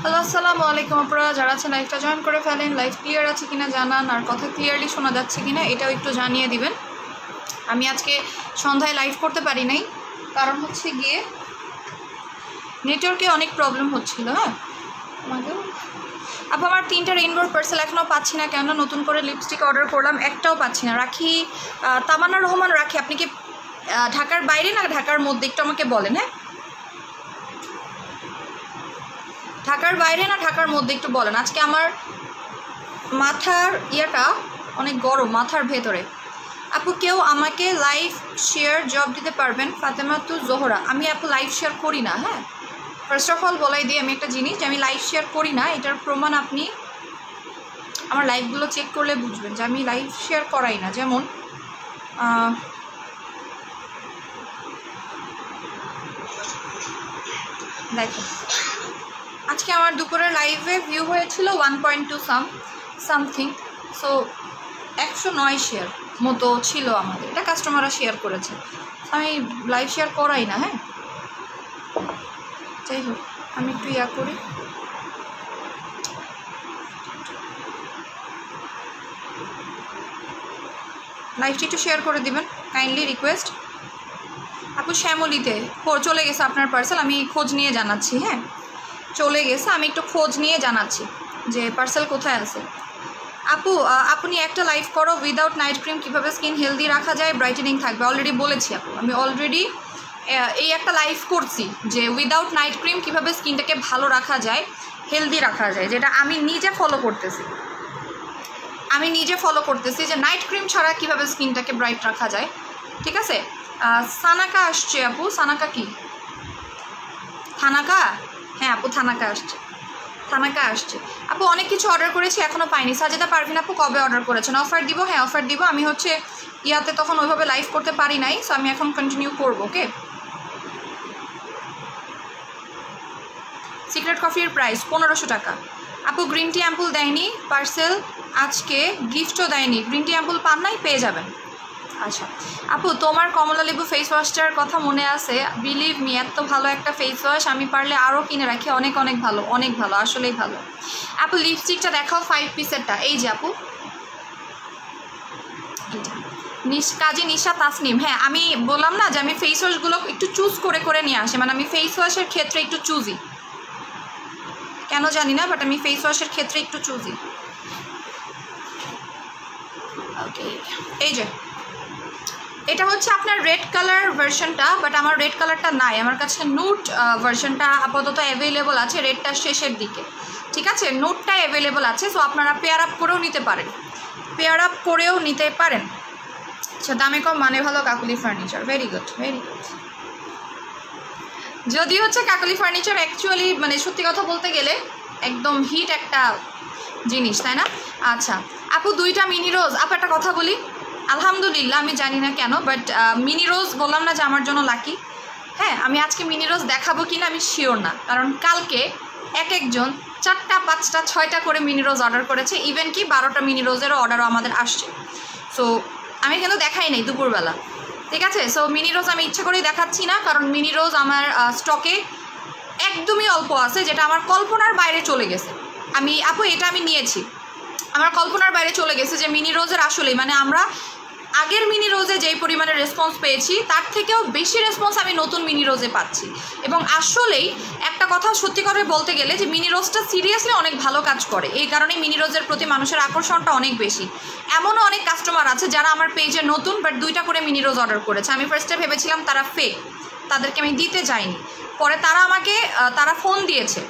Hello আসসালামু আলাইকুম আপনারা যারা আছেন লাইভটা জয়েন করে ফেলেন। লাইভ ক্লিয়ার আছে কিনা জানান, আর কথা ক্লিয়ারলি শোনা যাচ্ছে কিনা এটাও একটু জানিয়ে দিবেন। আমি আজকে সন্ধ্যায় লাইভ করতে পারি নাই, কারণ হচ্ছে গিয়ে নেটওয়ার্কে অনেক প্রবলেম হচ্ছিল। হ্যাঁ আপু আমার 3টা রেইনবোর পার্সেল এখনও পাচ্ছি না কেন? নতুন করে লিপস্টিক অর্ডার করলাম, একটাও পাচ্ছি না। রাখি তামান্না রহমান রাখি, আপনি কি ঢাকার বাইরে না ঢাকার মধ্যে একটু আমাকে বলেন। হ্যাঁ ঢাকার বাইরে না ঢাকার মধ্যে একটু বলেন। আজকে আমার মাথার ইয়েটা অনেক গরম, মাথার ভেতরে। আপু কেউ আমাকে লাইভ শেয়ার জব দিতে পারবেন? ফাতেমা তু জোহরা। আমি আপু লাইভ শেয়ার করি না। হ্যাঁ ফার্স্ট অফ অল বলাই দিই আমি একটা জিনিস, যে আমি লাইভ শেয়ার করি না। এটার প্রমাণ আপনি আমার লাইভগুলো চেক করলে বুঝবেন যে আমি লাইভ শেয়ার করাই না। যেমন দেখেন আজকে আমার দুপুরের লাইভে ভিউ হয়েছিল 1.2 সামথিং, সো 109 শেয়ার মতো ছিল আমাদের। এটা কাস্টমাররা শেয়ার করেছে, আমি লাইভ শেয়ার করাই না। হ্যাঁ যাই হোক আমি একটু ইয়া করি। লাইভটি একটু শেয়ার করে দিবেন কাইন্ডলি রিকোয়েস্ট। আপু শ্যামলিতে চলে গেছে আপনার পার্সেল, আমি খোঁজ নিয়ে জানাচ্ছি। হ্যাঁ চলে গেছে, আমি একটু খোঁজ নিয়ে জানাচ্ছি যে পার্সেল কোথায় আছে। আপু আপনি একটা লাইভ করো উইদাউট নাইট ক্রিম কীভাবে স্কিন হেলদি রাখা যায়, ব্রাইটেনিং থাকবে। অলরেডি বলেছি আপু, আমি অলরেডি এই একটা লাইভ করছি যে উইদাউট নাইট ক্রিম কীভাবে স্কিনটাকে ভালো রাখা যায়, হেলদি রাখা যায়, যেটা আমি নিজে ফলো করতেছি। যে নাইট ক্রিম ছাড়া কীভাবে স্কিনটাকে ব্রাইট রাখা যায়। ঠিক আছে সানাকা আসছে আপু। সানাকা কি থানাকা? হ্যাঁ আপু থানাকা আসছে। আপু অনেক কিছু অর্ডার করেছি এখনও পাইনি। সাজেদা পারভিন আপু কবে অর্ডার করেছেন? অফার দিব? হ্যাঁ অফার দিব। আমি হচ্ছে ইয়াতে তখন ওইভাবে লাইভ করতে পারি নাই, সো আমি এখন কন্টিনিউ করবো। ওকে সিক্রেট কফির প্রাইস 1500 টাকা। আপু গ্রিন টি অ্যাম্পুল দেয়নি পার্সেল, আজকে গিফটও দেয়নি। গ্রিন টি অ্যাম্পুল পান নাই, পেয়ে যাবেন। আচ্ছা আপু তোমার কমলা লেবু ফেস ওয়াশটার কথা মনে আছে? বিলিভ মি এত ভালো একটা ফেস ওয়াশ, আমি পারলে আরও কিনে রাখি। অনেক অনেক ভালো, অনেক ভালো, আসলেই ভালো। আপু লিপস্টিকটা দেখাও 5 পিসেরটা। এই যে আপু কাজী নিশা তাসনিম। হ্যাঁ আমি বললাম না যে আমি ফেস ওয়াশগুলো একটু চুজ করে নিয়ে আসি, মানে আমি ফেস ওয়াশের ক্ষেত্রে একটু চুজি, কেন জানি না, বাট আমি ফেস ওয়াশের ক্ষেত্রে একটু চুজি। ওকে এই যে এটা হচ্ছে আপনার রেড কালার ভার্সনটা, বাট আমার রেড কালারটা নাই, আমার কাছে নুট ভার্সনটা আপাতত অ্যাভেলেবল আছে। রেডটা শেষের দিকে, ঠিক আছে, নুটটা অ্যাভেলেবল আছে। সো আপনারা পেয়ার আপ করেও নিতে পারেন। আচ্ছা দামে কম মানে ভালো, কাকুলি ফার্নিচার। Very good. যদি হচ্ছে কাকুলি ফার্নিচার অ্যাকচুয়ালি মানে সত্যি কথা বলতে গেলে একদম হিট একটা জিনিস, তাই না? আচ্ছা আপু 2টা মিনি রোজ। আপু একটা কথা বলি, আলহামদুলিল্লাহ আমি জানি না কেন, বাট মিনি রোজ বললাম না যে আমার জন্য লাকি। হ্যাঁ আমি আজকে মিনি রোজ দেখাবো কিনা আমি শিওর না, কারণ কালকে এক একজন 4টা 5টা 6টা করে মিনি রোজ অর্ডার করেছে, ইভেন কি 12টা মিনি রোজেরও অর্ডারও আমাদের আসছে। সো আমি কিন্তু দেখাই নাই দুপুরবেলা, ঠিক আছে। সো মিনি রোজ আমি ইচ্ছে করেই দেখাচ্ছি না, কারণ মিনি রোজ আমার স্টকে একদমই অল্প আছে, যেটা আমার কল্পনার বাইরে চলে গেছে। আপু এটা আমি নিয়েছি, আমার কল্পনার বাইরে চলে গেছে যে মিনি রোজের আসলেই মানে আমরা আগের মিনি রোজে যেই পরিমাণে রেসপন্স পেয়েছি তার থেকেও বেশি রেসপন্স আমি নতুন মিনি রোজে পাচ্ছি। এবং আসলেই একটা কথা সত্যি করে বলতে গেলে যে মিনি রোজটা সিরিয়াসলি অনেক ভালো কাজ করে, এই কারণে মিনি রোজের প্রতি মানুষের আকর্ষণটা অনেক বেশি। এমনও অনেক কাস্টমার আছে যারা আমার পেজে নতুন, বাট 2টা করে মিনি রোজ অর্ডার করেছে। আমি ফার্স্টে ভেবেছিলাম তারা ফেক, তাদেরকে আমি দিতে যাইনি, পরে তারা আমাকে ফোন দিয়েছে,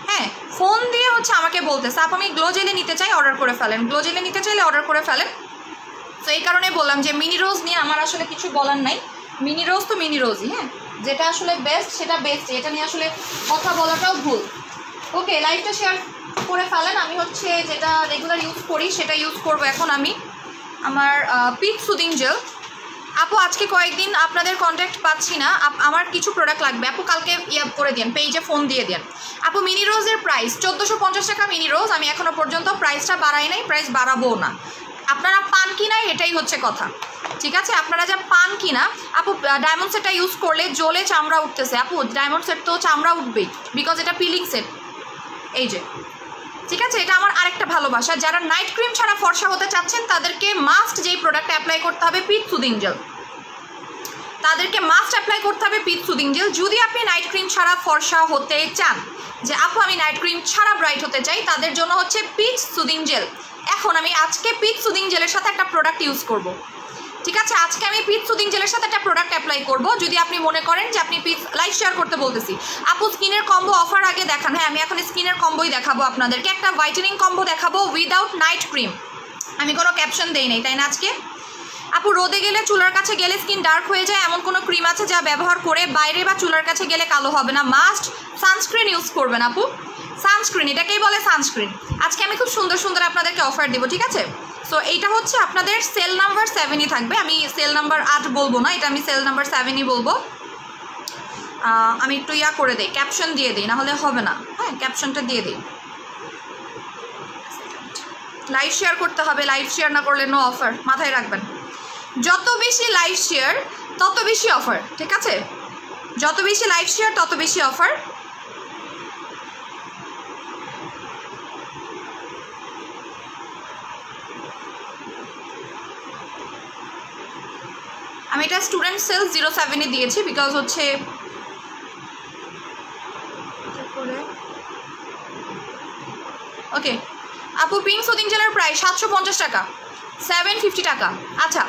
হ্যাঁ ফোন দিয়ে হচ্ছে আমাকে বলতেছে আপু আমি গ্লো জেলে নিতে চাই, অর্ডার করে ফেলেন, গ্লো জেলে নিতে চাইলে অর্ডার করে ফেলেন। তো এই কারণে বললাম যে মিনি রোজ নিয়ে আমার আসলে কিছু বলার নাই, মিনি রোজ তো মিনি রোজই, হ্যাঁ যেটা আসলে বেস্ট সেটা বেস্ট, এটা নিয়ে আসলে কথা বলাটাও ভুল। ওকে, লাইভটা শেয়ার করে ফেলেন। আমি হচ্ছে যেটা রেগুলার ইউজ করি সেটা ইউজ করব এখন আমি, আমার পিট সুদিং জেল। আপু আজকে কয়েকদিন আপনাদের কন্ট্যাক্ট পাচ্ছি না, আমার কিছু প্রোডাক্ট লাগবে আপু, কালকে করে দেন, পেজে ফোন দিয়ে দেন। আপু মিনি রোজের প্রাইস 1450 টাকা মিনি রোজ, আমি এখনও পর্যন্ত প্রাইসটা বাড়াই নাই, প্রাইস বাড়াবো না। আপনারা পান কিনা এটাই হচ্ছে কথা, ঠিক আছে। আপনারা যা পান কিনা, আপু ডায়মন্ড সেটটা ইউজ করলে জ্বলে চামড়া উঠতেছে। আপু ডায়মন্ড সেট তো চামড়া উঠবেই, বিকজ এটা পিলিং সেট, এই যে, ঠিক আছে। এটা আমার আরেকটা ভালোবাসা, যারা নাইট ক্রিম ছাড়া ফর্সা হতে চাচ্ছেন তাদেরকে মাস্ট যেই প্রোডাক্ট অ্যাপ্লাই করতে হবে পিট সুদিং জেল, তাদেরকে মাস্ট অ্যাপ্লাই করতে হবে পিট সুদিং জেল। যদি আপনি নাইট ক্রিম ছাড়া ফর্সা হতে চান, যে আপু আমি নাইট ক্রিম ছাড়া ব্রাইট হতে চাই, তাদের জন্য হচ্ছে পিট সুদিং জেল। এখন আমি আজকে পিট সুদিং জেলের সাথে একটা প্রোডাক্ট ইউজ করব, ঠিক আছে। আজকে আমি পিট সুদিং জেলের সাথে একটা প্রোডাক্ট অ্যাপ্লাই করব। যদি আপনি মনে করেন যে আপনি পিট লাইভ শেয়ার করতে বলতেছি, আপু স্কিনের কম্বো অফার আগে দেখান। হ্যাঁ আমি এখন স্কিনের কম্বোই দেখাবো আপনাদেরকে, একটা হোয়াইটেনিং কম্বো দেখাবো উইদাউট নাইট ক্রিম। আমি কোনো ক্যাপশন দেই নাই, তাই না আজকে। আপু রোদে গেলে চুলার কাছে গেলে স্কিন ডার্ক হয়ে যায়, এমন কোনো ক্রিম আছে যা ব্যবহার করে বাইরে বা চুলার কাছে গেলে কালো হবে না? মাস্ট সানস্ক্রিন ইউজ করবেন আপু, সানস্ক্রিন, এটাকেই বলে সানস্ক্রিন। আজকে আমি খুব সুন্দর সুন্দর আপনাদেরকে অফার দেবো, ঠিক আছে। সো এইটা হচ্ছে আপনাদের সেল নাম্বার 7ই থাকবে, আমি সেল নাম্বার 8 বলবো না, এটা আমি সেল নাম্বার 7ই বলবো। আমি একটু করে দিই, ক্যাপশন দিয়ে দিই, নাহলে হবে না, হ্যাঁ ক্যাপশনটা দিয়ে দিই। লাইভ শেয়ার করতে হবে, লাইভ শেয়ার না করলে নো অফার, মাথায় রাখবেন। যত বেশি লাইভ শেয়ার তত বেশি অফার, ঠিক আছে, যত বেশি লাইভ শেয়ার তত বেশি অফার। আমি এটা স্টুডেন্ট সেল 07-এ দিয়েছি, বিকজ হচ্ছে ওকে। আপু পিঙ্ক সুদিং জেলের প্রাইস 750 টাকা, 750 টাকা। আচ্ছা,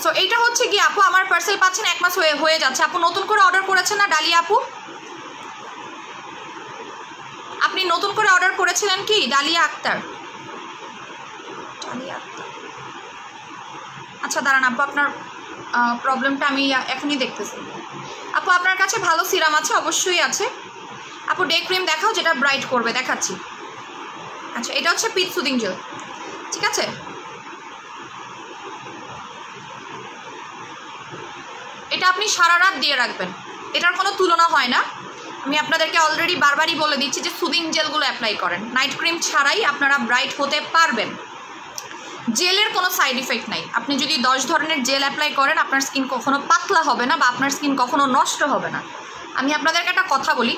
সো এইটা হচ্ছে কি আপু আমার পার্সেল পাচ্ছেন 1 মাস হয়ে যাচ্ছে। আপু নতুন করে অর্ডার করেছেন না ডালিয়া আপু? আপনি নতুন করে অর্ডার করেছিলেন কি ডালিয়া আক্তার? ডালিয়া আক্তার, আচ্ছা দাঁড়ান আপু, আপনার প্রবলেমটা আমি এখনই দেখতেছি। আপু আপনার কাছে ভালো সিরাম আছে? অবশ্যই আছে আপু। ডে ক্রিম দেখাও যেটা ব্রাইট করবে, দেখাচ্ছি। আচ্ছা এটা হচ্ছে পিট সুদিং জেল, ঠিক আছে। এটা আপনি সারা রাত দিয়ে রাখবেন, এটার কোনো তুলনা হয় না। আমি আপনাদেরকে অলরেডি বারবারই বলে দিচ্ছি যে সুদিং জেলগুলো অ্যাপ্লাই করেন, নাইট ক্রিম ছাড়াই আপনারা ব্রাইট হতে পারবেন। জেলের কোনো সাইড ইফেক্ট নাই। আপনি যদি 10 ধরনের জেল অ্যাপ্লাই করেন আপনার স্কিন কখনো পাতলা হবে না বা আপনার স্কিন কখনো নষ্ট হবে না। আমি আপনাদেরকে একটা কথা বলি,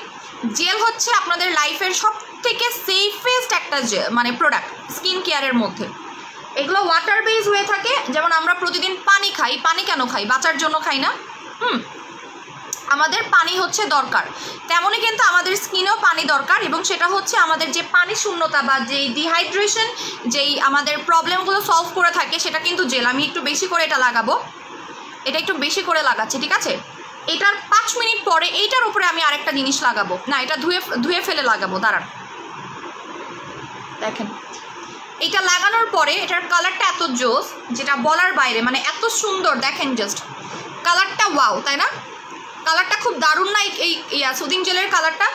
জেল হচ্ছে আপনাদের লাইফের সব থেকে সেফেস্ট একটা মানে প্রোডাক্ট স্কিন কেয়ারের মধ্যে। এগুলো ওয়াটার বেস হয়ে থাকে, যেমন আমরা প্রতিদিন পানি খাই, পানি কেন খাই? বাঁচার জন্য খাই না? আমাদের পানি হচ্ছে দরকার, তেমনই কিন্তু আমাদের স্কিনেও পানি দরকার, এবং সেটা হচ্ছে আমাদের যে পানি শূন্যতা বা যেই ডিহাইড্রেশন, যেই আমাদের প্রবলেমগুলো সলভ করে থাকে সেটা কিন্তু জেল। আমি একটু বেশি করে এটা লাগাবো, এটা একটু বেশি করে লাগাচ্ছি, ঠিক আছে। এটার 5 মিনিট পরে এইটার উপরে আমি আরেকটা জিনিস লাগাবো, না এটা ধুয়ে ফেলে লাগাবো, দাঁড়ান দেখেন। এটা লাগানোর পরে এটার কালারটা এত জোস, যেটা বলার বাইরে, মানে এত সুন্দর, দেখেন জাস্ট কালারটা, ওয়াও তাই না? কালারটা খুব দারুণ না এই সুদিং জেলের কালারটা?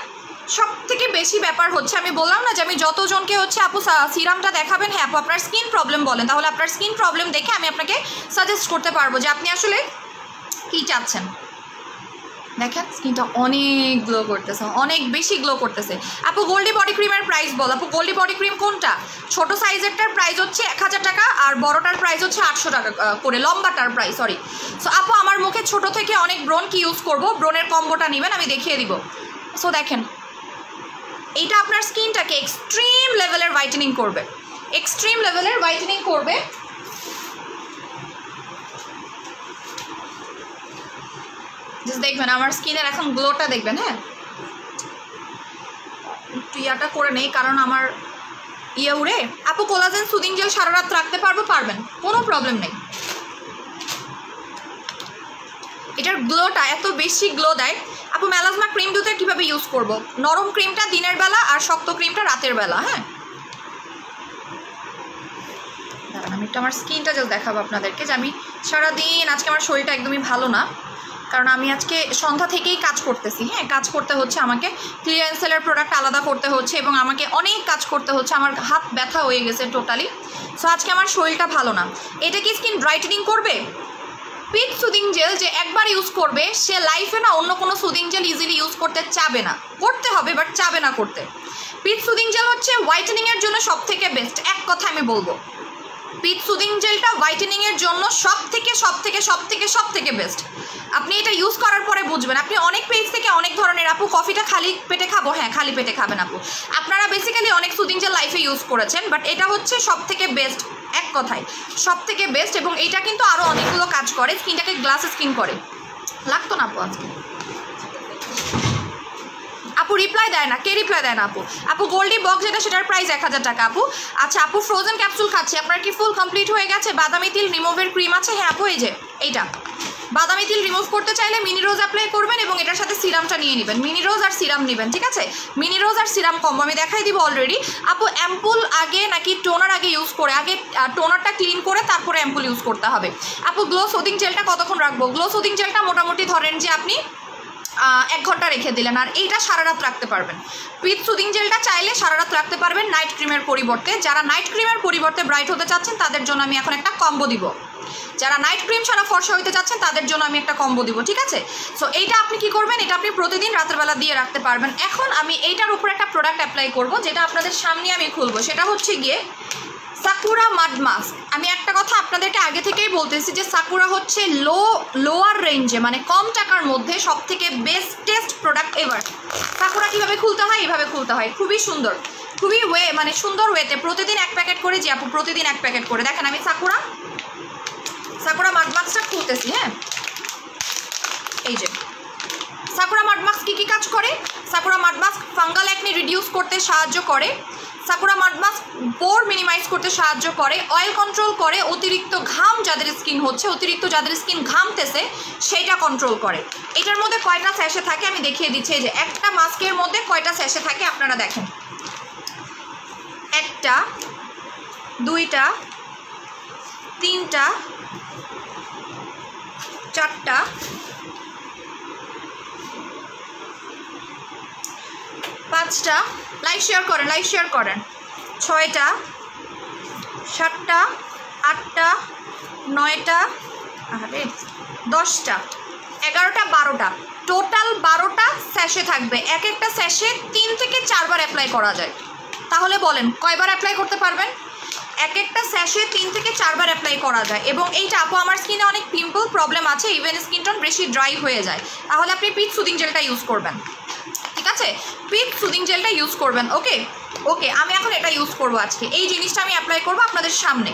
সব থেকে বেশি ব্যাপার হচ্ছে, আমি বললাম না যে আমি যতজনকে হচ্ছে আপু সিরামটা দেখাবেন, হ্যাঁ আপু আপনার স্কিন প্রবলেম বলেন, তাহলে আপনার স্কিন প্রবলেম দেখে আমি আপনাকে সাজেস্ট করতে পারবো যে আপনি আসলে কী চাচ্ছেন। দেখেন স্কিনটা অনেক গ্লো করতেছে, অনেক বেশি গ্লো করতেছে। আপু গোল্ডি বডি ক্রিমের প্রাইস বল। আপু গোল্ডি বডি ক্রিম কোনটা? ছোট সাইজেরটার প্রাইস হচ্ছে 1000 টাকা আর বড়টার প্রাইস হচ্ছে 800 টাকা করে, লম্বাটার প্রাইস সরি। সো আপু আমার মুখে ছোট থেকে অনেক ব্রণ কি ইউজ করব, ব্রণের কম্বোটা নেবেন, আমি দেখিয়ে দিব। সো দেখেন এইটা আপনার স্কিনটাকে এক্সট্রিম লেভেলের হোয়াইটেনিং করবে, এক্সট্রিম লেভেলের হোয়াইটেনিং করবে। দেখবেন আমার স্কিনের এখন গ্লোটা দেখবেন। হ্যাঁ একটু ইয়াটা করে নেই কারণ আমার ইয়ে উড়ে। আপু কোলাজেন সুদিং জেল সারা রাত রাখতে পারবো? পারবেন, কোনো প্রবলেম নেই। এটার গ্লোটা এত বেশি গ্লো দেয়। আপু মেলাজমা ক্রিম দুধের কীভাবে ইউজ করব? নরম ক্রিমটা দিনের বেলা আর শক্ত ক্রিমটা রাতের বেলা। হ্যাঁ দাঁড়ান আমি একটু আমার স্কিনটা জাস্ট দেখাবো আপনাদেরকে যে আমি সারাদিন আজকে আমার শরীরটা একদমই ভালো না, কারণ আমি আজকে সন্ধ্যা থেকেই কাজ করতেছি। হ্যাঁ কাজ করতে হচ্ছে, আমাকে ক্লিয়ারেন্সেলের প্রোডাক্ট আলাদা করতে হচ্ছে এবং আমাকে অনেক কাজ করতে হচ্ছে, আমার হাত ব্যথা হয়ে গেছে টোটালি। সো আজকে আমার শরীরটা ভালো না। এটা কি স্কিন ব্রাইটেনিং করবে? পিট সুদিং জেল যে একবার ইউজ করবে সে লাইফে না অন্য কোনো সুদিং জেল ইজিলি ইউজ করতে চাবে না, করতে হবে বাট চাবে না করতে। পিট সুদিং জেল হচ্ছে হোয়াইটেনিংয়ের জন্য সব থেকে বেস্ট, এক কথা আমি বলবো। পিট সুদিং জেলটা হোয়াইটেনিংয়ের জন্য সব থেকে বেস্ট। আপনি এটা ইউজ করার পরে বুঝবেন। আপনি অনেক পেজ থেকে অনেক ধরনের, আপু কফিটা খালি পেটে খাবো, হ্যাঁ খালি পেটে খাবেন আপু। আপনারা বেসিক্যালি অনেক সুদিং জেল লাইফে ইউজ করেছেন বাট এটা হচ্ছে সব থেকে বেস্ট, এক কথায় সব থেকে বেস্ট। এবং এইটা কিন্তু আরও অনেকগুলো কাজ করে, স্কিনটাকে গ্লাস স্কিন করে। লাগতো না আপু আজকে? আপু রিপ্লাই দেয় না, কে রিপ্লাই দেয় না আপু? আপু গোল্ডি বক্স যেটা সেটার প্রাইস 1000 টাকা আপু। আচ্ছা আপু ফ্রোজেন ক্যাপসুল খাচ্ছি, আপনার কি ফুল কমপ্লিট হয়ে গেছে? বাদামি তিল রিমুভের ক্রিম আছে? হ্যাঁ আপু এই যে এইটা। বাদামি তিল রিমুভ করতে চাইলে মিনি রোজ অ্যাপ্লাই করবেন এবং এটার সাথে সিরামটা নিয়ে নেবেন, মিনি রোজ আর সিরাম নেবেন, ঠিক আছে? মিনি রোজ আর সিরাম কম্বো আমি দেখাই দিব অলরেডি। আপু অ্যাম্পুল আগে নাকি টোনার আগে ইউজ করে? আগে টোনারটা ক্লিন করে তারপরে অ্যাম্পুল ইউজ করতে হবে। আপু গ্লো সুদিং জেলটা কতক্ষণ রাখবো? গ্লো সুদিং জেলটা মোটামুটি ধরেন যে আপনি 1 ঘন্টা রেখে দিলেন, আর এইটা সারা রাত রাখতে পারবেন। পিট সুদিং জেলটা চাইলে সারা রাত রাখতে পারবেন নাইট ক্রিমের পরিবর্তে। যারা নাইট ক্রিমের পরিবর্তে ব্রাইট হতে চাচ্ছেন তাদের জন্য আমি এখন একটা কম্বো দিব। যারা নাইট ক্রিম ছাড়া ফর্সা হইতে চাচ্ছেন তাদের জন্য আমি একটা কম্বো দিব, ঠিক আছে? সো এইটা আপনি কি করবেন, এটা আপনি প্রতিদিন রাতের বেলা দিয়ে রাখতে পারবেন। এখন আমি এইটার উপর একটা প্রোডাক্ট অ্যাপ্লাই করব যেটা আপনাদের সামনে আমি খুলবো, সেটা হচ্ছে গিয়ে সাকুরা মাড মাস্ক। আমি একটা কথা আপনাদেরকে আগে থেকেই বলতেছি যে সাকুরা হচ্ছে লোয়ার রেঞ্জে, মানে কম টাকার মধ্যে সব থেকে বেস্টেস্ট প্রোডাক্ট এভার। সাকুরা কীভাবে খুলতে হয়? এইভাবে খুলতে হয়, খুবই সুন্দর, খুবই মানে সুন্দর ওয়েতে। প্রতিদিন 1 প্যাকেট করে, যে আপু প্রতিদিন 1 প্যাকেট করে। দেখেন আমি সাকুরা মাড মাস্কটা খুলতেছি। হ্যাঁ এই যে সাকুরা মাড মাস্ক কী কাজ করে? Sakura মাড mask fungal acne reduce করতে সাহায্য করে, সাকুরা মাড মাস্ক পোর মিনিমাইজ করতে সাহায্য করে, অয়েল কন্ট্রোল করে, অতিরিক্ত ঘাম যাদের স্কিন হচ্ছে, অতিরিক্ত যাদের স্কিন ঘামতেছে সেইটা কন্ট্রোল করে। এটার মধ্যে কয়টা স্যাশে থাকে আমি দেখিয়ে দিচ্ছি। এই যে একটা মাস্কের মধ্যে কয়টা স্যাশে থাকে আপনারা দেখেন, 1টা 2টা 3টা 4টা 5টা, লাইক শেয়ার করেন 6টা 7টা 8টা 9টা 10টা 11টা 12টা, টোটাল 12টা স্যাশে থাকবে। এক একটা স্যাশে 3 থেকে 4 বার অ্যাপ্লাই করা যায়। তাহলে বলেন কয়বার অ্যাপ্লাই করতে পারবেন? এক একটা স্যাশে 3 থেকে 4 বার অ্যাপ্লাই করা যায়। এবং এইটা আপু আমার স্কিনে অনেক পিম্পল প্রবলেম আছে, ইভেন স্কিন টোন বেশি ড্রাই হয়ে যায়, তাহলে আপনি পিট সুদিং জেলটা ইউজ করবেন, ঠিক আছে? পিট সুদিং জেলটা ইউজ করবেন। ওকে আমি এখন এটা ইউজ করবো আজকে, এই জিনিসটা আমি অ্যাপ্লাই করবো আপনাদের সামনে।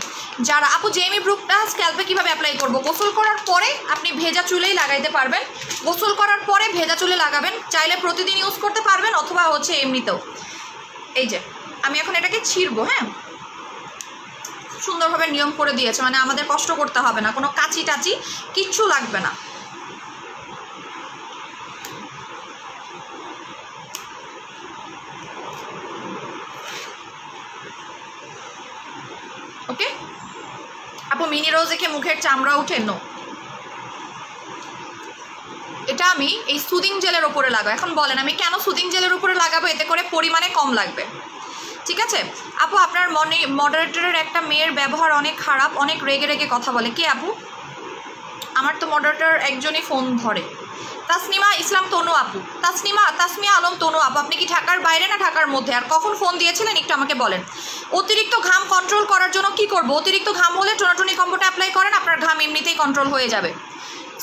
যারা আপু জেমি ব্রুকটা স্ক্যাল্পে কীভাবে অ্যাপ্লাই করবো? গোসল করার পরে আপনি ভেজা চুলেই লাগাইতে পারবেন, গোসল করার পরে ভেজা চুলে লাগাবেন, চাইলে প্রতিদিন ইউজ করতে পারবেন অথবা হচ্ছে এমনিতেও। এই যে আমি এখন এটাকে ছিঁড়বো। হ্যাঁ সুন্দরভাবে নিয়ম করে দিয়েছে, মানে আমাদের কষ্ট করতে হবে না, কোনো কাঁচি টাচি কিচ্ছু লাগবে না। ওকে আপু মিনি রোজ দেখে মুখের চামড়া উঠে? নো, এটা আমি এই সুদিং জেলের উপরে লাগাবো। এখন বলেন আমি কেন সুদিং জেলের উপরে লাগাবো? এতে করে পরিমাণে কম লাগবে, ঠিক আছে? আপু আপনার মডারেটরের একটা মেয়ের ব্যবহার অনেক খারাপ, অনেক রেগে কথা বলে। কে আপু? আমার তো মডারেটর একজনই ফোন ধরে, তাসনিমা ইসলাম তনু আপু, তাসমিয়া আলম তনু আপু, আপনি কি ঢাকার বাইরে না ঢাকার মধ্যে, আর কখন ফোন দিয়েছিলেন একটু আমাকে বলেন। অতিরিক্ত ঘাম কন্ট্রোল করার জন্য কি করব? অতিরিক্ত ঘাম হলে টোনাটুনি কম্বোটা অ্যাপ্লাই করেন, আপনার ঘাম এমনিতেই কন্ট্রোল হয়ে যাবে।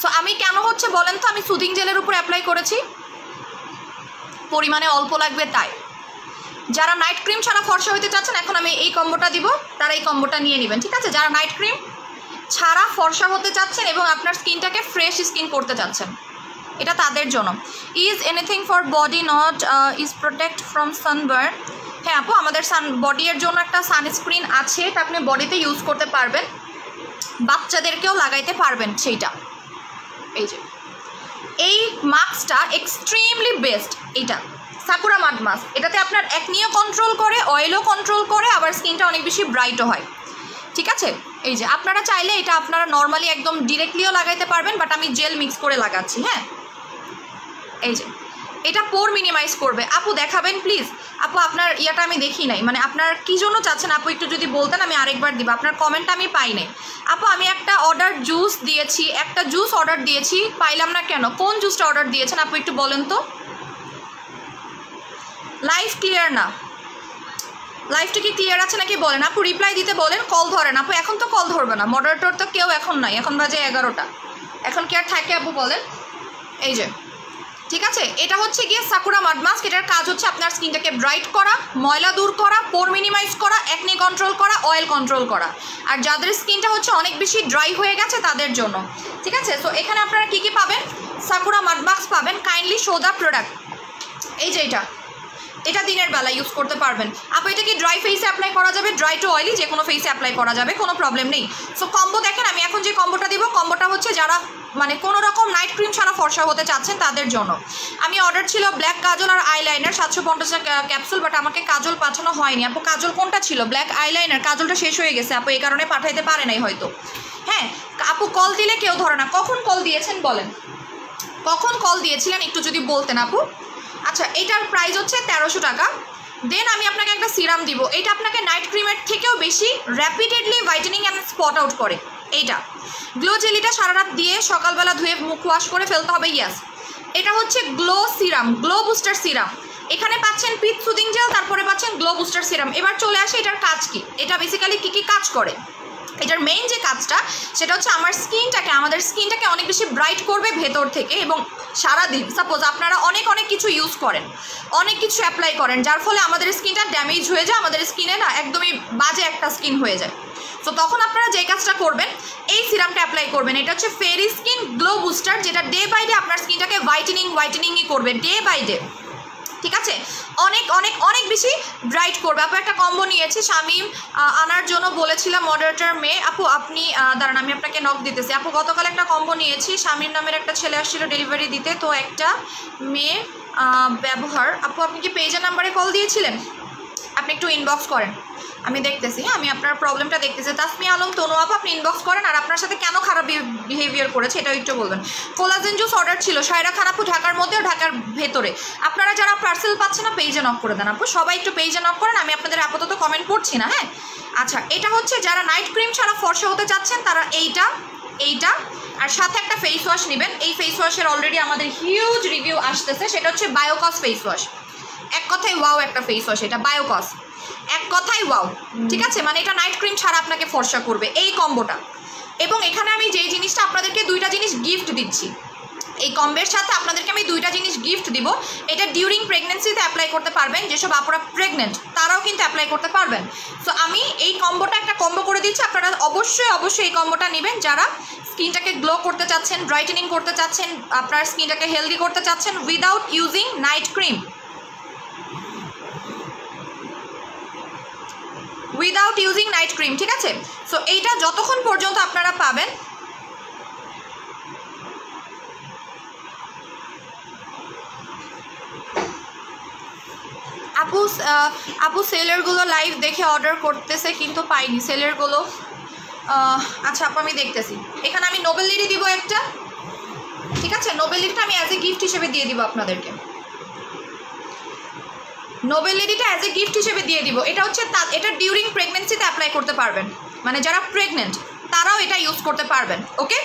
সো আমি কেন হচ্ছে বলেন তো, আমি সুদিং জেলের উপর অ্যাপ্লাই করেছি, পরিমাণে অল্প লাগবে তাই। যারা নাইট ক্রিম ছাড়া ফর্সা হইতে চাচ্ছেন, এখন আমি এই কম্বোটা দিব, তারা এই কম্বোটা নিয়ে নেবেন, ঠিক আছে? যারা নাইট ক্রিম ছাড়া ফর্সা হতে চাচ্ছেন এবং আপনার স্কিনটাকে ফ্রেশ স্কিন করতে চাচ্ছেন, এটা তাদের জন্য। Is anything for body not is protect from sunburn? হ্যাঁ আপু, আমাদের বডির জন্য একটা সানস্ক্রিন আছে, এটা আপনি বডিতে ইউজ করতে পারবেন, বাচ্চাদেরকেও লাগাইতে পারবেন সেইটা। এই যে এই মাস্কটা এক্সট্রিমলি বেস্ট, এইটা সাকুরা মাড মাস্ক। এটাতে আপনার অ্যাকনিও কন্ট্রোল করে, অয়েলও কন্ট্রোল করে, আবার স্কিনটা অনেক বেশি ব্রাইটও হয়, ঠিক আছে? এই যে আপনারা চাইলে এটা আপনারা নর্মালি একদম ডিরেক্টলিও লাগাইতে পারবেন, বাট আমি জেল মিক্স করে লাগাচ্ছি। হ্যাঁ, এই যে এটা পোর মিনিমাইজ করবে। আপু দেখাবেন প্লিজ? আপু আপনার ইয়াটা আমি দেখি নাই, মানে আপনার কী জন্য চাচ্ছেন আপু একটু যদি বলতেন, আমি আরেকবার দিব। আপনার কমেন্টটা আমি পাই নাই আপু। আমি একটা জুস অর্ডার দিয়েছি, পাইলাম না কেন? কোন জুসটা অর্ডার দিয়েছেন আপু একটু বলেন তো? লাইভ ক্লিয়ার না, লাইভটা কি ক্লিয়ার আছে নাকি বলেন আপু? রিপ্লাই দিতে বলেন, কল ধরেন আপু। এখন তো কল ধরবে না, মডারেটর তো কেউ এখন নাই, এখন বাজে 11টা, এখন কি আর থাকে আপু বলেন? এই যে ঠিক আছে, এটা হচ্ছে গিয়ে সাকুরা মাড মাস্ক। এটার কাজ হচ্ছে আপনার স্কিনটাকে ব্রাইট করা, ময়লা দূর করা, পোর মিনিমাইজ করা, অ্যাকনি কন্ট্রোল করা, অয়েল কন্ট্রোল করা, আর যাদের স্কিনটা হচ্ছে অনেক বেশি ড্রাই হয়ে গেছে তাদের জন্য, ঠিক আছে? সো এখানে আপনারা কী কী পাবেন? সাকুরা মাড মাস্ক পাবেন। Kindly show the product. এই যে এটা দিনের বেলা ইউজ করতে পারবেন আপু। এটা কি ড্রাই ফেসে অ্যাপ্লাই করা যাবে? ড্রাই টু অয়েলি যে কোনো ফেসে অ্যাপ্লাই করা যাবে, কোনো প্রবলেম নেই। সো কম্বো দেখেন, আমি এখন যে কম্বোটা দিব, কম্বোটা হচ্ছে যারা মানে কোনো রকম নাইট ক্রিম ছাড়া ফর্সা হতে চাচ্ছেন তাদের জন্য। আমি অর্ডার ছিল ব্ল্যাক কাজল আর আইলাইনার 750 ক্যাপসুল, বাট আমাকে কাজল পাঠানো হয়নি আপু। কাজল কোনটা ছিল? Black eyeliner. কাজলটা শেষ হয়ে গেছে আপু, এই কারণে পাঠাইতে পারে নাই হয়তো। হ্যাঁ আপু, কল দিলে কেউ ধরে না। কখন কল দিয়েছেন বলেন? কখন কল দিয়েছিলেন একটু যদি বলতেন আপু। আচ্ছা, এটার প্রাইস হচ্ছে 1300 টাকা। দেন আমি আপনাকে একটা সিরাম দিব, এটা আপনাকে নাইট ক্রিমের থেকেও বেশি র্যাপিডেডলি হোয়াইটেনিং অ্যান্ড স্পট আউট করে। এইটা গ্লো জেলিটা সারা রাত দিয়ে সকালবেলা ধুয়ে মুখ ওয়াশ করে ফেলতে হবে। ইয়াস, এটা হচ্ছে glow serum, glow booster serum. এখানে পাচ্ছেন পিচ সুদিং জেল, তারপরে পাচ্ছেন গ্লো বুস্টার সিরাম। এবার চলে আসে এটার কাজ কি, এটা বেসিক্যালি কী কাজ করে। এটার মেইন যে কাজটা সেটা হচ্ছে আমাদের স্কিনটাকে অনেক বেশি ব্রাইট করবে ভেতর থেকে, এবং সারাদিন সাপোজ আপনারা অনেক কিছু ইউজ করেন, অনেক কিছু অ্যাপ্লাই করেন, যার ফলে আমাদের স্কিনটা ড্যামেজ হয়ে যায়, আমাদের স্কিনে না একদমই বাজে একটা স্কিন হয়ে যায়। তো তখন আপনারা যে কাজটা করবেন, এই সিরামটা অ্যাপ্লাই করবেন। এটা হচ্ছে ফেরি স্কিন গ্লো বুস্টার, যেটা ডে বাই ডে আপনার স্কিনটাকে হোয়াইটেনিংই করবে ডে বাই ডে, ঠিক আছে? অনেক বেশি ব্রাইট করবে। আপু একটা কম্বো নিয়েছি, শামিম আনার জন্য বলেছিলাম মডারেটর মেয়ে। আপু আপনি দাঁড়ান, আমি আপনাকে নক দিতেছি। আপু গতকাল একটা কম্বো নিয়েছি, শামিম নামের একটা ছেলে আসছিল ডেলিভারি দিতে, তো একটা মেয়ে ব্যবহার। আপু আপনি কি পেজের নাম্বারে কল দিয়েছিলেন? আপনি একটু ইনবক্স করেন, আমি দেখতেছি। আমি আপনার প্রবলেমটা দেখতেছি। তাসমিয়া আলম তনু আপু, আপনি ইনবক্স করেন, আর আপনার সাথে কেন খারাপ বিহেভিয়ার করেছে এটাও একটু বলবেন। কোলাজেন জুস অর্ডার ছিল সায়রা খান আপু, ঢাকার মধ্যে ও ঢাকার ভেতরে। আপনারা যারা পার্সেল পাচ্ছেন না, পেজে নক করে দেন আপু, সবাই একটু পেজে নক করেন, আমি আপনাদের আপাতত কমেন্ট পড়ছি না। হ্যাঁ আচ্ছা, এটা হচ্ছে যারা নাইট ক্রিম ছাড়া ফর্সা হতে চাচ্ছেন তারা এইটা আর সাথে একটা ফেস ওয়াশ নেবেন। এই ফেস ওয়াশের অলরেডি আমাদের হিউজ রিভিউ আসতেছে, সেটা হচ্ছে বায়োকস ফেস ওয়াশ। এক কথায় ওয়াও একটা ফেস ওয়াশ, এটা বায়োকস, এক কথাই ওয়াও, ঠিক আছে? মানে এটা নাইট ক্রিম ছাড়া আপনাকে ফর্সা করবে এই কম্বোটা। এবং এখানে আমি যেই জিনিসটা আপনাদেরকে 2টা জিনিস গিফট দিচ্ছি, এই কম্বের সাথে আপনাদেরকে আমি 2টা জিনিস গিফট দিব। এটা ডিউরিং প্রেগনেন্সিতে অ্যাপ্লাই করতে পারবেন, যেসব আপুরা প্রেগনেন্ট তারাও কিন্তু অ্যাপ্লাই করতে পারবেন। সো আমি এই কম্বোটা একটা কম্বো করে দিচ্ছি, আপনারা অবশ্যই এই কম্বোটা নেবেন যারা স্কিনটাকে গ্লো করতে চাচ্ছেন, ব্রাইটেনিং করতে চাচ্ছেন, আপনার স্কিনটাকে হেলদি করতে চাচ্ছেন উইদাউট ইউজিং নাইট ক্রিম, ঠিক আছে? সো এইটা যতক্ষণ পর্যন্ত আপনারা পাবেন, আপু সেলারগুলো লাইভ দেখে অর্ডার করতেছে কিন্তু পাইনি সেলারগুলো। আচ্ছা আপু আমি দেখতেছি। এখানে আমি নোবেল লিডি দিব একটা, ঠিক আছে? নোবেল লিডিটা আমি অ্যাজ এ গিফট হিসেবে দিয়ে দিব আপনাদেরকে, নোবেল লিডিটা অ্যাজ এ গিফট হিসেবে দিয়ে দিব। এটা হচ্ছে এটা ডিউরিং প্রেগনেন্সিতে অ্যাপ্লাই করতে পারবেন, মানে যারা প্রেগনেন্ট তারাও এটা ইউজ করতে পারবেন। ওকে,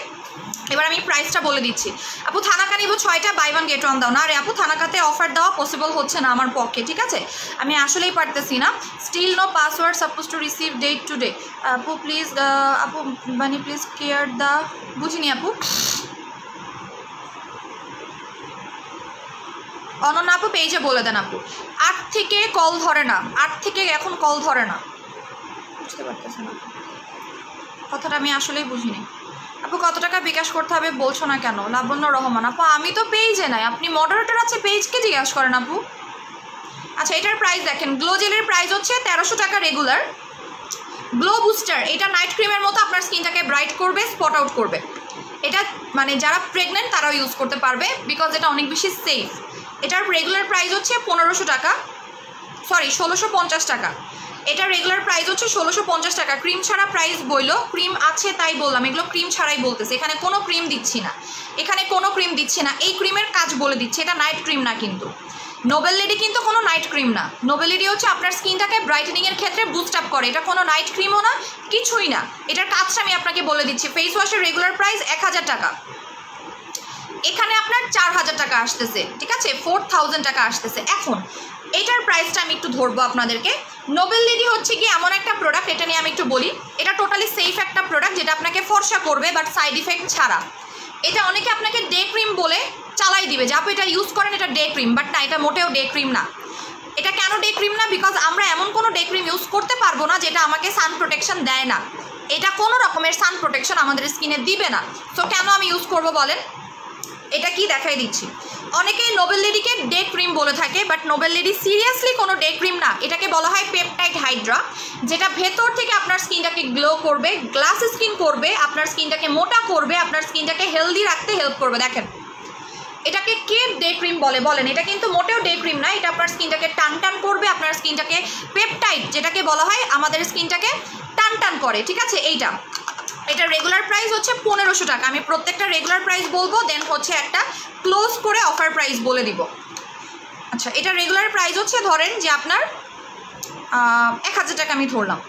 এবার আমি প্রাইসটা বলে দিচ্ছি। আপু থানাকা নিব 6টা, বাই 1 গেট 1 দাও না। আরে আপু থানাকাতে অফার দেওয়া পসিবল হচ্ছে না আমার পক্ষে, ঠিক আছে, আমি আসলেই পারতেছি না। Still no password suppose to receive date today. আপু প্লিজ, আপু বানি প্লিজ কেয়ার দ্য, বুঝিনি আপু। অনন্যা আপু পেজে বলে দেন আপু। 8 থেকে কল ধরে না, 8 থেকে এখন কল ধরে না, বুঝতে পারতেছি না কথাটা, আমি আসলেই বুঝিনি। আপু কত টাকা বিকাশ করতে হবে বলছো না কেন? লাবণ্য রহমান আপু আমি তো পেজে নাই, আপনি মডারেটর আছে পেজকে জিজ্ঞাসা করেন আপু। আচ্ছা এটার প্রাইস দেখেন, গ্লো জেলের প্রাইস হচ্ছে 1300 টাকা রেগুলার। গ্লো বুস্টার এটা নাইট ক্রিমের মতো আপনার স্কিনটাকে ব্রাইট করবে, স্পট আউট করবে। এটা মানে যারা প্রেগনেন্ট তারাও ইউজ করতে পারবে বিকজ এটা অনেক বেশি সেফ। এটার রেগুলার প্রাইস হচ্ছে 1500 টাকা, সরি 1650 টাকা। এটা রেগুলার প্রাইস হচ্ছে 1650 টাকা। ক্রিম ছাড়া প্রাইস বললো, ক্রিম আছে তাই বললাম, এগুলো ক্রিম ছাড়াই বলতেছে, এখানে কোনো ক্রিম দিচ্ছি না, এখানে কোনো ক্রিম দিচ্ছি না। এই ক্রিমের কাজ বলে দিচ্ছে, এটা নাইট ক্রিম না কিন্তু, নোবেল লেডি কিন্তু কোনো নাইট ক্রিম না। নোবেল লেডি হচ্ছে আপনার স্কিনটাকে ব্রাইটেনিংয়ের ক্ষেত্রে বুস্ট আপ করে, এটা কোনো নাইট ক্রিমও না, কিছুই না। এটার কাজটা আমি আপনাকে বলে দিচ্ছি। ফেস ওয়াশের রেগুলার প্রাইস 1000 টাকা, এখানে আপনার 4000 টাকা আসতেছে, ঠিক আছে, 4000 টাকা আসতেছে। এখন এটার প্রাইসটা আমি একটু ধরবো আপনাদেরকে। নোবেল লেডি হচ্ছে কি এমন একটা প্রোডাক্ট, এটা নিয়ে আমি একটু বলি, এটা টোটালি সেফ একটা প্রোডাক্ট যেটা আপনাকে ফর্সা করবে বাট সাইড ইফেক্ট ছাড়া। এটা অনেকে আপনাকে ডে ক্রিম বলে চালাই দিবে যে আপু এটা ইউজ করেন, এটা ডে ক্রিম, বাট না, এটা মোটেও ডে ক্রিম না। এটা কেন ডে ক্রিম না? বিকজ আমরা এমন কোনো ডে ক্রিম ইউজ করতে পারবো না যেটা আমাকে সান প্রোটেকশন দেয় না, এটা কোনো রকমের সান প্রোটেকশন আমাদের স্কিনে দিবে না। সো কেন আমি ইউজ করবো বলেন? এটা কি দেখাই দিচ্ছি। অনেকেই নোবেল লেডিকে ডে ক্রিম বলে থাকে, বাট নোবেল লেডি সিরিয়াসলি কোনো ডে ক্রিম না, এটাকে বলা হয় পেপটাইড হাইড্রা, যেটা ভেতর থেকে আপনার স্কিনটাকে গ্লো করবে, গ্লাস স্কিন করবে, আপনার স্কিনটাকে মোটা করবে, আপনার স্কিনটাকে হেলদি রাখতে হেল্প করবে। দেখেন এটাকে কে ডে ক্রিম বলে বলেন? এটা কিন্তু মোটেও ডে ক্রিম না, এটা আপনার স্কিনটাকে টান টান করবে, আপনার স্কিনটাকে পেপটাইড যেটাকে বলা হয় আমাদের স্কিনটাকে টান টান করে, ঠিক আছে। এটা রেগুলার প্রাইস হচ্ছে 1500 টাকা। আমি প্রত্যেকটা রেগুলার প্রাইস বলবো, দেন হচ্ছে একটা ক্লোজ করে অফার প্রাইস বলে দিব। আচ্ছা এটা রেগুলার প্রাইস হচ্ছে ধরেন যে আপনার 1000 টাকা আমি ধরলাম,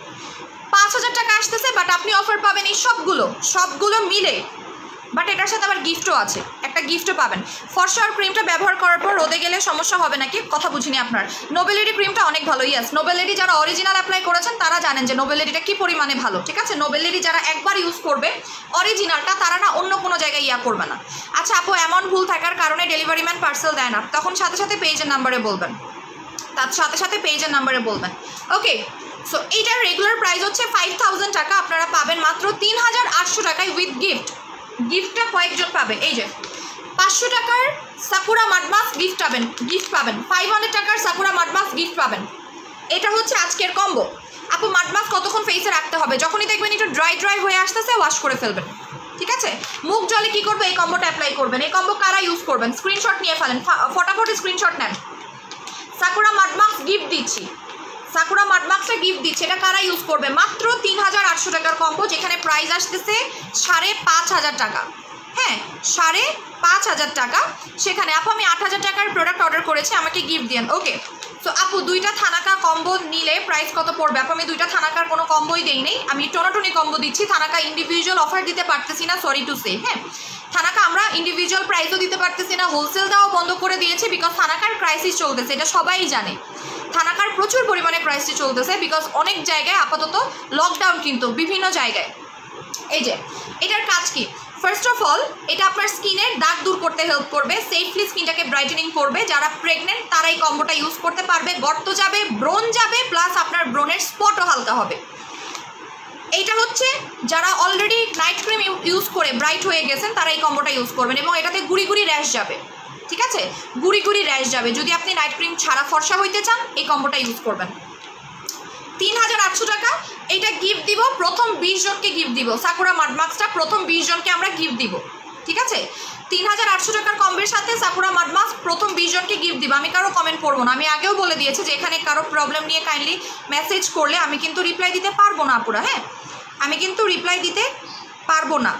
5000 টাকা আসতেছে, বাট আপনি অফার পাবেন এই সবগুলো মিলে, বাট এটার সাথে আবার গিফটও আছে, একটা গিফটও পাবেন। ফর্সা আর ক্রিমটা ব্যবহার করার পর রোদে গেলে সমস্যা হবে নাকি? কথা বুঝিনি আপনার। নোবেল লেডি ক্রিমটা অনেক ভালো, ইয়াস, নোবেল লেডি যারা অরিজিনাল অ্যাপ্লাই করেছেন তারা জানেন যে নোবেল লেডিটা কী পরিমাণে ভালো, ঠিক আছে। নোবেল লেডি যারা একবার ইউজ করবে অরিজিনালটা, তারা না অন্য কোনো জায়গায় করবে না। আচ্ছা আপু এমন ভুল থাকার কারণে ডেলিভারি ম্যান পার্সেল দেয় না, তখন সাথে সাথে পেজের নাম্বারে বলবেন, তার সাথে সাথে পেজের নাম্বারে বলবেন। ওকে, সো এইটার রেগুলার প্রাইস হচ্ছে 5000 টাকা, আপনারা পাবেন মাত্র 3800 টাকায় উইথ গিফট। গিফটটা কয়েকজন পাবে, এই যে 500 টাকার সাকুরা মাডমাস্ক গিফট পাবেন, 500 টাকার সাকুরা মাডমাস্ক গিফট পাবেন। এটা হচ্ছে আজকের কম্বো। আপু মাডমাস্ক কতক্ষণ ফেসে রাখতে হবে? যখনই দেখবেন একটু ড্রাই হয়ে আসতেছে ওয়াশ করে ফেলবেন, ঠিক আছে। মুখ জলে কি করবে? এই কম্বোটা অ্যাপ্লাই করবেন। এই কম্বো কারা ইউজ করবেন স্ক্রিনশট নিয়ে ফেলেন, ফটাফট স্ক্রিনশট নেন। সাকুরা মাডমাস্ক গিফট দিচ্ছি, সাকুরা মাডমাস্কটা গিফট দিচ্ছে, এটা কারা ইউজ করবে? মাত্র 3800 টাকার কম্বো, যেখানে প্রাইস আসতেছে 5500 টাকা। হ্যাঁ 5500 টাকা, সেখানে আপু আমি 8000 টাকার প্রোডাক্ট অর্ডার করেছি, আমাকে গিফট দিন। ওকে, সো আপু 2টা থানাকা কম্বো নিলে প্রাইস কত পড়বে? আপু আমি 2টা থানাকার কোনো কম্বোই দেই নেই, আমি টোনাটুনি কম্বো দিচ্ছি। থানাকা ইন্ডিভিজুয়াল অফার দিতে পারতেছি না, সরি টু সে। হ্যাঁ থানাকা আমরা ইন্ডিভিজুয়াল প্রাইসও দিতে পারতেছি না, হোলসেল দেওয়া বন্ধ করে দিয়েছি বিকজ থানাকার ক্রাইসিস চলতেছে, এটা সবাই জানে। থানাকার প্রচুর পরিমাণে ক্রাইসিস চলতেছে বিকজ অনেক জায়গায় আপাতত লকডাউন, কিন্তু বিভিন্ন জায়গায়। এই যে এটার কাজ কি? ফার্স্ট অফ অল এটা আপনার স্কিনের দাগ দূর করতে হেল্প করবে, সেফলি স্কিনটাকে ব্রাইটেনিং করবে। যারা প্রেগনেন্ট তারা এই কম্বোটা ইউজ করতে পারবে, গর্ত যাবে, ব্রণ যাবে, প্লাস আপনার ব্রণের স্পটও হালকা হবে। এইটা হচ্ছে যারা অলরেডি নাইট ক্রিম ইউজ করে ব্রাইট হয়ে গেছেন তারা এই কম্বোটা ইউজ করবেন, এবং এটাতে গুড়ি র্যাশ যাবে, ঠিক আছে, গুড়ি র্যাশ যাবে। যদি আপনি নাইট ক্রিম ছাড়া ফর্সা হইতে চান এই কম্বোটা ইউজ করবেন। 3800 টাকা, এইটা গিফট দিব, প্রথম 20 জনকে গিফট দিব। সাকুরা মাডমাস্কটা প্রথম 20 জনকে আমরা গিফট দিব, ঠিক আছে। 3800 টাকার কম্বের সাথে সাকুরা মাডমাস্ক প্রথম 20 জনকে গিফট দিব। আমি কারো কমেন্ট করবো না, আমি আগেও বলে দিয়েছি যে এখানে কারো প্রবলেম নিয়ে কাইন্ডলি মেসেজ করলে আমি কিন্তু রিপ্লাই দিতে পারবো না আপুরা। হ্যাঁ আমি কিন্তু রিপ্লাই দিতে পারবো না,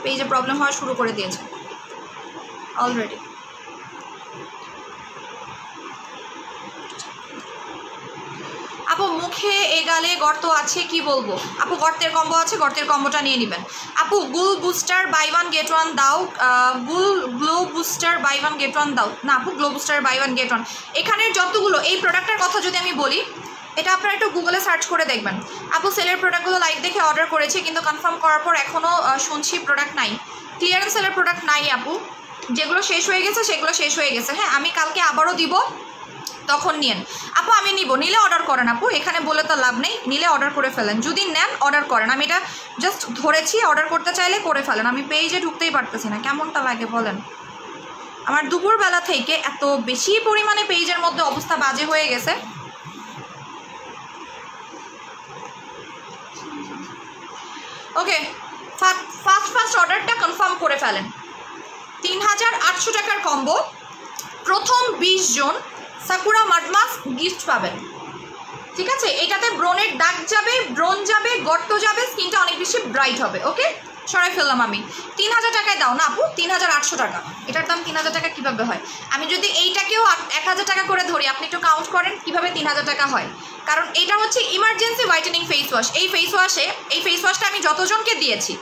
পেজে প্রবলেম হওয়া শুরু করে দিয়েছে অলরেডি। আপু মুখে এগালে গর্ত আছে কি বলবো আপু, গর্তের কম্বো আছে, গর্তের কম্বোটা নিয়ে নেবেন আপু। Glow booster buy one get one দাও, glow booster buy one get one দাও না আপু, glow booster buy one get one. এখানের যতগুলো এই প্রোডাক্টের কথা যদি আমি বলি, এটা আপনারা একটু গুগলে সার্চ করে দেখবেন আপু। সেলের প্রোডাক্টগুলো লাইভ দেখে অর্ডার করেছি, কিন্তু কনফার্ম করার পর এখনও শুনছি প্রোডাক্ট নাই, ক্লিয়ারেন্স সেলের প্রোডাক্ট নাই আপু। যেগুলো শেষ হয়ে গেছে সেগুলো শেষ হয়ে গেছে। হ্যাঁ, আমি কালকে আবারও দিব, তখন নিন আপু। আমি নিব, নিলে অর্ডার করেন আপু, এখানে বলে তো লাভ নেই, নিলে অর্ডার করে ফেলেন। যদি নেন অর্ডার করেন, আমি এটা জাস্ট ধরেছি, অর্ডার করতে চাইলে করে ফেলেন। আমি পেজে ঢুকতেই পারতেছি না, কেমনটা লাগে বলেন। আমার দুপুরবেলা থেকে এত বেশি পরিমাণে পেজের মধ্যে অবস্থা বাজে হয়ে গেছে। ওকে, ফার্স্ট অর্ডারটা কনফার্ম করে ফেলেন। 3800 টাকার কম্বো, প্রথম 20 জন সাকুরা মাডমাস গিফট পাবেন, ঠিক আছে। এটাতে ব্রনের দাগ যাবে, ব্রন যাবে, গর্ত যাবে, স্কিনটা অনেক বেশি ব্রাইট হবে। ওকে, সরাই ফেললাম আমি। 3000 টাকায় দাও না আপু, 3800 টাকা। এটার দাম 3000 টাকা কীভাবে হয়? আমি যদি এইটাকেও 1000 টাকা করে ধরি, আপনি একটু কাউন্ট করেন কীভাবে 3000 টাকা হয়। কারণ এটা হচ্ছে ইমার্জেন্সি হোয়াইটেনিং ফেস ওয়াশ। এই ফেস ওয়াশটা আমি যতজনকে দিয়েছি,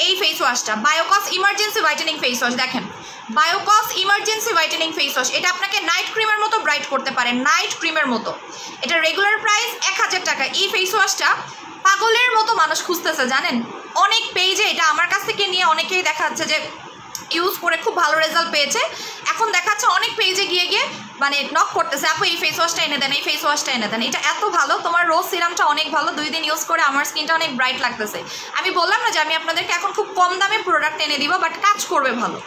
এই ফেস ওয়াশটা Biocos emergency whitening face wash. দেখেন, Biocos emergency whitening face wash, এটা আপনাকে নাইট ক্রিমের মতো ব্রাইট করতে পারে, নাইট ক্রিমের মতো। এটা রেগুলার প্রাইস 1000 টাকা। এই ফেস ওয়াশটা পাগলের মতো মানুষ খুঁজতেছে জানেন, অনেক পেজে এটা আমার কাছ থেকে নিয়ে অনেকেই দেখাচ্ছে যে ইউজ করে খুব ভালো রেজাল্ট পেয়েছে। এখন দেখাচ্ছে অনেক পেজে গিয়ে মানে নক করতেছে, আপু এই ফেস ওয়াশটা এনে দেন, এই ফেস ওয়াশটা এনে দেন, এটা এত ভালো। তোমার রোজ সিরামটা অনেক ভালো, 2 দিন ইউজ করে আমার স্কিনটা অনেক ব্রাইট লাগতেছে। আমি বললাম না যে আমি আপনাদেরকে এখন খুব কম দামে প্রোডাক্ট এনে দিব, বাট কাজ করবে ভালো,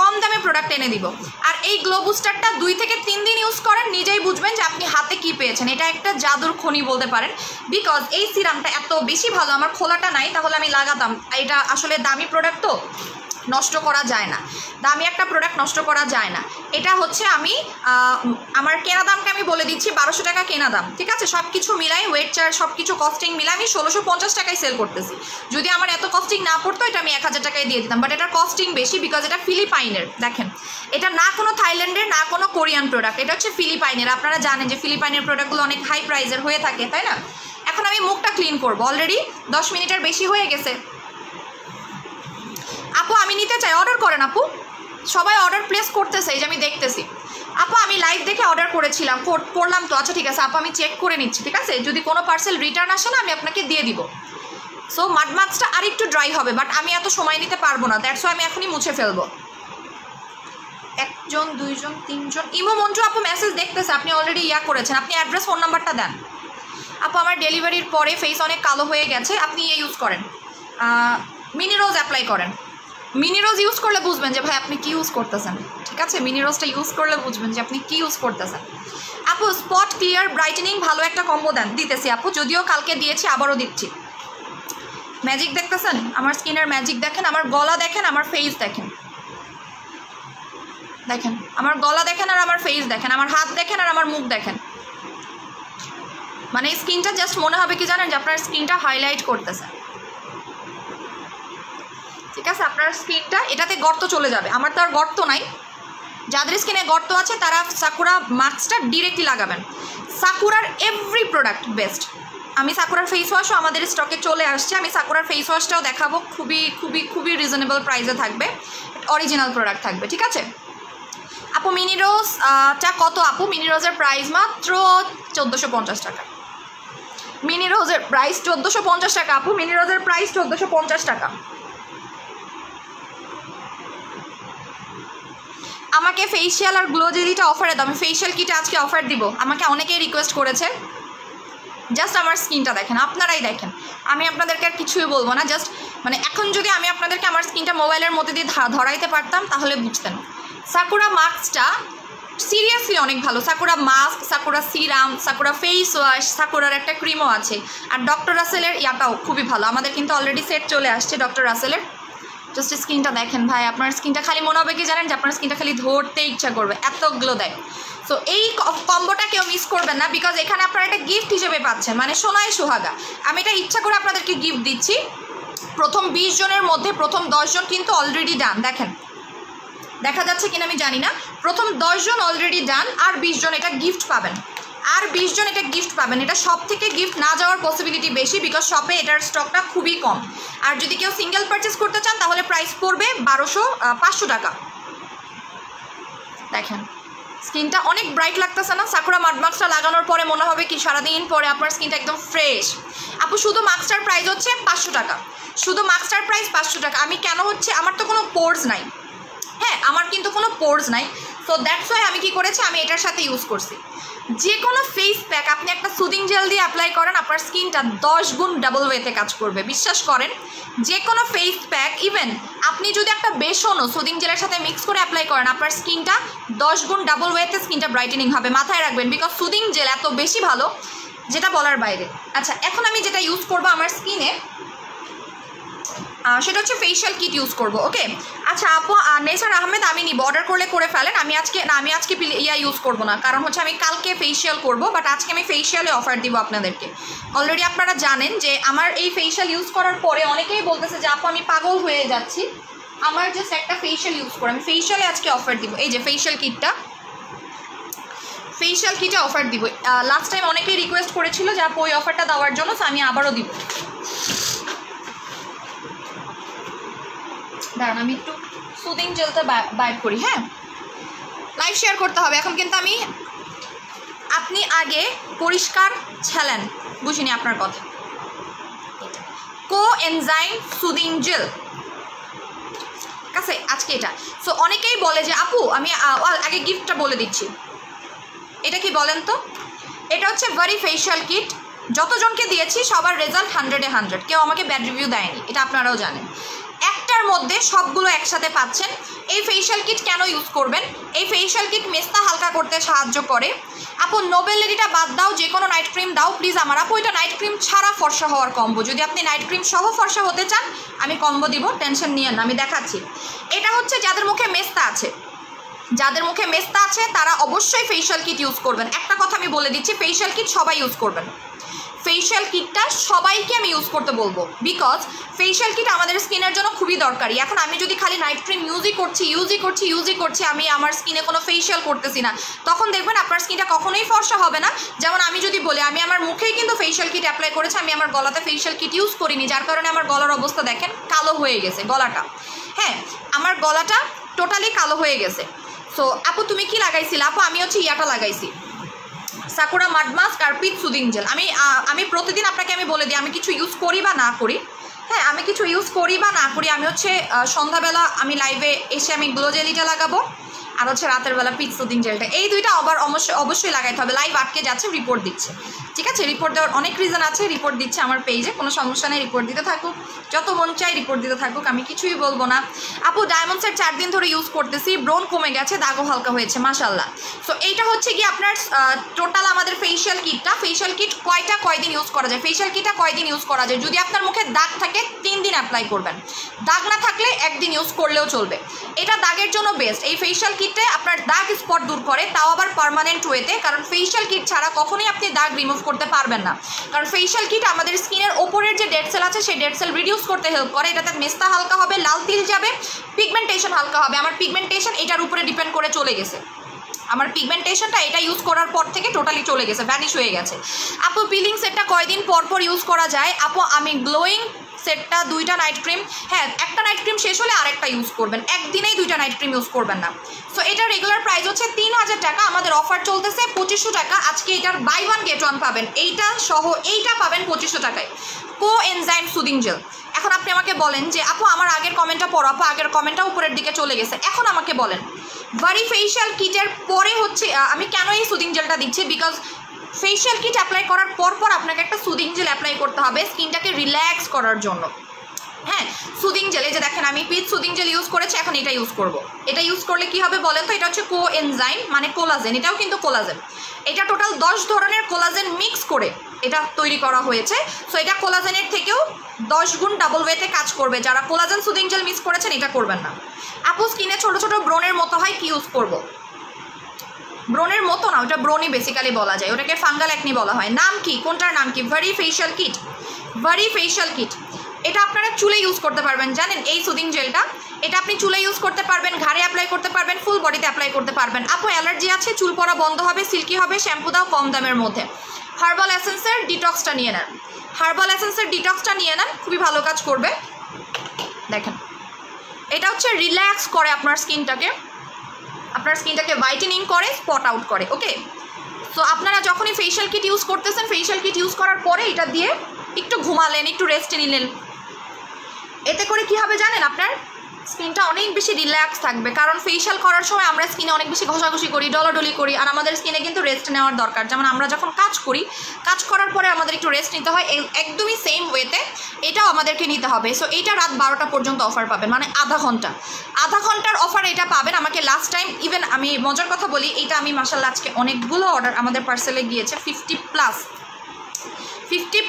কম দামে প্রোডাক্ট এনে দিব। আর এই গ্লো বুস্টারটা 2 থেকে 3 দিন ইউজ করেন, নিজেই বুঝবেন যে আপনি হাতে কি পেয়েছেন। এটা একটা জাদুর খনি বলতে পারেন, বিকজ এই সিরামটা এত বেশি ভালো। আমার খোলাটা নাই, তাহলে আমি লাগাতাম। এটা আসলে দামি প্রোডাক্ট তো, নষ্ট করা যায় না, দামি একটা প্রোডাক্ট নষ্ট করা যায় না। এটা হচ্ছে আমি আমার কেনা দামকে আমি বলে দিচ্ছি, 1200 টাকা কেনা দাম, ঠিক আছে। সব কিছু মিলাই, ওয়েট চার্জ সব কিছু কস্টিং মিলাই আমি 1650 টাকায় সেল করতেছি। যদি আমার এত কস্টিং না পড়তো, এটা আমি 1000 টাকায় দিয়ে দিতাম, বাট এটার কস্টিং বেশি, বিকজ এটা ফিলিপাইনের। দেখেন, এটা না কোনো থাইল্যান্ডের, না কোনো কোরিয়ান প্রোডাক্ট, এটা হচ্ছে ফিলিপাইনের। আপনারা জানেন যে ফিলিপাইনের প্রোডাক্টগুলো অনেক হাই প্রাইসের হয়ে থাকে, তাই না। এখন আমি মুখটা ক্লিন করবো, অলরেডি 10 মিনিটের বেশি হয়ে গেছে। আপু আমি নিতে চাই, অর্ডার করেন আপু। সবাই অর্ডার প্লেস করতেছে, এই যে আমি দেখতেছি। আপু আমি লাইভ দেখে অর্ডার করেছিলাম, করলাম তো, আচ্ছা ঠিক আছে আপু, আমি চেক করে নিচ্ছি, ঠিক আছে। যদি কোনো পার্সেল রিটার্ন আসে না, আমি আপনাকে দিয়ে দিব। সো মাডমাস্কটা আর একটু ড্রাই হবে, বাট আমি এত সময় নিতে পারবো না, দ্যাটস ওয়াই আমি এখনই মুছে ফেলবো। 1 জন 2 জন 3 জন ইমো মন্টু আপু মেসেজ দেখতেছে, আপনি অলরেডি করেছেন। আপনি অ্যাড্রেস, ফোন নাম্বারটা দেন আপু। আমার ডেলিভারির পরে ফেস অনেক কালো হয়ে গেছে, আপনি ইউজ করেন, মিনি রোজ অ্যাপ্লাই করেন। মিনি রোজ ইউজ করলে বুঝবেন যে ভাই আপনি কি ইউজ করতেছেন, ঠিক আছে। মিনি রোজটা ইউজ করলে বুঝবেন যে আপনি কি ইউজ করতেছেন। আপু স্পট ক্লিয়ার ব্রাইটেনিং ভালো একটা কম্বো দেন, দিতেছি আপু, যদিও কালকে দিয়েছি, আবারও দিচ্ছি। ম্যাজিক দেখতেছেন, আমার স্কিনের ম্যাজিক দেখেন, আমার গলা দেখেন, আমার ফেস দেখেন, দেখেন আমার গলা দেখেন আর আমার ফেস দেখেন, আমার হাত দেখেন আর আমার মুখ দেখেন। মানে স্কিনটা জাস্ট মনে হবে কি জানেন, যে আপনার স্কিনটা হাইলাইট করতেছে, ঠিক আছে। আপনার স্কিনটা, এটাতে গর্ত চলে যাবে, আমার তো আর গর্ত নাই। যাদের স্কিনে গর্ত আছে তারা সাকুরা মাস্কটা ডিরেক্টলি লাগাবেন। সাকুরার এভরি প্রোডাক্ট বেস্ট। আমি সাকুরার ফেস ওয়াশও আমাদের স্টকে চলে আসছে, আমি সাকুরার ফেস ওয়াশটাও দেখাবো, খুবই খুবই খুবই রিজনেবল প্রাইসে থাকবে, অরিজিনাল প্রোডাক্ট থাকবে, ঠিক আছে। আপু মিনি রোজটা কত আপু? মিনি রোজের প্রাইস মাত্র 1450 টাকা। মিনি রোজের প্রাইস 1450 টাকা আপু, মিনি রোজের প্রাইস 1450 টাকা। আমাকে ফেসিয়াল আর গ্লো জেলিটা অফারে দাও, আমি ফেসিয়াল কিটে আজকে অফার দিব। আমাকে অনেকেই রিকোয়েস্ট করেছে, জাস্ট আমার স্কিনটা দেখেন, আপনারাই দেখেন, আমি আপনাদেরকে আর কিছুই বলবো না। জাস্ট মানে এখন যদি আমি আপনাদেরকে আমার স্কিনটা মোবাইলের মধ্যে দিয়ে ধরাইতে পারতাম তাহলে বুঝতেন। সাকুরা মাস্কটা সিরিয়াসলি অনেক ভালো। Sakura mask, Sakura serum, Sakura face wash, সাকুরার একটা ক্রিমও আছে। আর ডক্টর রাসেলের ইয়াটাও খুবই ভালো, আমাদের কিন্তু অলরেডি সেট চলে আসছে ডক্টর রাসেলের। জাস্ট স্কিনটা দেখেন ভাই, আপনার স্কিনটা খালি মনে হবে কি জানেন, যে আপনার স্কিনটা খালি ধরতে ইচ্ছা করবে, এত গ্লো দেয়। সো এই কম্বোটা কেউ মিস করবেন না, বিকজ এখানে আপনারা একটা গিফট হিসেবে পাচ্ছেন, মানে সোনায় সোহাগা। আমি এটা ইচ্ছা করে আপনাদেরকে গিফট দিচ্ছি। প্রথম 20 জনের মধ্যে প্রথম 10 জন কিন্তু অলরেডি ডান, দেখেন দেখা যাচ্ছে কিনা আমি জানি না। প্রথম 10 জন অলরেডি ডান, আর 20 জন এটা গিফট পাবেন। আর 20 জন এটা গিফট পাবেন। এটা সব থেকে গিফট না যাওয়ার পসিবিলিটি বেশি, বিকজ শপে এটার স্টকটা খুবই কম। আর যদি কেউ সিঙ্গেল পারচেস করতে চান তাহলে প্রাইস পড়বে 500 টাকা। দেখেন স্কিনটা অনেক ব্রাইট লাগতেছে না? সাকুরা মাড মাস্কটা লাগানোর পরে মনে হবে কি সারাদিন পরে আপনার স্কিনটা একদম ফ্রেশ। আপু শুধু মাস্কটার প্রাইস হচ্ছে 500 টাকা, শুধু মাস্কটার প্রাইস 500 টাকা। আমি কেন হচ্ছে, আমার তো কোনো পোর্স নাই, হ্যাঁ আমার কিন্তু কোনো পোর্স নাই, সো দ্যাটস ওয়াই আমি কি করেছি, আমি এটার সাথে ইউজ করছি। যে কোনো ফেস প্যাক আপনি একটা সুদিং জেল দিয়ে অ্যাপ্লাই করেন, আপনার স্কিনটা 10 গুণ ডাবল ওয়েতে কাজ করবে, বিশ্বাস করেন। যে কোনো ফেস প্যাক, ইভেন আপনি যদি একটা বেসনও সুদিং জেলের সাথে মিক্স করে অ্যাপ্লাই করেন, আপনার স্কিনটা 10 গুণ ডাবল ওয়েতে স্কিনটা ব্রাইটেনিং হবে। মাথায় রাখবেন, বিকজ সুদিং জেল এত বেশি ভালো যেটা বলার বাইরে। আচ্ছা এখন আমি যেটা ইউজ করবো আমার স্কিনে, সেটা হচ্ছে ফেশিয়াল কিট ইউজ করবো। ওকে আচ্ছা আপু নেসার আহমেদ আমি নিব, অর্ডার করলে করে ফেলেন। আমি আজকে ইউজ করবো না, কারণ হচ্ছে আমি কালকে ফেশিয়াল করব, বাট আজকে আমি ফেশিয়ালে অফার দিব আপনাদেরকে। অলরেডি আপনারা জানেন যে আমার এই ফেশিয়াল ইউজ করার পরে অনেকেই বলতেছে যে আপু আমি পাগল হয়ে যাচ্ছি, আমার জাস্ট একটা ফেশিয়াল ইউজ করে। আমি ফেশিয়ালে আজকে অফার দিব, এই যে ফেশিয়াল কিটে অফার দিব। লাস্ট টাইম অনেকেই রিকোয়েস্ট করেছিল যে আপু ওই অফারটা দেওয়ার জন্য, তো আমি আবারও দিব। দাঁড়ান আমি একটু সুদিং জেলটা বাইর করি। হ্যাঁ লাইভ শেয়ার করতে হবে এখন, কিন্তু আপনি আগে পরিষ্কার ছেলেন, বুঝিনি আপনার কথা। কোএনজাইম সুদিং জেল কাছে আজকে এটা। সো অনেকেই বলে যে আপু আমি আগে গিফটটা বলে দিচ্ছি, এটা কি বলেন তো? এটা হচ্ছে ভারি ফেশিয়াল কিট, যতজনকে দিয়েছি সবার রেজাল্ট 100-এ 100, কেউ আমাকে ব্যাড রিভিউ দেয়নি, এটা আপনারাও জানেন। একটার মধ্যে সবগুলো একসাথে পাচ্ছেন। এই ফেশিয়াল কিট কেন ইউজ করবেন? এই ফেশিয়াল কিট মেস্তা হালকা করতে সাহায্য করে। আপু নোবেল লেডিটা বাদ দাও, যে কোনো নাইট ক্রিম দাও প্লিজ আমার। আপু এটা নাইট ক্রিম ছাড়া ফর্সা হওয়ার কম্বো, যদি আপনি নাইট ক্রিম সহ ফর্সা হতে চান আমি কম্বো দিব, টেনশন নিয়েন না, আমি দেখাচ্ছি। এটা হচ্ছে যাদের মুখে মেস্তা আছে তারা অবশ্যই ফেশিয়াল কিট ইউজ করবেন। একটা কথা আমি বলে দিচ্ছি, ফেশিয়াল কিট সবাই ইউজ করবেন। ফেশিয়াল কিটটা সবাইকে আমি ইউজ করতে বলবো, বিকজ ফেশিয়াল কিট আমাদের স্কিনের জন্য খুবই দরকারি। এখন আমি যদি খালি নাইট ক্রিম ইউজই করছি, আমি আমার স্কিনে কোনো ফেশিয়াল করতেছি না, তখন দেখবেন আপনার স্কিনটা কখনোই ফর্সা হবে না। যেমন আমি যদি বলি আমি আমার মুখেই কিন্তু ফেশিয়াল কিট অ্যাপ্লাই করেছি, আমি আমার গলাতে ফেশিয়াল কিট ইউজ করিনি, যার কারণে আমার গলার অবস্থা দেখেন কালো হয়ে গেছে গলাটা। হ্যাঁ আমার গলাটা টোটালি কালো হয়ে গেছে। সো আপু তুমি কি লাগাইছিলে? আপু আমি হচ্ছে ইয়াটা লাগাইছি, সাকুরা মাড মাস্ক আর পিচ সুদিং জেল। আমি প্রতিদিন আপনাকে আমি বলে দিই আমি কিছু ইউজ করি বা না করি। হ্যাঁ আমি কিছু ইউজ করি বা না করি, আমি হচ্ছে সন্ধ্যাবেলা আমি লাইভে এসে আমি গ্লো জেলিটা লাগাবো, আর হচ্ছে রাতের বেলা পিচ সুদিং জেলটা, এই দুইটা আবার অবশ্যই লাগাইতে হবে। লাইভ আটকে যাচ্ছে, রিপোর্ট দিচ্ছে, ঠিক আছে? রিপোর্ট দেওয়ার অনেক রিজন আছে, রিপোর্ট দিচ্ছে আমার পেজে, কোনো সমস্যা নেই, রিপোর্ট দিতে থাকুক, যত মন চাই রিপোর্ট দিতে থাকুক, আমি কিছুই বলবো না। আপু ডায়মন্ডসের 4 দিন ধরে ইউজ করতেছি, ব্রন কমে গেছে, দাগও হালকা হয়েছে, মাশাল্লাহ। সো এইটা হচ্ছে কি আপনার টোটাল আমাদের ফেশিয়াল কিট কয়দিন ইউজ করা যায়? ফেশিয়াল কিটটা কয়দিন ইউজ করা যায়? যদি আপনার মুখে দাগ থাকে 3 দিন অ্যাপ্লাই করবেন, দাগ না থাকলে 1 দিন ইউজ করলেও চলবে। এটা দাগের জন্য বেস্ট। এই ফেশিয়াল কিটে আপনার দাগ স্পট দূর করে, তাও আবার পার্মানেন্ট ওয়েতে, কারণ ফেশিয়াল কিট ছাড়া কখনোই আপনি দাগ রিমুভ করতে পারবেন না। কারণ ফেশিয়াল কিট আমাদের স্কিনের ওপরের যে ডেড সেল আছে সেই ডেড সেল রিডিউস করতে হেল্প করে। এটাতে মেস্তা হালকা হবে, লাল তিল যাবে, পিগমেন্টেশন হালকা হবে। আমার পিগমেন্টেশন এটার উপরে ডিপেন্ড করে চলে গেছে, আমার পিগমেন্টেশনটা এটা ইউজ করার পর থেকে টোটালি চলে গেছে, ভ্যানিশ হয়ে গেছে। আপু পিলিং সেটটা কয়দিন পর ইউজ করা যায়? আপু আমি গ্লোয়িং সেটটা 2টা নাইট ক্রিম, হ্যাঁ একটা নাইট ক্রিম শেষ হলে আরেকটা ইউজ করবেন, একদিনেই 2টা নাইট ক্রিম ইউজ করবেন না। সো এটা রেগুলার প্রাইস হচ্ছে 3000 টাকা, আমাদের অফার চলতেছে 2500 টাকা। আজকে এটার বাই 1 গেট 1 পাবেন, এইটা সহ এইটা পাবেন 2500 টাকায়, কোএনজাইম সুদিং জেল। এখন আপনি আমাকে বলেন যে আপু আমার আগের কমেন্টটা পড়ো, আপু আগের কমেন্টটা উপরের দিকে চলে গেছে। এখন আমাকে বলেন ভারি ফেশিয়াল কিটের পরে হচ্ছে আমি কেন এই সুদিং জেলটা দিচ্ছি? বিকজ ফেশিয়াল কিট অ্যাপ্লাই করার পর আপনাকে একটা সুদিং জেল অ্যাপ্লাই করতে হবে স্কিনটাকে রিল্যাক্স করার জন্য। হ্যাঁ সুদিং জেল, এই যে দেখেন আমি পিচ সুদিং জেল ইউজ করেছি, এখন এটা ইউজ করব। এটা ইউজ করলে কি হবে বলেন তো? এটা হচ্ছে কোএনজাইম মানে কোলাজেন, এটাও কিন্তু কোলাজেন। এটা টোটাল 10 ধরনের কোলাজেন মিক্স করে এটা তৈরি করা হয়েছে। সো এটা কোলাজেনের থেকেও 10 গুণ ডাবল ওয়েতে কাজ করবে। যারা কোলাজেন সুদিং জেল মিক্স করেছেন এটা করবেন না। আপু স্কিনে ছোট ছোট ব্রণের মতো হয়, কি ইউজ করব? ব্রণের মতো না, ওটা ব্রণই বেসিক্যালি বলা যায়, ওটাকে ফাঙ্গাল অ্যাকনি বলা হয়। নাম কি? কোনটার নাম কি? ভারি ফেশিয়াল কিট। এটা আপনারা চুলে ইউজ করতে পারবেন, জানেন এই সুদিং জেলটা, এটা আপনি চুলে ইউজ করতে পারবেন, ঘাড়ে অ্যাপ্লাই করতে পারবেন, ফুল বডিতে অ্যাপ্লাই করতে পারবেন। আপু অ্যালার্জি আছে, চুল পড়া বন্ধ হবে, সিল্কি হবে, শ্যাম্পু দাও কম দামের মধ্যে। হার্বাল এসেন্সের ডিটক্সটা নিয়ে নেন, হার্বাল এসেন্সের ডিটক্সটা নিয়ে নেন, খুবই ভালো কাজ করবে। দেখেন এটা হচ্ছে রিল্যাক্স করে আপনার স্কিনটাকে, হোয়াইটেনিং করে, স্পট আউট করে। ওকে, তো আপনারা যখনই ফেশিয়াল কিট ইউজ করতেছেন, ফেশিয়াল কিট ইউজ করার পরে এটা দিয়ে একটু ঘুমালেন, একটু রেস্টে নিলেন, এতে করে কি হবে জানেন, আপনার স্কিনটা অনেক বেশি রিল্যাক্স থাকবে। কারণ ফেশিয়াল করার সময় আমরা স্কিনে অনেক বেশি ঘষাঘষি করি, ডলাডলি করি, আর আমাদের স্কিনে কিন্তু রেস্ট নেওয়ার দরকার। যেমন আমরা যখন কাজ করি, কাজ করার পরে আমাদের একটু রেস্ট নিতে হয়, একদমই সেম ওয়েতে এটাও আমাদেরকে নিতে হবে। সো এইটা রাত 12টা পর্যন্ত অফার পাবেন, মানে আধা ঘন্টার অফার এটা পাবেন। আমাকে লাস্ট টাইম ইভেন আমি মজার কথা বলি, এইটা আমি মাশাআল্লাহ আজকে অনেকগুলো অর্ডার আমাদের পার্সেলে গিয়েছে, 50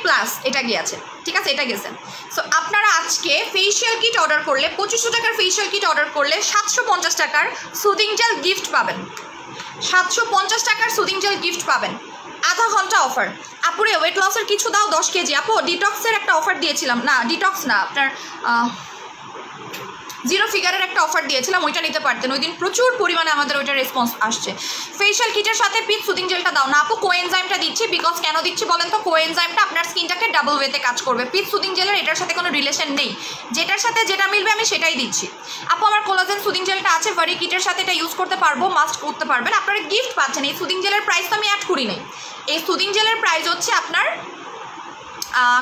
প্লাস এটা গিয়েছে, ঠিক আছে, এটা গেছে। সো আপনারা আজকে ফেশিয়াল কিট অর্ডার করলে, 2500 টাকার ফেশিয়াল কিট অর্ডার করলে 750 টাকার সুদিং জেল গিফট পাবেন, 750 টাকার সুদিং জেল গিফট পাবেন। আধা ঘন্টা অফার। আপুরে ওয়েট লসের কিছু দাও 10 কেজি। আপু ডিটক্সের একটা অফার দিয়েছিলাম, না ডিটক্স না, আপনার জিরো ফিগারের একটা অফার দিয়েছিলাম, ওইটা নিতে পারতেন। ওই দিন প্রচুর পরিমাণে আমাদের ওইটা রেসপন্স আসছে। ফেশিয়াল কিটের সাথে পিচ সুদিং জেলটা দাও না আপু। কোএনজাইমটা দিচ্ছি, বিকজ কেন দিচ্ছি বলেন তো, কোএনজাইমটা আপনার স্কিনটাকে ডাবল ওয়েতে কাজ করবে। পিচ সুদিং জেলের এটার সাথে কোনো রিলেশন নেই, যেটার সাথে যেটা মিলবে আমি সেটাই দিচ্ছি। আপু আমার কোলাজেন সুদিং জেলটা আছে, ভারি কিটের সাথে এটা ইউজ করতে পারবো, মাস্ট করতে পারবেন। আপনারা গিফট পাচ্ছেন। এই সুদিং জেলের প্রাইস তো আমি অ্যাড করি নাই, এই সুদিং জেলের প্রাইস হচ্ছে আপনার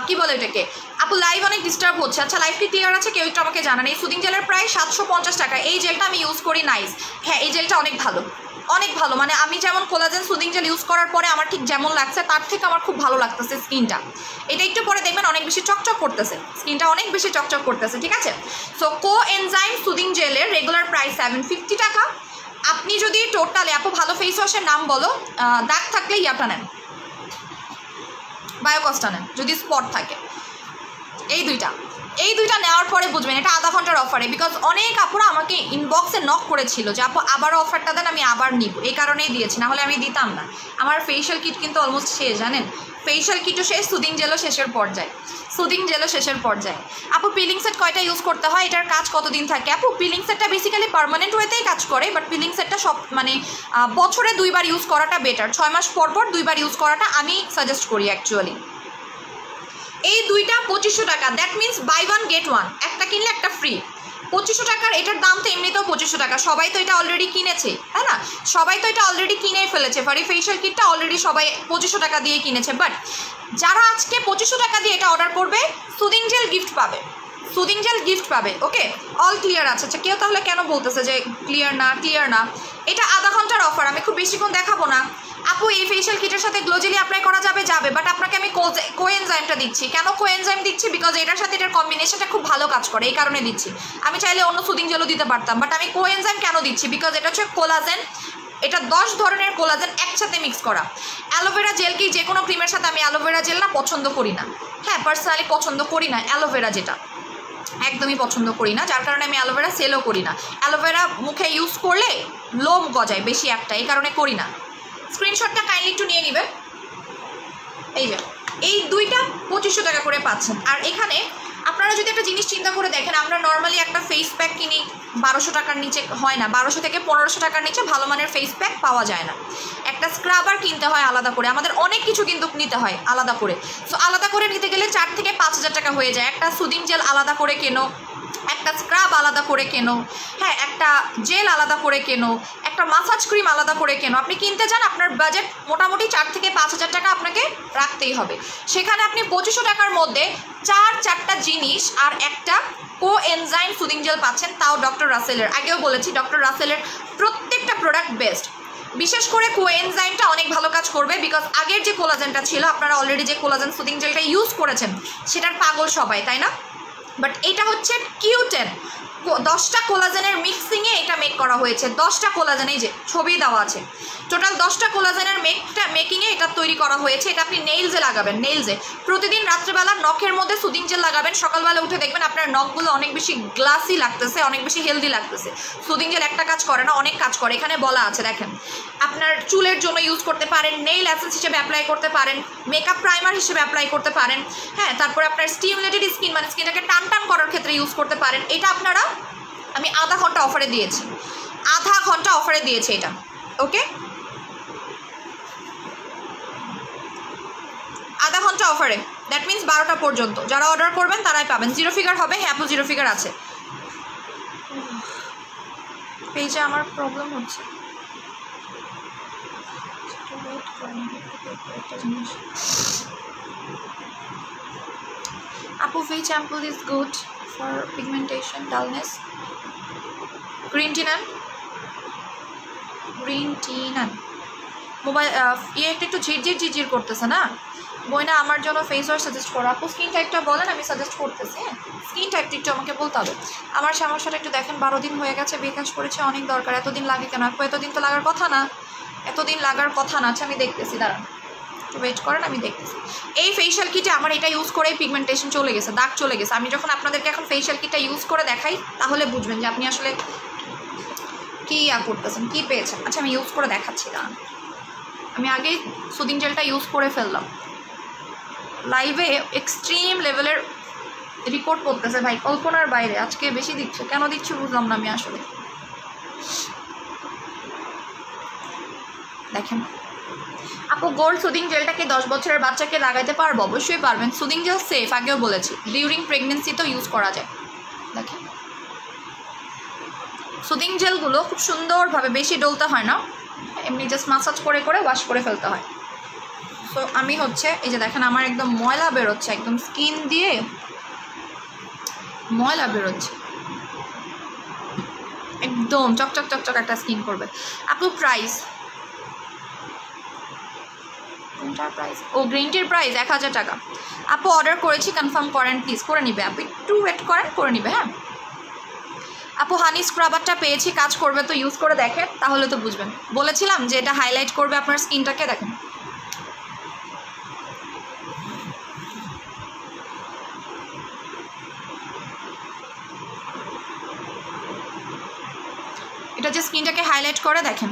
কি বলে এটাকে, আপু লাইভ অনেক ডিস্টার্ব হচ্ছে। আচ্ছা লাইভ কি ক্লিয়ার আছে, কেউ একটু আমাকে জানান। এই সুদিং জেলের প্রাইস 750 টাকা। এই জেলটা আমি ইউজ করি, নাইস। হ্যাঁ এই জেলটা অনেক ভালো, অনেক ভালো। মানে আমি যেমন কোলাজেন সুদিং জেল ইউজ করার পরে আমার ঠিক যেমন লাগছে, তার থেকে আমার খুব ভালো লাগতেছে স্কিনটা। এটা একটু পরে দেখবেন অনেক বেশি চকচক করতেছে, স্কিনটা অনেক বেশি চকচক করতেছে, ঠিক আছে। সো কোএনজাইম সুদিং জেলের রেগুলার প্রাইস 750 টাকা। আপনি যদি টোটালে, আপু ভালো ফেস ওয়াশের নাম বলো, দাগ থাকলে ইয়াটা নেন, বায়োকসটা নেন যদি স্পট থাকে। এই দুইটা নেওয়ার পরে বুঝবেন এটা আধা ঘন্টার অফারে। বিকজ অনেক আপুরা আমাকে ইনবক্সে নক করেছিল যে আপু আবারও অফারটা দেন, আমি আবার নিব, এই কারণেই দিয়েছি, না হলে আমি দিতাম না। আমার ফেশিয়াল কিট কিন্তু অলমোস্ট শেষ, জানেন, ফেশিয়াল কিটও শেষ, সুদিং জেলও শেষের পর্যায়ে। আপু পিলিং সেট কয়টা ইউজ করতে হয়, এটার কাজ কতদিন থাকে? আপু পিলিং সেটটা বেসিক্যালি পার্মানেন্ট ওয়েতেই কাজ করে, বাট পিলিং সেটটা সব মানে বছরে 2 বার ইউজ করাটা বেটার, 6 মাস পর 2 বার ইউজ করাটা আমি সাজেস্ট করি অ্যাকচুয়ালি। এই দুইটা 2500 টাকা, দ্যাট মিনস বাই 1 get 1, একটা কিনলে একটা ফ্রি। 2500 টাকার এটার দাম তো এমনিতেও 2500 টাকা, সবাই তো এটা অলরেডি কিনেছে, তাই না? সবাই তো এটা অলরেডি কিনেই ফেলেছে। ফারি ফেশিয়াল কিটটা অলরেডি সবাই 2500 টাকা দিয়ে কিনেছে। বাট যারা আজকে 2500 টাকা দিয়ে এটা অর্ডার করবে, সুদিং জেল গিফট পাবে। ওকে, অল ক্লিয়ার আছে? আচ্ছা কেউ তাহলে কেন বলতেছে যে ক্লিয়ার না? এটা আধা ঘন্টার অফার, আমি খুব বেশিক্ষণ দেখাবো না। আপু এই ফেশিয়াল কিটের সাথে গ্লো জেলি অ্যাপ্লাই করা যাবে, বাট আপনাকে আমি কোএনজাইমটা দিচ্ছি। কেন কোএনজাইম দিচ্ছি? বিকজ এটার সাথে এটার কম্বিনেশনটা খুব ভালো কাজ করে, এই কারণে দিচ্ছি। আমি চাইলে অন্য সুদিং জেলও দিতে পারতাম, বাট আমি কোএনজাইম কেন দিচ্ছি? বিকজ এটা হচ্ছে কোলাজেন, এটা 10 ধরনের কোলাজেন একসাথে মিক্স করা। অ্যালোভেরা জেল কি যে কোনো ক্রিমের সাথে আমি অ্যালোভেরা জেল না পছন্দ করি না, হ্যাঁ পার্সোনালি পছন্দ করি না অ্যালোভেরা, যেটা একদমই পছন্দ করি না, যার কারণে আমি অ্যালোভেরা সেলও করি না। অ্যালোভেরা মুখে ইউজ করলে লোম গজায় বেশি একটা, এই কারণে করি না। স্ক্রিনশটটা কাইন্ডলি একটু নিয়ে নেবেন। এই যে এই দুইটা 2500 টাকা করে পাচ্ছেন। আর এখানে আপনারা যদি একটা জিনিস চিন্তা করে দেখেন, আমরা নর্মালি একটা ফেস প্যাক কিনি 1200 টাকার নিচে হয় না, 1200 থেকে 1500 টাকার নিচে ভালো মানের ফেস প্যাক পাওয়া যায় না। একটা স্ক্রাবার কিনতে হয় আলাদা করে, আমাদের অনেক কিছু কিন্তু নিতে হয় আলাদা করে। সো আলাদা করে নিতে গেলে 4 থেকে 5000 টাকা হয়ে যায়। একটা সুদিং জেল আলাদা করে কেনো, একটা স্ক্রাব আলাদা করে কেনো, হ্যাঁ একটা জেল আলাদা করে কেনো, একটা মাসাজ ক্রিম আলাদা করে কেনো। আপনি কিনতে চান, আপনার বাজেট মোটামুটি 4 থেকে 5000 টাকা আপনাকে রাখতেই হবে। সেখানে আপনি 2500 টাকার মধ্যে 4টা জিনিস আর একটা কোএনজাইম সুদিং জেল পাচ্ছেন, তাও ডক্টর রাসেলের। আগেও বলেছি ডক্টর রাসেলের প্রত্যেকটা প্রোডাক্ট বেস্ট। বিশেষ করে কোএনজাইমটা অনেক ভালো কাজ করবে, বিকজ আগের যে কোলাজেনটা ছিল, আপনারা অলরেডি যে কোলাজেন সুদিং জেলটা ইউজ করেছেন সেটার পাগল সবাই, তাই না? বাট এটা হচ্ছে Q10 10টা কোলাজেনের মিক্সিংয়ে এটা মেক করা হয়েছে। 10টা কোলাজেন, এই যে ছবি দেওয়া আছে, টোটাল 10টা কোলাজেনের মেকিংয়ে এটা তৈরি করা হয়েছে। এটা আপনি নেইলসে লাগাবেন, নেইলসে প্রতিদিন রাত্রেবেলা নখের মধ্যে সুদিং জেল লাগাবেন, সকালবেলা উঠে দেখবেন আপনার নখগুলো অনেক বেশি গ্লাসি লাগতেছে, অনেক বেশি হেলদি লাগতেছে। সুদিং জেল একটা কাজ করে না, অনেক কাজ করে, এখানে বলা আছে দেখেন। আপনার চুলের জন্য ইউজ করতে পারেন, নেইল অ্যাসেন্স হিসেবে অ্যাপ্লাই করতে পারেন, মেকআপ প্রাইমার হিসেবে অ্যাপ্লাই করতে পারেন, হ্যাঁ। তারপরে আপনার স্টিমুলেটেড স্কিন মানে স্কিনটাকে টান টান করার ক্ষেত্রে ইউজ করতে পারেন। এটা আপনারা আমি আধা ঘন্টা অফারে দিয়েছি, আধা ঘন্টা অফারে দিয়েছি এটা, ওকে, আধা ঘন্টা অফারে। দ্যাট মিনস 12টা পর্যন্ত যারা অর্ডার করবেন তারাই পাবেন। 0 ফিগার হবে, হ্যাঁ আপু 0 ফিগার আছে। পেজে আমার প্রবলেম হচ্ছে, আপু which shampoo is good for pigmentation dullness? Green tea নেন, গ্রিন টি নেন। মোবাইল একটু ঝিরঝির করতেছে না বইনা, আমার জন্য ফেস ওয়াশ সাজেস্ট করো। আপু স্কিন টাইপটা বলেন, আমি সাজেস্ট করতেছি। হ্যাঁ স্কিন টাইপটা একটু আমাকে বলতে হবে। আমার সমস্যাটা একটু দেখেন, 12 দিন হয়ে গেছে, বিকাশ করেছে, অনেক দরকার। এতদিন লাগে কেন আপু? এতদিন তো লাগার কথা না, এতদিন লাগার কথা না। আচ্ছা আমি দেখতেছি, দাঁড়ান একটু ওয়েট করেন, আমি দেখতেছি। এই ফেশিয়াল কিটে আমার এটা ইউজ করেই পিগমেন্টেশন চলে গেছে, দাগ চলে গেছে। আমি যখন আপনাদেরকে এখন ফেশিয়াল কিটটা ইউজ করে দেখাই তাহলে বুঝবেন যে আপনি আসলে কী করতেছেন, কী পেয়েছেন। আচ্ছা আমি ইউজ করে দেখাচ্ছি, দাঁড়ান। আমি আগেই সুদিং জেলটা ইউজ করে ফেললাম, লাইভে এক্সট্রিম লেভেলের রিপোর্ট করতেছে ভাই, কল্পনার বাইরে। আজকে বেশি দিচ্ছে, কেন দিচ্ছি বুঝলাম না আমি আসলে। দেখেন আপু, গোল্ড সুদিং জেলটাকে 10 বছরের বাচ্চাকে লাগাইতে পারবো? অবশ্যই পারবেন। সুদিং জেল সেফ, আগেও বলেছি, ডিউরিং প্রেগনেন্সিতেও ইউজ করা যায়। দেখেন সুদিং জেলগুলো খুব সুন্দরভাবে, বেশি ডলতে হয় না, এমনি জাস্ট মাসাজ করে করে ওয়াশ করে ফেলতে হয়। তো আমি হচ্ছে এই যে দেখেন আমার একদম ময়লা বেরোচ্ছে, একদম স্কিন দিয়ে ময়লা বেরোচ্ছে, একদম চকচক চকচক একটা স্কিন করবে। আপু প্রাইস, কোনটার প্রাইস? ও গ্রিন টির প্রাইস 1000 টাকা। আপু অর্ডার করেছি, কনফার্ম করেন প্লিজ। করে নিবে আপু, একটু ওয়েট করেন, করে নিবে। হ্যাঁ আপু হানি স্ক্রাবারটা পেয়েছি, কাজ করবে তো, ইউজ করে দেখেন তাহলে তো বুঝবেন। বলেছিলাম যে এটা হাইলাইট করবে আপনার স্কিনটাকে। দেখেন এটা যে স্কিনটাকে হাইলাইট করে, দেখেন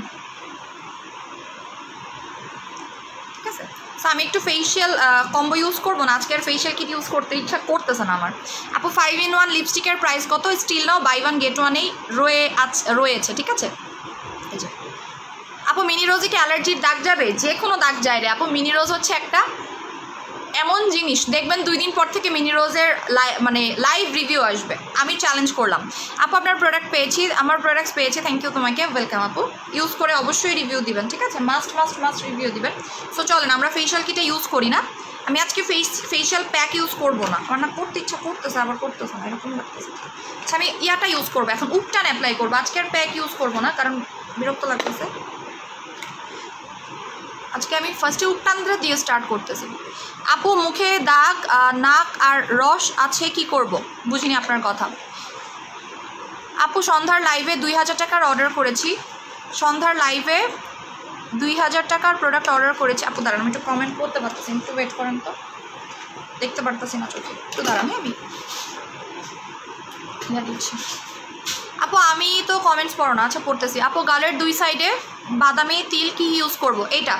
ঠিক আছে। সো আমি একটু ফেশিয়াল কম্বো ইউজ করবো না আজকে, আর ফেশিয়াল কিট ইউজ করতে ইচ্ছা করতেছে না আমার। আপু 5-in-1 লিপস্টিকের প্রাইস কত? স্টিল নাও বাই 1 get 1 রয়েছে, ঠিক আছে। এই যে আপু মিনি রোজে কি অ্যালার্জির দাগ যাবে? যে কোনো দাগ যায় রে আপু। মিনি রোজ হচ্ছে একটা এমন জিনিস, দেখবেন 2 দিন পর থেকে মিনি রোজের মানে লাইভ রিভিউ আসবে। আমি চ্যালেঞ্জ করলাম। আপু আপনার প্রোডাক্ট পেয়েছি, আমার প্রোডাক্টস পেয়েছি, থ্যাংক ইউ তোমাকে, ওয়েলকাম আপু। ইউজ করে অবশ্যই রিভিউ দিবেন, ঠিক আছে, মাস্ট রিভিউ দিবেন। সো চলেন আমরা ফেশিয়াল কিটে ইউজ করি না। আমি আজকে ফেশিয়াল প্যাক ইউজ করবো না, আমার না করতে ইচ্ছা করতেছে, আবার করতেছে না, এরকম লাগতেছে। আচ্ছা আমি ইয়াটা ইউজ করবো এখন, উপটান অ্যাপ্লাই করবো, আজকে আর প্যাক ইউজ করবো না, কারণ বিরক্ত লাগতেছে। আজকে আমি ফার্স্টে উপটানটা দিয়ে স্টার্ট করতেছি। আপু মুখে দাগ, নাক আর রস আছে, কি করব? বুঝিনি আপনার কথা। আপু সন্ধ্যার লাইভে 2000 টাকার অর্ডার করেছি, সন্ধ্যার লাইভে 2000 টাকার প্রোডাক্ট অর্ডার করেছি। আপু দাঁড়ান, আমি একটু কমেন্ট করতে পারতেছি, একটু ওয়েট করেন তো, দেখতে পারতেছি না চোখে, একটু দাঁড়ান। আমি দিচ্ছি। আপু আমি তো কমেন্টস পড়ো না। আচ্ছা পড়তেছি। আপু গালের 2 সাইডে বাদামি তিল কি ইউজ করব? এইটা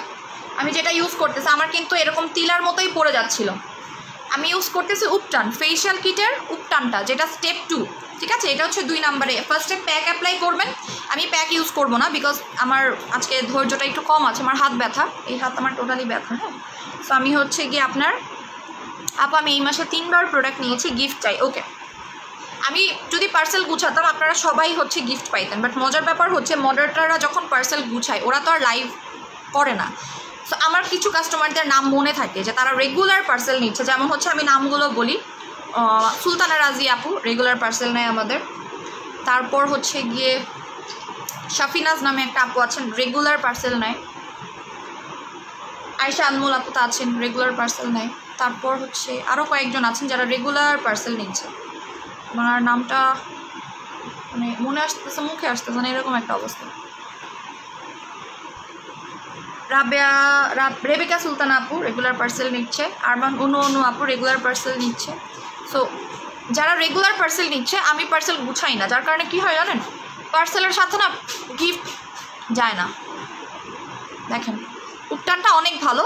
আমি যেটা ইউজ করতেছি, আমার কিন্তু এরকম তিলার মতোই পড়ে যাচ্ছিল। আমি ইউজ করতেছি উপটান, ফেশিয়াল কিটের উপটানটা, যেটা স্টেপ 2, ঠিক আছে। এটা হচ্ছে 2 নম্বরে। ফার্স্টে প্যাক অ্যাপ্লাই করবেন। আমি প্যাক ইউজ করবো না, বিকজ আমার আজকে ধৈর্যটা একটু কম আছে, আমার হাত ব্যথা, এই হাত আমার টোটালি ব্যথা। হ্যাঁ সো আমি হচ্ছে গিয়ে আপনার, আপু আমি এই মাসে 3বার প্রোডাক্ট নিয়েছি, গিফট চাই। ওকে, আমি যদি পার্সেল গুছাতাম আপনারা সবাই হচ্ছে গিফট পাইতেন, বাট মজার ব্যাপার হচ্ছে মডারেটররা যখন পার্সেল গুছায় ওরা তো আর লাইভ করে না। সো আমার কিছু কাস্টমারদের নাম মনে থাকে যে তারা রেগুলার পার্সেল নিচ্ছে, যেমন হচ্ছে আমি নামগুলো বলি, সুলতানা রাজি আপু রেগুলার পার্সেল নেয় আমাদের। তারপর হচ্ছে গিয়ে শাফিনাজ নামে একটা আপু আছেন, রেগুলার পার্সেল নেয়। আয়শা আনমোল আপু তো আছেন, রেগুলার পার্সেল নেয়। তারপর হচ্ছে আরও কয়েকজন আছেন যারা রেগুলার পার্সেল নিচ্ছে, ওনার নামটা মানে মনে আসতেছে মুখে আসতেছে না, এরকম একটা অবস্থা। রেবিকা সুলতানা আপু রেগুলার পার্সেল নিচ্ছে, আরমান অনু আপু রেগুলার পার্সেল নিচ্ছে। সো যারা রেগুলার পার্সেল নিচ্ছে, আমি পার্সেল গুছাই না, যার কারণে কি হয় জানেন, পার্সেলের সাথে না গিফট যায় না। দেখেন উপটানটা অনেক ভালো,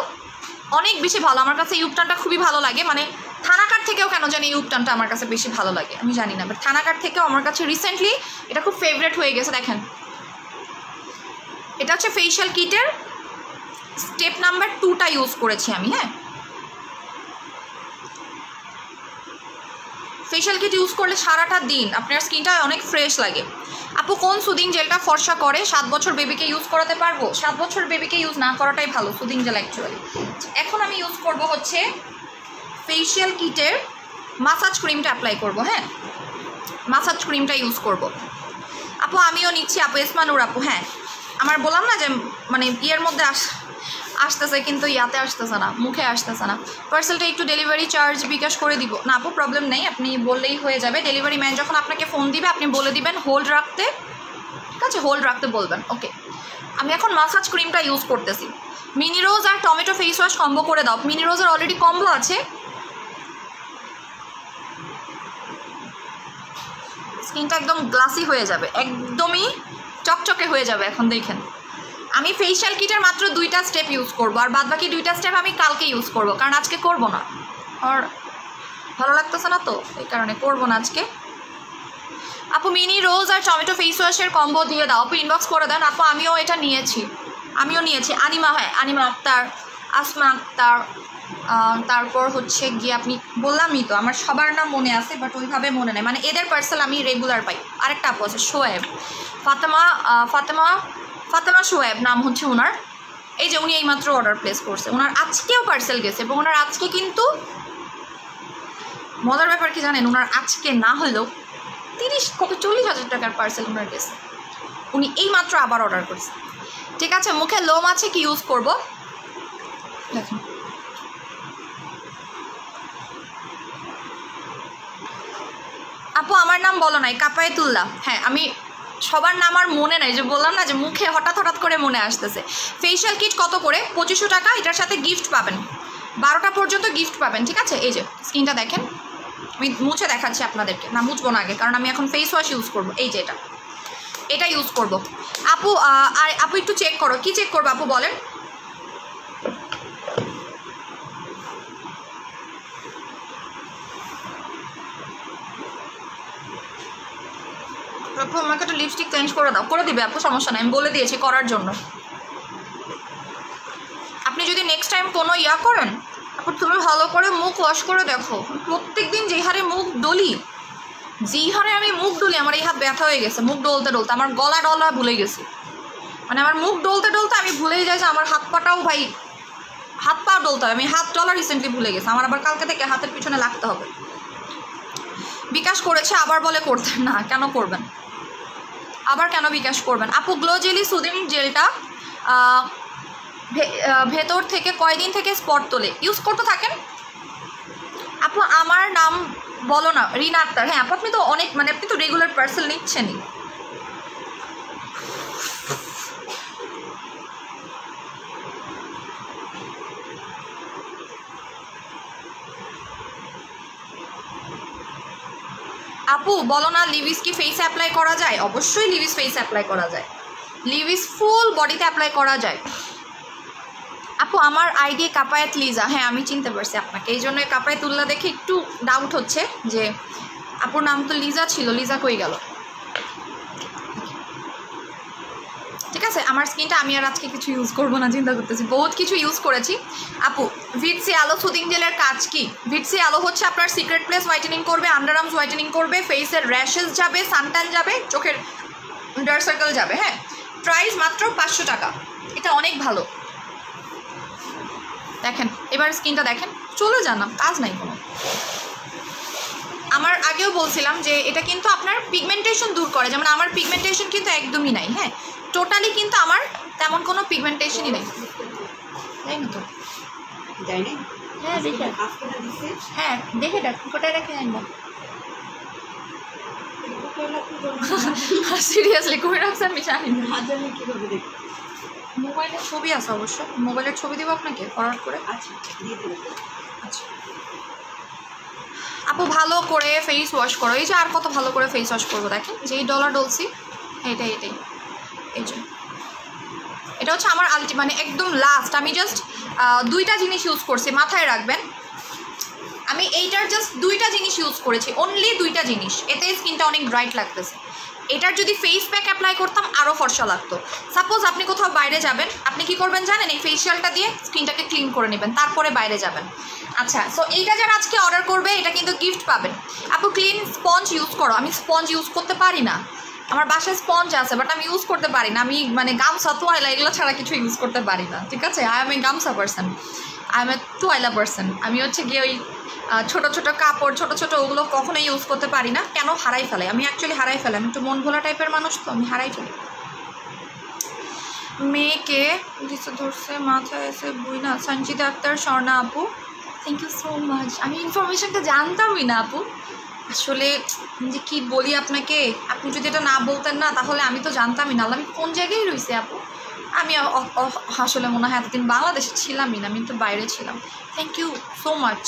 অনেক বেশি ভালো, আমার কাছে এই উপটানটা খুবই ভালো লাগে। মানে থানাকার থেকেও কেন জানি এই উপটানটা আমার কাছে বেশি ভালো লাগে, আমি জানি না, বাট থানাকার থেকেও আমার কাছে রিসেন্টলি এটা খুব ফেভারিট হয়ে গেছে। দেখেন এটা হচ্ছে ফেশিয়াল কিটের স্টেপ নাম্বার 2টা ইউজ করেছি আমি। হ্যাঁ, ফেশিয়াল কিট ইউজ করলে সারাটা দিন আপনার স্কিনটা অনেক ফ্রেশ লাগে। আপু কোন সুদিং জেলটা ফর্সা করে? 7 বছর বেবিকে ইউজ করাতে পারবো? 7 বছর বেবিকে ইউজ না করাটাই ভালো সুদিং জেল অ্যাকচুয়ালি। এখন আমি ইউজ করব হচ্ছে ফেশিয়াল কিটের মাসাজ ক্রিমটা অ্যাপ্লাই করব। হ্যাঁ, মাসাজ ক্রিমটা ইউজ করব। আপু আমিও নিচ্ছি আপু, এসমানুর আপু। হ্যাঁ, আমার বললাম না যে মানে ইয়ের মধ্যে আসতেছে কিন্তু ইয়াতে আসতেছে না, মুখে আসতেছে না। পার্সেলটা একটু ডেলিভারি চার্জ বিকাশ করে দিব না আপু? প্রবলেম নেই, আপনি বললেই হয়ে যাবে। ডেলিভারি ম্যান যখন আপনাকে ফোন দিবে আপনি বলে দিবেন হোল্ড রাখতে, ঠিক আছে, হোল্ড রাখতে বলবেন। ওকে, আমি এখন মাসাজ ক্রিমটা ইউজ করতেছি। মিনি রোজ আর টমেটো ফেস ওয়াশ কম্বো করে দাও। মিনি রোজের অলরেডি কম্বো আছে। স্কিনটা একদম গ্লাসি হয়ে যাবে, একদমই চকচকে হয়ে যাবে। এখন দেখেন আমি ফেশিয়াল কিটের মাত্র 2টা স্টেপ ইউজ করব, আর বাদ বাকি 2টা স্টেপ আমি কালকে ইউজ করব, কারণ আজকে করব না, আর ভালো লাগতেছে না তো এই কারণে করব না আজকে। আপু মিনি রোজ আর টমেটো ফেস ওয়াশের কম্বো দিয়ে দাও আপু, ইনবক্স করে দেন আপু। আমিও এটা নিয়েছি, আনিমা। হ্যাঁ, আনিমা আক্তার, আসমা আক্তার, তারপর হচ্ছে গিয়ে আপনি বললামই তো, আমার সবার নাম মনে আছে বাট ওইভাবে মনে নেই, মানে এদের পার্সেল আমি রেগুলার পাই। আরেকটা আপু আছে শোয়েব, ফাতেমা শোয়েব নাম হচ্ছে ওনার। এই যে উনি এইমাত্র অর্ডার প্লেস করছে, ওনার আজকেও পার্সেল গেছে, এবং ওনার আজকে কিন্তু মজার ব্যাপার কি জানেন, ওনার আজকে না হলেও 40,000 টাকার পার্সেল ওনার গেছে, উনি এইমাত্র আবার অর্ডার করছে। ঠিক আছে, মুখে লোম আছে কি ইউজ করব দেখুন। আপু আমার নাম বলো নাই, কাপায়েতুল্লাহ। হ্যাঁ, আমি সবার নাম আর মনে নাই, যে বললাম না যে মুখে হঠাৎ করে মনে আসতেছে। ফেশিয়াল কিট কত করে? 2500 টাকা। এটার সাথে গিফট পাবেন, 12টা পর্যন্ত গিফট পাবেন। ঠিক আছে, এই যে স্কিনটা দেখেন, আমি মুছে দেখাচ্ছি আপনাদেরকে। না মুছবো না আগে, কারণ আমি এখন ফেস ওয়াশ ইউজ করবো। এই যে এটা ইউজ করব আপু। আর আপু একটু চেক করো, কি চেক করবো আপু বলেন? আপু আমাকে একটা লিপস্টিক চেঞ্জ করে দাও। করে দিবে আপু, সমস্যা নাই, আমি বলে দিয়েছি করার জন্য। আপনি যদি নেক্সট টাইম কোনো ইয়া করেন আপু, তুমি ভালো করে মুখ ওয়াশ করে দেখো। প্রত্যেক দিন যে হারে মুখ ডলি, আমি মুখ ডলি, আমার এই হাত ব্যথা হয়ে গেছে মুখ ডলতে আমার গলা ডলা ভুলে গেছি। মানে আমার মুখ ডলতে আমি ভুলেই যাই যে আমার হাত পাটাও ভাই, হাত পা ডলতে হয়। আমি হাত ডলা রিসেন্টলি ভুলে গেছি, আমার আবার কালকে থেকে হাতের পিছনে লাগতে হবে। বিকাশ করেছে আবার বলে করতে না, কেন করবেন আবার, কেন বিকাশ করবেন? আপু গ্লো জেলি সুদিং জেলটা ভেতর থেকে কয়দিন থেকে স্পট তোলে? ইউজ করতে থাকেন আপু। আমার নাম বলো না, রিনা আক্তার। হ্যাঁ আপু, আপনি তো অনেক, মানে আপনি তো রেগুলার পার্সেল নিচ্ছেনই। আপু বলো না, লিভিস কি ফেসে অ্যাপ্লাই করা যায়? অবশ্যই লিভিস ফেসে অ্যাপ্লাই করা যায়, লিভিস ফুল বডিতে অ্যাপ্লাই করা যায়। আপু আমার আইডি কাপায়েত লিজা। হ্যাঁ আমি চিনতে পারছি আপনাকে, এই জন্য কাপায়েতুল্লাহ দেখে একটু ডাউট হচ্ছে যে আপুর নাম তো লিজা ছিল, লিজা কই গেল? ঠিক আছে, আমার স্কিনটা আমি আর আজকে কিছু ইউজ করবো না, চিন্তা করতেছি, বহুত কিছু ইউজ করেছি। আপু ভিটসি আলো সুদিং জেলের কাজ কি? ভিটসি আলো হচ্ছে আপনার সিক্রেট প্লেস হোয়াইটেনিং করবে, আন্ডার আর্মস হোয়াইটেনিং করবে, ফেসের র্যাশেস যাবে, সানট্যান যাবে, চোখের ডার্ক সার্কেল যাবে। হ্যাঁ, প্রাইস মাত্র 500 টাকা, এটা অনেক ভালো। দেখেন এবার স্কিনটা দেখেন, চলে যান না, কাজ নাই কোনো। আমার আগেও বলছিলাম যে এটা কিন্তু আপনার পিগমেন্টেশন দূর করে, যেমন আমার পিগমেন্টেশন কিন্তু একদমই নাই। হ্যাঁ, টোটালি কিন্তু আমার তেমন কোনো পিগমেন্টেশনই নেই, তাই না? তো হ্যাঁ দেখে, হ্যাঁ দেখে দেখ কোটায় রেখে আনবো। সিরিয়াসলি কই রাখছে আমি জানি না। আমি কিভাবে দেখব? মোবাইলের ছবি আছে অবশ্য, মোবাইলের ছবি দেবো আপনাকে ফরওয়ার্ড করে। আচ্ছা দিয়ে দেবো। আচ্ছা আপু ভালো করে ফেস ওয়াশ করো। এই যে আর কত ভালো করে ফেস ওয়াশ করবো দেখেন, যে এই ডলার ডলছি এটাই এই যে এটা হচ্ছে আমার মানে একদম লাস্ট। আমি জাস্ট দুইটা জিনিস ইউজ করছি, মাথায় রাখবেন। আমি এইটার জাস্ট দুইটা জিনিস ইউজ করেছি, অনলি দুইটা জিনিস। এতে স্কিনটা অনেক ব্রাইট লাগতেছে। এটার যদি ফেস প্যাক অ্যাপ্লাই করতাম আরও ফর্সা লাগতো। সাপোজ আপনি কোথাও বাইরে যাবেন, আপনি কি করবেন জানেন? এই ফেসিয়ালটা দিয়ে স্কিনটাকে ক্লিন করে নেবেন, তারপরে বাইরে যাবেন। আচ্ছা, সো এইটা যারা আজকে অর্ডার করবে এটা কিন্তু গিফট পাবেন। আপু ক্লিন স্পঞ্জ ইউজ করো। আমি স্পঞ্জ ইউজ করতে পারি না, আমার বাসায় স্পঞ্জ আছে বাট আমি ইউজ করতে পারি না। আমি মানে গামছা তোয়াইলা এগুলো ছাড়া কিছু ইউজ করতে পারি না, ঠিক আছে? I am a gamchha person, I am a toyaila person. আমি হচ্ছে গিয়ে ওই ছোটো ছোটো কাপড় ছোটো ছোটো ওগুলো কখনোই ইউজ করতে পারি না। কেন? হারাই ফেলে। আমি অ্যাকচুয়ালি হারাই ফেলে, আমি একটু মন ভোলা টাইপের মানুষ, তো আমি হারাই ফেলি। মেয়েকে দিচ্ছে ধরছে মাথায় এসে বুইনা। সঞ্জিতা আক্তার, স্বর্ণা আপু, থ্যাংক ইউ সো মাচ। আমি ইনফরমেশনটা জানতামই না আপু। আসলে যে কি বলি আপনাকে, আপনি যদি এটা না বলতেন না তাহলে আমি তো জানতামই না। আমি কোন জায়গায় রয়েছি আপু? আমি আসলে মনে হয় এতদিন বাংলাদেশে ছিলামই না, আমি তো বাইরে ছিলাম। থ্যাংক ইউ সো মাচ,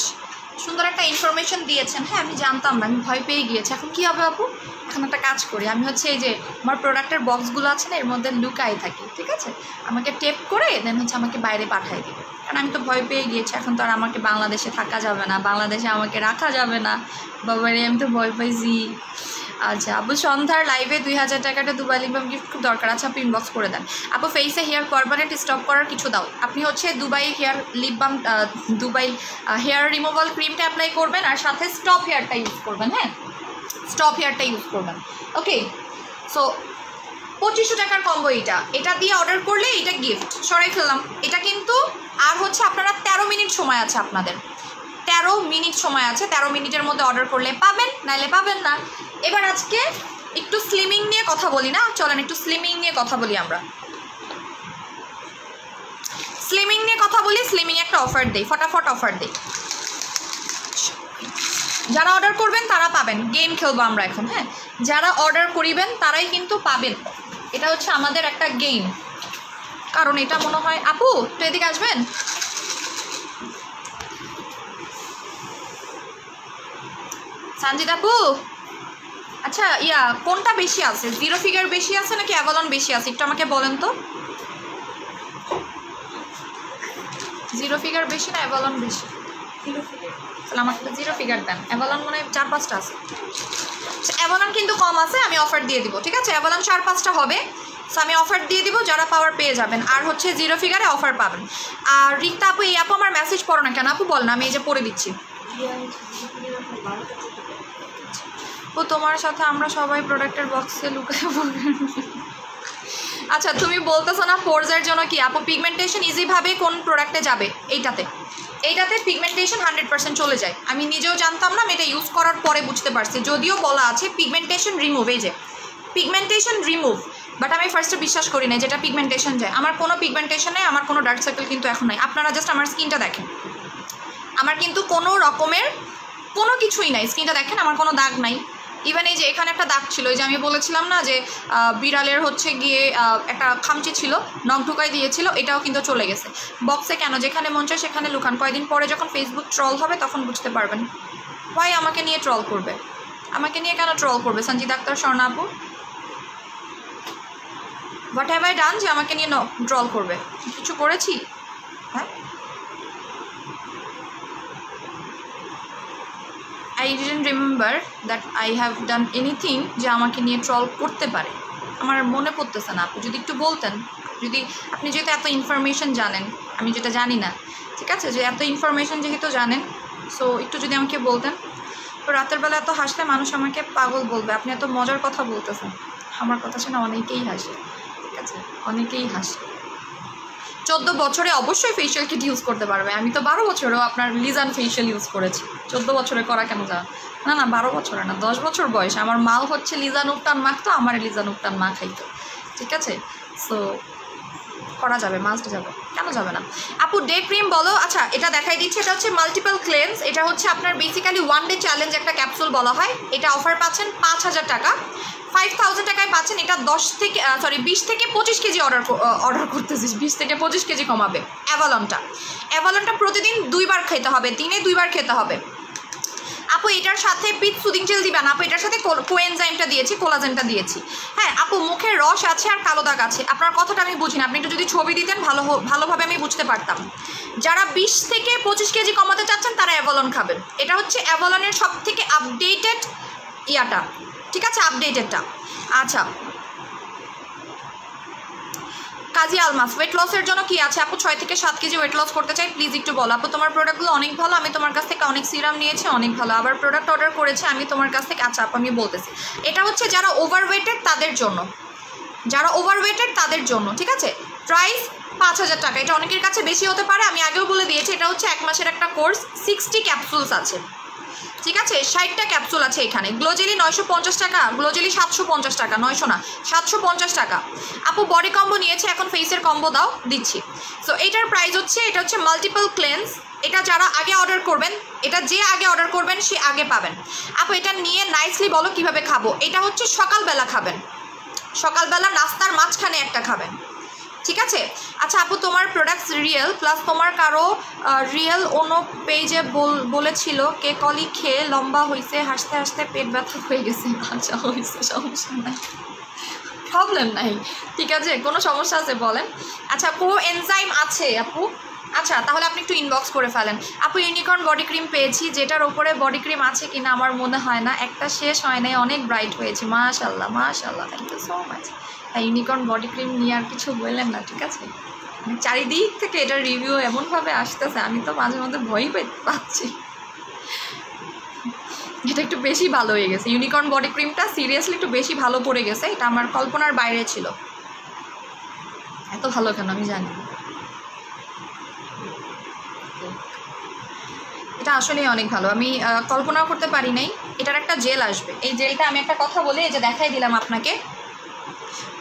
সুন্দর একটা ইনফরমেশন দিয়েছেন। হ্যাঁ আমি জানতাম না, আমি ভয় পেয়ে গিয়েছি। এখন কী হবে আপু? এখন একটা কাজ করি, আমি হচ্ছে এই যে আমার প্রোডাক্টের বক্সগুলো আছে না, এর মধ্যে লুকাই থাকি, ঠিক আছে? আমাকে টেপ করে দেন হচ্ছে আমাকে বাইরে পাঠিয়ে দিবে, কারণ আমি তো ভয় পেয়ে গিয়েছি। এখন তো আর আমাকে বাংলাদেশে থাকা যাবে না, বাংলাদেশে আমাকে রাখা যাবে না। বাবারে আমি তো ভয় পাইছি। আচ্ছা আপু সন্ধ্যার লাইভে 2000 টাকাটা দুবাই লিপ বাম গিফট খুব দরকার। আচ্ছা আপু ইনবক্স করে দেন। আপু ফেসে হেয়ার পারমানেন্ট স্টপ করার কিছু দাও। আপনি হচ্ছে Dubai hair lip balm, Dubai hair removal ক্রিমটা অ্যাপ্লাই করবেন আর সাথে স্টপ হেয়ারটা ইউজ করবেন। হ্যাঁ স্টপ হেয়ারটা ইউজ করবেন। ওকে, সো 2500 টাকার কম্বো এটা দিয়ে অর্ডার করলে এটা গিফট সরাই ফেললাম। এটা কিন্তু আর হচ্ছে আপনারা 13 মিনিট সময় আছে, আপনাদের 13 মিনিট সময় আছে। 13 মিনিটের মধ্যে অর্ডার করলে পাবেন, নাইলে পাবেন না। এবার আজকে একটু স্লিমিং নিয়ে কথা বলি না, চলেন একটু স্লিমিং নিয়ে কথা বলি। আমরা স্লিমিং নিয়ে কথা বলি, স্লিমিং একটা অফার দেই, ফটাফট অফার দেই। যারা অর্ডার করবেন তারা পাবেন। গেম খেলবো আমরা এখন। হ্যাঁ যারা অর্ডার করিবেন তারাই কিন্তু পাবেন। এটা হচ্ছে আমাদের একটা গেম, কারণ এটা মনে হয় আপু তো এদিকে আসবেন। সঞ্জিত আপু আচ্ছা কোনটা বেশি আছে, জিরো ফিগার বেশি আছে নাকি অ্যাভালন বেশি আছে? একটু আমাকে বলেন তো, জিরো ফিগার বেশি না অ্যাভালন বেশি? তাহলে আমাকে জিরো ফিগার দেন। অ্যাভালন মনে হয় 4-5টা আছে। অ্যাভালন কিন্তু কম আছে, আমি অফার দিয়ে দিব, ঠিক আছে? অ্যাভালন 4-5টা হবে, সো আমি অফার দিয়ে দিব, যারা পাওয়ার পেয়ে যাবেন। আর হচ্ছে জিরো ফিগারে অফার পাবেন। আর রিক্তা আপু এই আপু আমার মেসেজ পড়ো না কেন আপু? বল না, আমি এই যে পড়ে দিচ্ছি। ও তোমার সাথে আমরা সবাই প্রোডাক্টের বক্সে লুকায় বলবেন। আচ্ছা তুমি বলতেছো না পোরজের জন্য কি আপু পিগমেন্টেশন ইজিভাবে কোন প্রোডাক্টে যাবে? এইটাতে পিগমেন্টেশন 100% চলে যায়। আমি নিজেও জানতাম না, আমি এটা ইউজ করার পরে বুঝতে পারছি। যদিও বলা আছে পিগমেন্টেশন রিমুভ, এই যে পিগমেন্টেশন রিমুভ, বাট আমি ফার্স্টে বিশ্বাস করি না যেটা পিগমেন্টেশন যায়। আমার কোনো পিগমেন্টেশন নেই, আমার কোনো ডার্ক সার্কেল কিন্তু এখন নাই। আপনারা জাস্ট আমার স্কিনটা দেখেন, আমার কিন্তু কোনো রকমের কোনো কিছুই নাই। স্কিনটা দেখেন, আমার কোনো দাগ নাই। ইভেন এই যে এখানে একটা দাগ ছিল, এই যে আমি বলেছিলাম না যে বিড়ালের হচ্ছে গিয়ে একটা খামচি ছিল, নখ ঢুকাই দিয়েছিল, এটাও কিন্তু চলে গেছে। বক্সে কেন? যেখানে মন চায় সেখানে লুকান। কয়েকদিন পরে যখন ফেসবুক ট্রল হবে তখন বুঝতে পারবেন। ওয়াই আমাকে নিয়ে ট্রল করবে? আমাকে নিয়ে কেন ট্রল করবে সঞ্জিত আক্তার, স্বর্ণা আপু? হোয়াট হ্যাভ আই ডান যে আমাকে নিয়ে ট্রল করবে? কিছু করেছি? হ্যাঁ I didn't remember that I have done anything যে আমাকে নিয়ে ট্রল করতে পারে। আমার মনে পড়তেছে না। আপু যদি একটু বলতেন, যদি আপনি যেহেতু এত ইনফরমেশন জানেন, আমি যেটা জানি না, ঠিক আছে? যে এত ইনফরমেশন যেহেতু জানেন, সো একটু যদি আমাকে বলতেন। তো রাতের বেলা এত হাসলে মানুষ আমাকে পাগল বলবে। আপনি এত মজার কথা বলতেছেন, আমার কথা শুনে অনেকেই হাসে, ঠিক আছে? অনেকেই হাসে। 14 বছরে অবশ্যই ফেশিয়াল কিট ইউজ করতে পারবে। আমি তো 12 বছরেও আপনার লিজান ফেশিয়াল ইউজ করেছি। 14 বছরে করা কেন যা? না 12 বছরে না, 10 বছর বয়স। আমার মাও হচ্ছে লিজান উপটান মাখতো, আমার লিজান উপটান মা খাইতো, ঠিক আছে? সো করা যাবে, মাস্ট যাবে, কেন যাবে না আপু? ডে ক্রিম বলো। আচ্ছা এটা দেখাই দিচ্ছি, এটা হচ্ছে মাল্টিপল ক্লেন্স। এটা হচ্ছে আপনার বেসিক্যালি 1 ডে চ্যালেঞ্জ একটা ক্যাপসুল বলা হয়। এটা অফার পাচ্ছেন 5,000 টাকা, 5,000 টাকায় পাচ্ছেন। এটা 20 থেকে 25 কেজি অর্ডার করতেছিস, 20 থেকে 25 কেজি কমাবে। অ্যাভালনটা প্রতিদিন 2 বার খেতে হবে, দিনে 2 বার খেতে হবে আপু। এটার সাথে পিট সুদিং জেল দিবেন আপু, এটার সাথে কোএনজাইমটা দিয়েছি, কোলাজেনটা দিয়েছি। হ্যাঁ আপু, মুখের রস আছে আর কালো দাগ আছে। আপনার কথাটা আমি বুঝি না, আপনি একটু যদি ছবি দিতেন ভালোভাবে আমি বুঝতে পারতাম। যারা 20 থেকে 25 কেজি কমাতে চাচ্ছেন তারা অ্যাভালন খাবেন। এটা হচ্ছে অ্যাভালনের সব থেকে আপডেটেড ইয়াটা, ঠিক আছে, আপডেটেডটা। আচ্ছা কাজী আলমাস, ওয়েট লসের জন্য কি আছে আপু? 6 থেকে 7 কেজি ওয়েট লস করতে চাই, প্লিজ একটু বলো আপু। তোমার প্রোডাক্টগুলো অনেক ভালো, আমি তোমার কাছ থেকে অনেক সিরাম নিয়েছি, অনেক ভালো। আবার প্রোডাক্ট অর্ডার করেছি আমি তোমার কাছ থেকে। আচ্ছা আপু আমি বলতেছি, এটা হচ্ছে যারা ওভারওয়েটেড তাদের জন্য, ঠিক আছে। প্রাইস 5,000 টাকা। এটা অনেকের কাছে বেশি হতে পারে, আমি আগেও বলে দিয়েছি। এটা হচ্ছে 1 মাসের একটা কোর্স, 60 ক্যাপসুলস আছে, ঠিক আছে, 60টা ক্যাপসুল আছে এখানে। গ্লোজেলি 950 টাকা, গ্লোজেলি 750 টাকা, 900 না 750 টাকা আপু। বডি কম্বো নিয়েছে, এখন ফেসের কম্বো দাও, দিচ্ছি। সো এইটার প্রাইস হচ্ছে, এটা হচ্ছে মাল্টিপল ক্লেন্স। এটা যারা আগে অর্ডার করবেন, এটা যে আগে অর্ডার করবেন সে আগে পাবেন আপু। এটা নিয়ে নাইসলি বলো কিভাবে খাবো। এটা হচ্ছে সকালবেলা খাবেন, সকালবেলা নাস্তার মাঝখানে একটা খাবেন, ঠিক আছে। আচ্ছা আপু, তোমার প্রোডাক্টস রিয়েল প্লাস তোমার কারো রিয়েল অন্য পেজে বলেছিল কে কলি খেয়ে লম্বা হয়েছে, হাসতে হাসতে পেট ব্যথা হয়ে গেছে। আচ্ছা হয়েছে, সমস্যা নাই, প্রবলেম নাই, ঠিক আছে, কোনো সমস্যা আছে বলেন। আচ্ছা কোএনজাইম আছে আপু। আচ্ছা তাহলে আপনি একটু ইনবক্স করে ফেলেন আপু। ইউনিকর্ন বডি ক্রিম পেয়েছি, যেটার ওপরে বডি ক্রিম আছে কিনা আমার মনে হয় না, একটা শেষ হয় নাই, অনেক ব্রাইট হয়েছে, মাশাল্লাহ মাশাল্লাহ, thank you so much. Unicorn body cream নিয়ে আর কিছু বললেন না, ঠিক আছে। চারিদিক থেকে এটার রিভিউ এমনভাবে আসতেছে, আমি তো মাঝে মধ্যে ভয়ই পাচ্ছি। এটা একটু বেশি ভালো হয়ে গেছে, ইউনিকর্ন বডি ক্রিমটা সিরিয়াসলি একটু বেশি ভালো পড়ে গেছে। এটা আমার কল্পনার বাইরে ছিল, এত ভালো কেন আমি জানি। এটা আসলেই অনেক ভালো, আমি কল্পনাও করতে পারি নাই। এটার একটা জেল আসবে, এই জেলটা আমি একটা কথা বলে এই যে দেখাই দিলাম আপনাকে।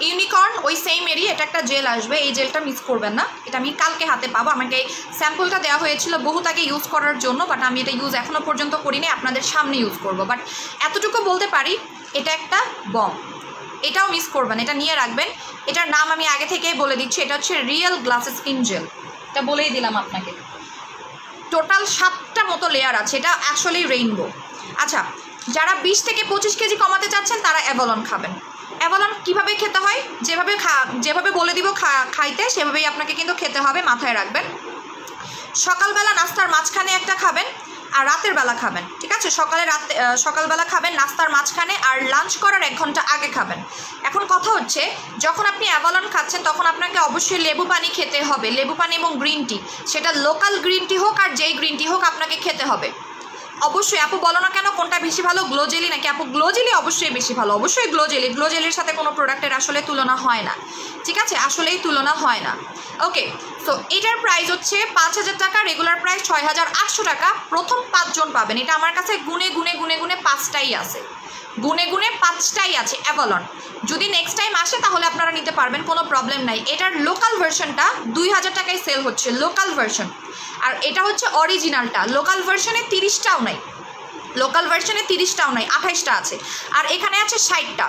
ইউনিকর্ন ওই সেম এরিয়া, এটা একটা জেল আসবে, এই জেলটা মিস করবেন না। এটা আমি কালকে হাতে পাবো, আমাকে এই স্যাম্পলটা দেওয়া হয়েছিল বহুত আগে ইউজ করার জন্য, বাট আমি এটা ইউজ এখনও পর্যন্ত করিনি, আপনাদের সামনে ইউজ করব। বাট এতটুকু বলতে পারি, এটা একটা বম, এটাও মিস করবেন, এটা নিয়ে রাখবেন। এটার নাম আমি আগে থেকেই বলে দিচ্ছি, এটা হচ্ছে রিয়েল গ্লাস স্কিন জেল, এটা বলেই দিলাম আপনাকে। টোটাল 7টা মতো লেয়ার আছে, এটা আসলেই রেইনবো। আচ্ছা যারা 20 থেকে 25 কেজি কমাতে চাচ্ছেন তারা অ্যাভালন খাবেন। অ্যাভালন কীভাবে খেতে হয়, যেভাবে বলে দিব খাইতে, সেভাবেই আপনাকে কিন্তু খেতে হবে, মাথায় রাখবেন। সকালবেলা নাস্তার মাঝখানে একটা খাবেন, আর রাতের বেলা খাবেন, ঠিক আছে। সকালবেলা খাবেন নাস্তার মাঝখানে, আর লাঞ্চ করার 1 ঘন্টা আগে খাবেন। এখন কথা হচ্ছে, যখন আপনি অ্যাভালন খাচ্ছেন তখন আপনাকে অবশ্যই লেবু পানি খেতে হবে, লেবু পানি এবং গ্রিন টি, সেটা লোকাল গ্রিন টি হোক আর যেই গ্রিন টি হোক আপনাকে খেতে হবে অবশ্যই। আপু বলো না কেন কোনটা বেশি ভালো, গ্লোজেলি নাকি? আপু গ্লোজেলি অবশ্যই বেশি ভালো, অবশ্যই গ্লোজেলির সাথে কোনো প্রোডাক্টের আসলে তুলনা হয় না, ঠিক আছে, আসলেই তুলনা হয় না। ওকে, সো এটার প্রাইস হচ্ছে 5,000 টাকা, রেগুলার প্রাইস 6,800 টাকা। প্রথম 5 জন পাবেন। এটা আমার কাছে গুনে 5টাই আছে, গুনে 5টাই আছে অ্যাভালন। যদি নেক্সট টাইম আসে তাহলে আপনারা নিতে পারবেন, কোনো প্রবলেম নাই। এটার লোকাল ভার্সনটা 2,000 টাকায় সেল হচ্ছে, লোকাল ভার্সন। আর এটা হচ্ছে অরিজিনালটা, লোকাল ভার্সনে 30টাও নাই, 28টা আছে। আর এখানে আছে 60টা।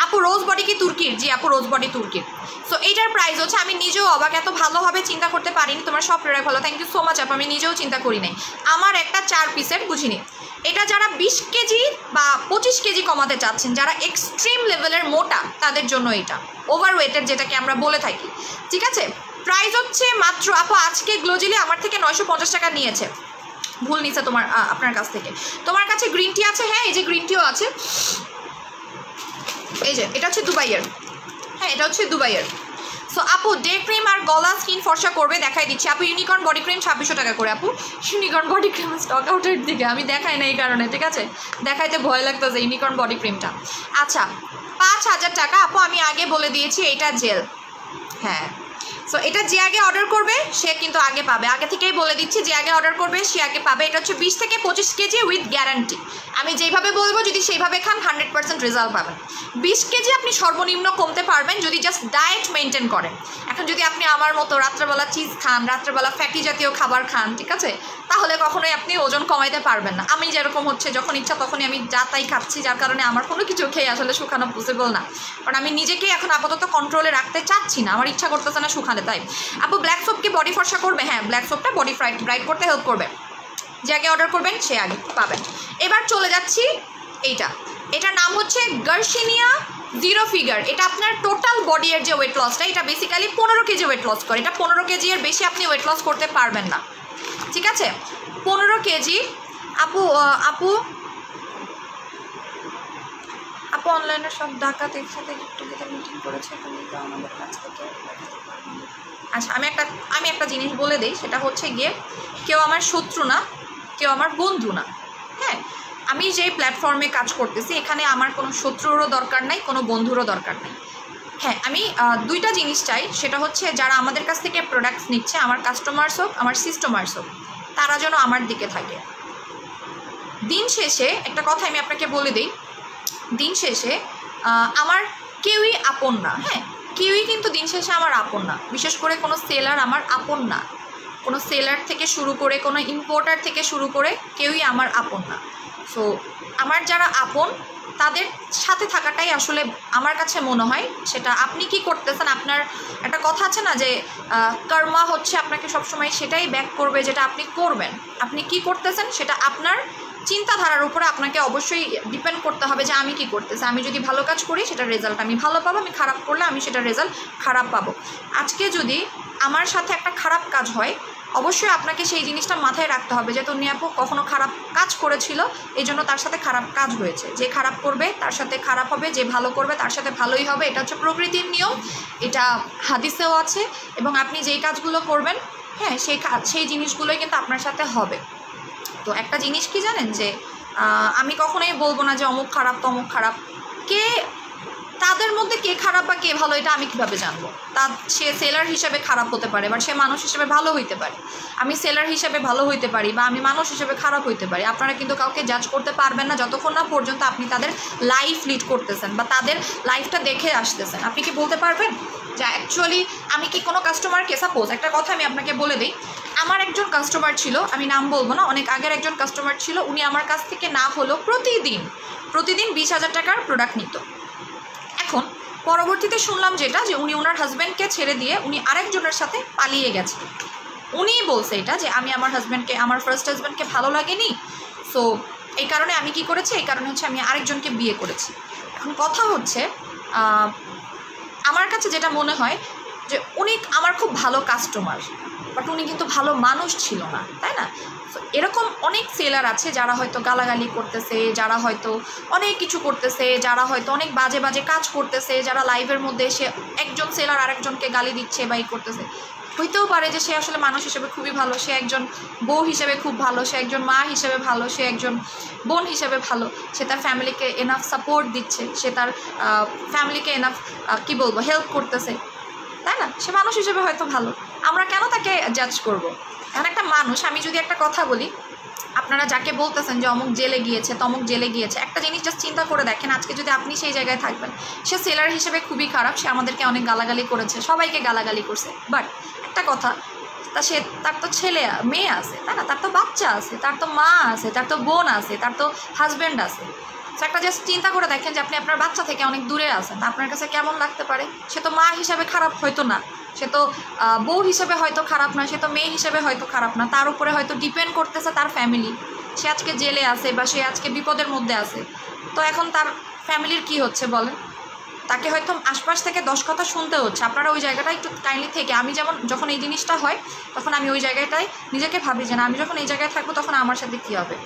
আপু রোজ বডি কি তুর্কির? জি আপু রোজ বডি তুর্কির। সো এইটার প্রাইস হচ্ছে, আমি নিজেও অবাক, এত ভালোভাবে চিন্তা করতে পারিনি। তোমার সব প্রোডাক্ট ভালো, থ্যাংক ইউ সো মাচ আপু, আমি নিজেও চিন্তা করি নাই। আমার একটা 4 পিসের বুঝিনি। এটা যারা 20 কেজি বা 25 কেজি কমাতে চাচ্ছেন, যারা এক্সট্রিম লেভেলের মোটা, তাদের জন্য এটা ওভারওয়েটের যেটাকে আমরা বলে থাকি, ঠিক আছে। প্রাইস হচ্ছে মাত্র, আপু আজকে গ্লোজেলি আমার থেকে 950 টাকা নিয়েছে, ভুল নিচ্ছে আপনার কাছ থেকে। তোমার কাছে গ্রিন টি আছে? হ্যাঁ এই যে গ্রিন টিও আছে, এই যে এটা হচ্ছে দুবাইয়ের, হ্যাঁ এটা হচ্ছে দুবাইয়ের। সো আপু ডে ক্রিম আর গলা স্কিন ফর্সা করবে, দেখাই দিচ্ছি আপু। ইউনিকর্ন বডি ক্রিম 2600 টাকা করে আপু। ইউনিকর্ন বডি ক্রিম স্টক আউটের দিকে, আমি দেখাই না এই কারণে, ঠিক আছে, দেখাইতে ভয় লাগতেছে ইউনিকর্ন বডি ক্রিমটা। আচ্ছা 5,000 টাকা আপু, আমি আগে বলে দিয়েছি এইটা জেল, হ্যাঁ সো এটা যে আগে অর্ডার করবে সে কিন্তু আগে পাবে, আগে থেকেই বলে দিচ্ছি, যে আগে অর্ডার করবে সে আগে পাবে। এটা হচ্ছে 20 থেকে 25 কেজি উইথ গ্যারান্টি। আমি যেইভাবে বলবো যদি সেইভাবে খান 100% রেজাল্ট পাবেন। 20 কেজি আপনি সর্বনিম্ন কমতে পারবেন যদি জাস্ট ডায়েট মেনটেন করেন। এখন যদি আপনি আমার মতো রাত্রেবেলা চিজ খান, রাত্রেবেলা ফ্যাটি জাতীয় খাবার খান, ঠিক আছে, তাহলে কখনোই আপনি ওজন কমাইতে পারবেন না। আমি যেরকম হচ্ছে যখন ইচ্ছা তখনই আমি যা তাই খাচ্ছি, যার কারণে আমার কোনো কিছু খেয়ে আসলে শুকানো পসিবল না, কারণ আমি নিজেকে এখন আপাতত কন্ট্রোলে রাখতে চাচ্ছি না, আমার ইচ্ছা করতেছে না শুকানে। তাই আপু ব্ল্যাক সোপ কি বডি ফর্সা করবে? হ্যাঁ, ব্ল্যাক সোপটা বডি ব্রাইট করতে হেল্প করবে। যে আগে অর্ডার করবেন সে আগে পাবেন। এবার চলে যাচ্ছি এটার নাম হচ্ছে গার্সিনিয়া জিরো ফিগার। এটা আপনার টোটাল বডি এর যে ওয়েট লসটা, এটা বেসিক্যালি 15 কেজি ওয়েট লস করে। এটা 15 কেজি এর বেশি আপনি ওয়েট লস করতে পারবেন না, ঠিক আছে? 15 কেজি। আপু আপু আপু অনলাইনে সব ঢাকাতে একসাথে একটু মিটিং করেছে, তুমি তো আমাদের কাছ থেকে। আচ্ছা, আমি একটা জিনিস বলে দিই, সেটা হচ্ছে গিয়ে কেউ আমার শত্রু না, কেউ আমার বন্ধু না। হ্যাঁ, আমি যে প্ল্যাটফর্মে কাজ করতেছি এখানে আমার কোনো শত্রুরও দরকার নাই, কোনো বন্ধুরও দরকার নেই। হ্যাঁ, আমি দুইটা জিনিস চাই, সেটা হচ্ছে যারা আমাদের কাছ থেকে প্রোডাক্টস নিচ্ছে, আমার কাস্টমার্স হোক আমার সিস্টেমার্স হোক, তারা যেন আমার দিকে থাকে। দিন শেষে একটা কথা আমি আপনাকে বলে দিই, দিন শেষে আমার কেউই আপন না। হ্যাঁ, কেউই কিন্তু দিন শেষে আমার আপন না। বিশেষ করে কোনো সেলার আমার আপন না, কোনো সেলার থেকে শুরু করে কোনো ইম্পোর্টার থেকে শুরু করে কেউই আমার আপন না। সো আমার যারা আপন তাদের সাথে থাকাটাই আসলে আমার কাছে মনে হয়, সেটা আপনি কি করতেছেন। আপনার একটা কথা আছে না যে কর্মা হচ্ছে আপনাকে সবসময় সেটাই ব্যাক করবে যেটা আপনি করবেন। আপনি কি করতেছেন সেটা আপনার চিন্তাধারার উপরে আপনাকে অবশ্যই ডিপেন্ড করতে হবে যে আমি কি করতেছি। আমি যদি ভালো কাজ করি সেটার রেজাল্ট আমি ভালো পাবো, আমি খারাপ করলে আমি সেটার রেজাল্ট খারাপ পাবো। আজকে যদি আমার সাথে একটা খারাপ কাজ হয়, অবশ্যই আপনাকে সেই জিনিসটা মাথায় রাখতে হবে যে তন্নি আপু কখনো খারাপ কাজ করেছিল, এই জন্য তার সাথে খারাপ কাজ হয়েছে। যে খারাপ করবে তার সাথে খারাপ হবে, যে ভালো করবে তার সাথে ভালোই হবে। এটা হচ্ছে প্রকৃতির নিয়ম, এটা হাদিসেও আছে। এবং আপনি যেই কাজগুলো করবেন, হ্যাঁ, সেই জিনিসগুলোই কিন্তু আপনার সাথে হবে। তো একটা জিনিস কি জানেন, যে আমি কখনোই বলবো না যে অমুক খারাপ তমুক খারাপ। কে তাদের মধ্যে কে খারাপ বা কে ভালো এটা আমি কীভাবে জানবো? সে সেলার হিসেবে খারাপ হতে পারে, বাট সে মানুষ হিসেবে ভালো হইতে পারে। আমি সেলার হিসেবে ভালো হইতে পারি বা আমি মানুষ হিসেবে খারাপ হইতে পারি। আপনারা কিন্তু কাউকে জাজ করতে পারবেন না যতক্ষণ না পর্যন্ত আপনি তাদের লাইফ লিড করতেছেন বা তাদের লাইফটা দেখে আসতেছেন। আপনি কি বলতে পারবেন যে অ্যাকচুয়ালি আমি কি কোনো কাস্টমারকে, সাপোজ একটা কথা আমি আপনাকে বলে দিই, আমার একজন কাস্টমার ছিল, আমি নাম বলবো না, অনেক আগের একজন কাস্টমার ছিল। উনি আমার কাছ থেকে না হলেও প্রতিদিন 20,000 টাকার প্রোডাক্ট নিত। এখন পরবর্তীতে শুনলাম যেটা, যে উনি ওনার হাজব্যান্ডকে ছেড়ে দিয়ে উনি আরেকজনের সাথে পালিয়ে গেছে। উনিই বলছে এটা, যে আমি আমার হাজব্যান্ডকে, আমার ফার্স্ট হাজব্যান্ডকে ভালো লাগেনি, সো এই কারণে আমি কি করেছি, এই কারণে হচ্ছে আমি আরেকজনকে বিয়ে করেছি। এখন কথা হচ্ছে আমার কাছে যেটা মনে হয় যে উনি আমার খুব ভালো কাস্টমার, বাট উনি কিন্তু ভালো মানুষ ছিল না, তাই না? তো এরকম অনেক সেলার আছে যারা হয়তো গালাগালি করতেছে, যারা হয়তো অনেক কিছু করতেছে, যারা হয়তো অনেক বাজে বাজে কাজ করতেছে, যারা লাইভের মধ্যে এসে একজন সেলার আরেকজনকে গালি দিচ্ছে বা ই করতেছে। হইতেও পারে যে সে আসলে মানুষ হিসেবে খুবই ভালো, সে একজন বউ হিসেবে খুব ভালো, সে একজন মা হিসেবে ভালো, সে একজন বোন হিসেবে ভালো, সে তার ফ্যামিলিকে এনাফ সাপোর্ট দিচ্ছে, সে তার ফ্যামিলিকে এনাফ কী বলবো হেল্প করতেছে, তাই না? সে মানুষ হিসেবে হয়তো ভালো, আমরা কেন তাকে জাজ করব? এখন একটা মানুষ, আমি যদি একটা কথা বলি, আপনারা যাকে বলতেছেন যে অমুক জেলে গিয়েছে তমুক জেলে গিয়েছে, একটা জিনিস জাস্ট চিন্তা করে দেখেন, আজকে যদি আপনি সেই জায়গায় থাকবেন, সে সেলার হিসেবে খুবই খারাপ, সে আমাদেরকে অনেক গালাগালি করেছে, সবাইকে গালাগালি করছে, বাট একটা কথা, তার তো ছেলে মেয়ে আছে, তাই না? তার তো বাচ্চা আছে, তার তো মা আছে, তার তো বোন আছে, তার তো হাজব্যান্ড আছে। তো একটা জাস্ট চিন্তা করে দেখেন যে আপনি আপনার বাচ্চা থেকে অনেক দূরে আছেন, আপনার কাছে কেমন লাগতে পারে? সে তো মা হিসাবে খারাপ হয়তো না, সে তো বউ হিসেবে হয়তো খারাপ না, সে তো মেয়ে হিসেবে হয়তো খারাপ না, তার উপরে হয়তো ডিপেন্ড করতেছে তার ফ্যামিলি। সে আজকে জেলে আছে বা সে আজকে বিপদের মধ্যে আছে, তো এখন তার ফ্যামিলির কি হচ্ছে বলেন? তাকে হয়তো আশপাশ থেকে 10 কথা শুনতে হচ্ছে। আপনারা ওই জায়গাটা একটু কাইন্ডলি থেকে, আমি যেমন যখন এই জিনিসটা হয় তখন আমি ওই জায়গাটায় নিজেকে ভাবি যে না, আমি যখন এই জায়গায় থাকবো তখন আমার সাথে কী হবে।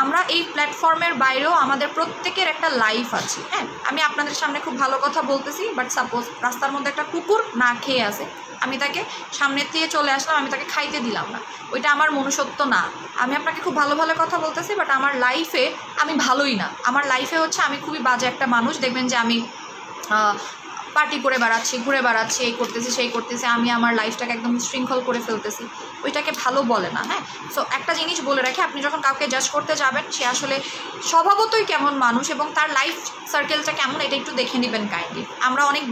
আমরা এই প্ল্যাটফর্মের বাইরেও আমাদের প্রত্যেকের একটা লাইফ আছে। হ্যাঁ, আমি আপনাদের সামনে খুব ভালো কথা বলতেছি, বাট সাপোজ রাস্তার মধ্যে একটা কুকুর না খেয়ে আছে, আমি তাকে সামনের দিয়ে চলে আসলাম, আমি তাকে খাইতে দিলাম না, ওইটা আমার মনুষ্যত্ব না। আমি আপনাকে খুব ভালো ভালো কথা বলতেছি, বাট আমার লাইফে আমি ভালোই না, আমার লাইফে হচ্ছে আমি খুবই বাজে একটা মানুষ। দেখবেন যে আমি পার্টি করে বেড়াচ্ছি, ঘুরে বেড়াচ্ছি, এই করতেছি সেই করতেছি, আমি আমার লাইফটাকে একদম শৃঙ্খল করে ফেলতেছি, ওইটাকে ভালো বলে না। হ্যাঁ, সো একটা জিনিস বলে রাখি, আপনি যখন কাউকে জাজ করতে যাবেন সে আসলে স্বভাবতই কেমন মানুষ এবং তার লাইফ সার্কেলটা কেমন এটা একটু দেখে নেবেন কাইন্ডলি। আমরা অনেক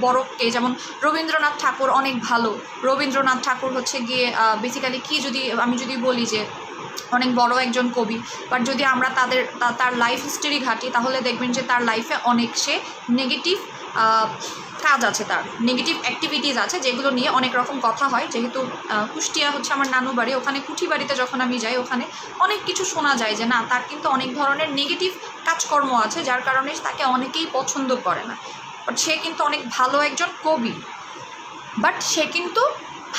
বড়কে, যেমন রবীন্দ্রনাথ ঠাকুর অনেক ভালো, রবীন্দ্রনাথ ঠাকুর হচ্ছে গিয়ে বেসিক্যালি কি, আমি যদি বলি যে অনেক বড় একজন কবি, বাট যদি আমরা তার লাইফ হিস্টরি ঘাঁটি তাহলে দেখবেন যে তার লাইফে অনেক সে নেগেটিভ কাজ আছে, তার নেগেটিভ অ্যাক্টিভিটিস আছে, যেগুলো নিয়ে অনেক রকম কথা হয়। যেহেতু কুষ্টিয়া হচ্ছে আমার নানু বাড়ি, ওখানে কুঠি বাড়িতে যখন আমি যাই ওখানে অনেক কিছু শোনা যায় যে না, তার কিন্তু অনেক ধরনের নেগেটিভ কাজকর্ম আছে যার কারণে তাকে অনেকেই পছন্দ করে না। বাট সে কিন্তু অনেক ভালো একজন কবি, বাট সে কিন্তু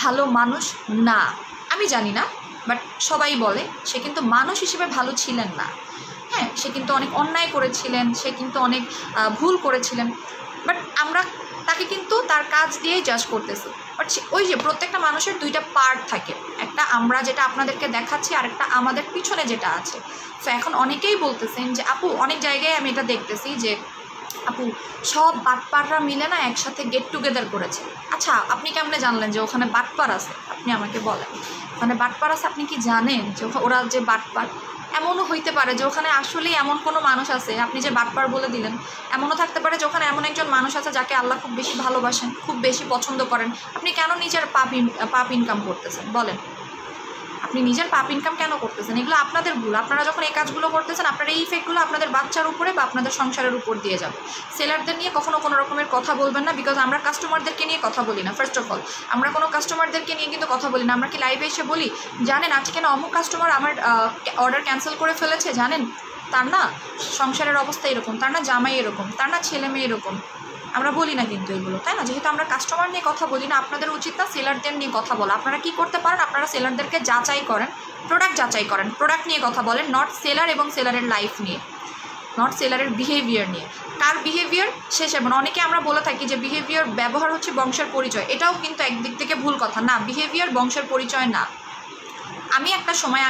ভালো মানুষ না। আমি জানি না, বাট সবাই বলে সে কিন্তু মানুষ হিসেবে ভালো ছিলেন না। হ্যাঁ, সে কিন্তু অনেক অন্যায় করেছিলেন, সে কিন্তু অনেক ভুল করেছিলেন, বাট আমরা তাকে কিন্তু তার কাজ দিয়েই জাজ করতেছি। বাট ওই যে প্রত্যেকটা মানুষের দুইটা পার্ট থাকে, একটা আমরা যেটা আপনাদেরকে দেখাচ্ছি আর একটা আমাদের পিছনে যেটা আছে। তো এখন অনেকেই বলতেছেন যে আপু, অনেক জায়গায় আমি এটা দেখতেছি যে আপু সব বাটপাররা মিলে না একসাথে গেট টুগেদার করেছে। আচ্ছা, আপনি কেমনে জানলেন যে ওখানে বাটপার আছে? আপনি আমাকে বলেন, ওখানে বাটপার আছে আপনি কি জানেন যে ওরা যে বাটপার? এমনও হইতে পারে যে ওখানে আসলেই এমন কোনো মানুষ আছে, আপনি যে বাটপার বলে দিলেন, এমনও থাকতে পারে যে ওখানে এমন একজন মানুষ আছে যাকে আল্লাহ খুব বেশি ভালোবাসেন, খুব বেশি পছন্দ করেন। আপনি কেন নিজের পাপ ইনকাম করতেছেন বলেন? আপনি নিজের পাপ ইনকাম কেন করতেছেন? এগুলো আপনাদের ভুল। আপনারা যখন এই কাজগুলো করতেছেন, আপনার এই ইফেক্টগুলো আপনাদের বাচ্চার উপরে বা আপনাদের সংসারের উপর দিয়ে যাবে। সেলারদের নিয়ে কখনো কোনো রকমের কথা বলবেন না, বিকজ আমরা কাস্টমারদেরকে নিয়ে কথা বলি না। ফার্স্ট অফ অল আমরা কোনো কাস্টমারদেরকে নিয়ে কিন্তু কথা বলি না। আমরা কি লাইভে এসে বলি জানেন আজকে না অমুক কাস্টমার আমার অর্ডার ক্যান্সেল করে ফেলেছে, জানেন তার না সংসারের অবস্থা এরকম, তার না জামাই এরকম, তার না ছেলে মেয়ে এরকম? আমরা বলি না কিন্তু এগুলো, তাই না? যেহেতু আমরা কাস্টমার নিয়ে কথা বলি না, আপনাদের উচিত না সেলারদের নিয়ে কথা বলা। আপনারা কি করতে পারেন, আপনারা সেলারদেরকে যাচাই করেন, প্রোডাক্ট যাচাই করেন, প্রোডাক্ট নিয়ে কথা বলেন, নট সেলার এবং সেলারের লাইফ নিয়ে, নট সেলারের বিহেভিয়ার নিয়ে। কার বিহেভিয়ার শেষ এবং অনেকে আমরা বলে থাকি যে বিহেভিয়ার ব্যবহার হচ্ছে বংশের পরিচয়। এটাও কিন্তু একদিক থেকে ভুল কথা না, বিহেভিয়ার বংশের পরিচয় না।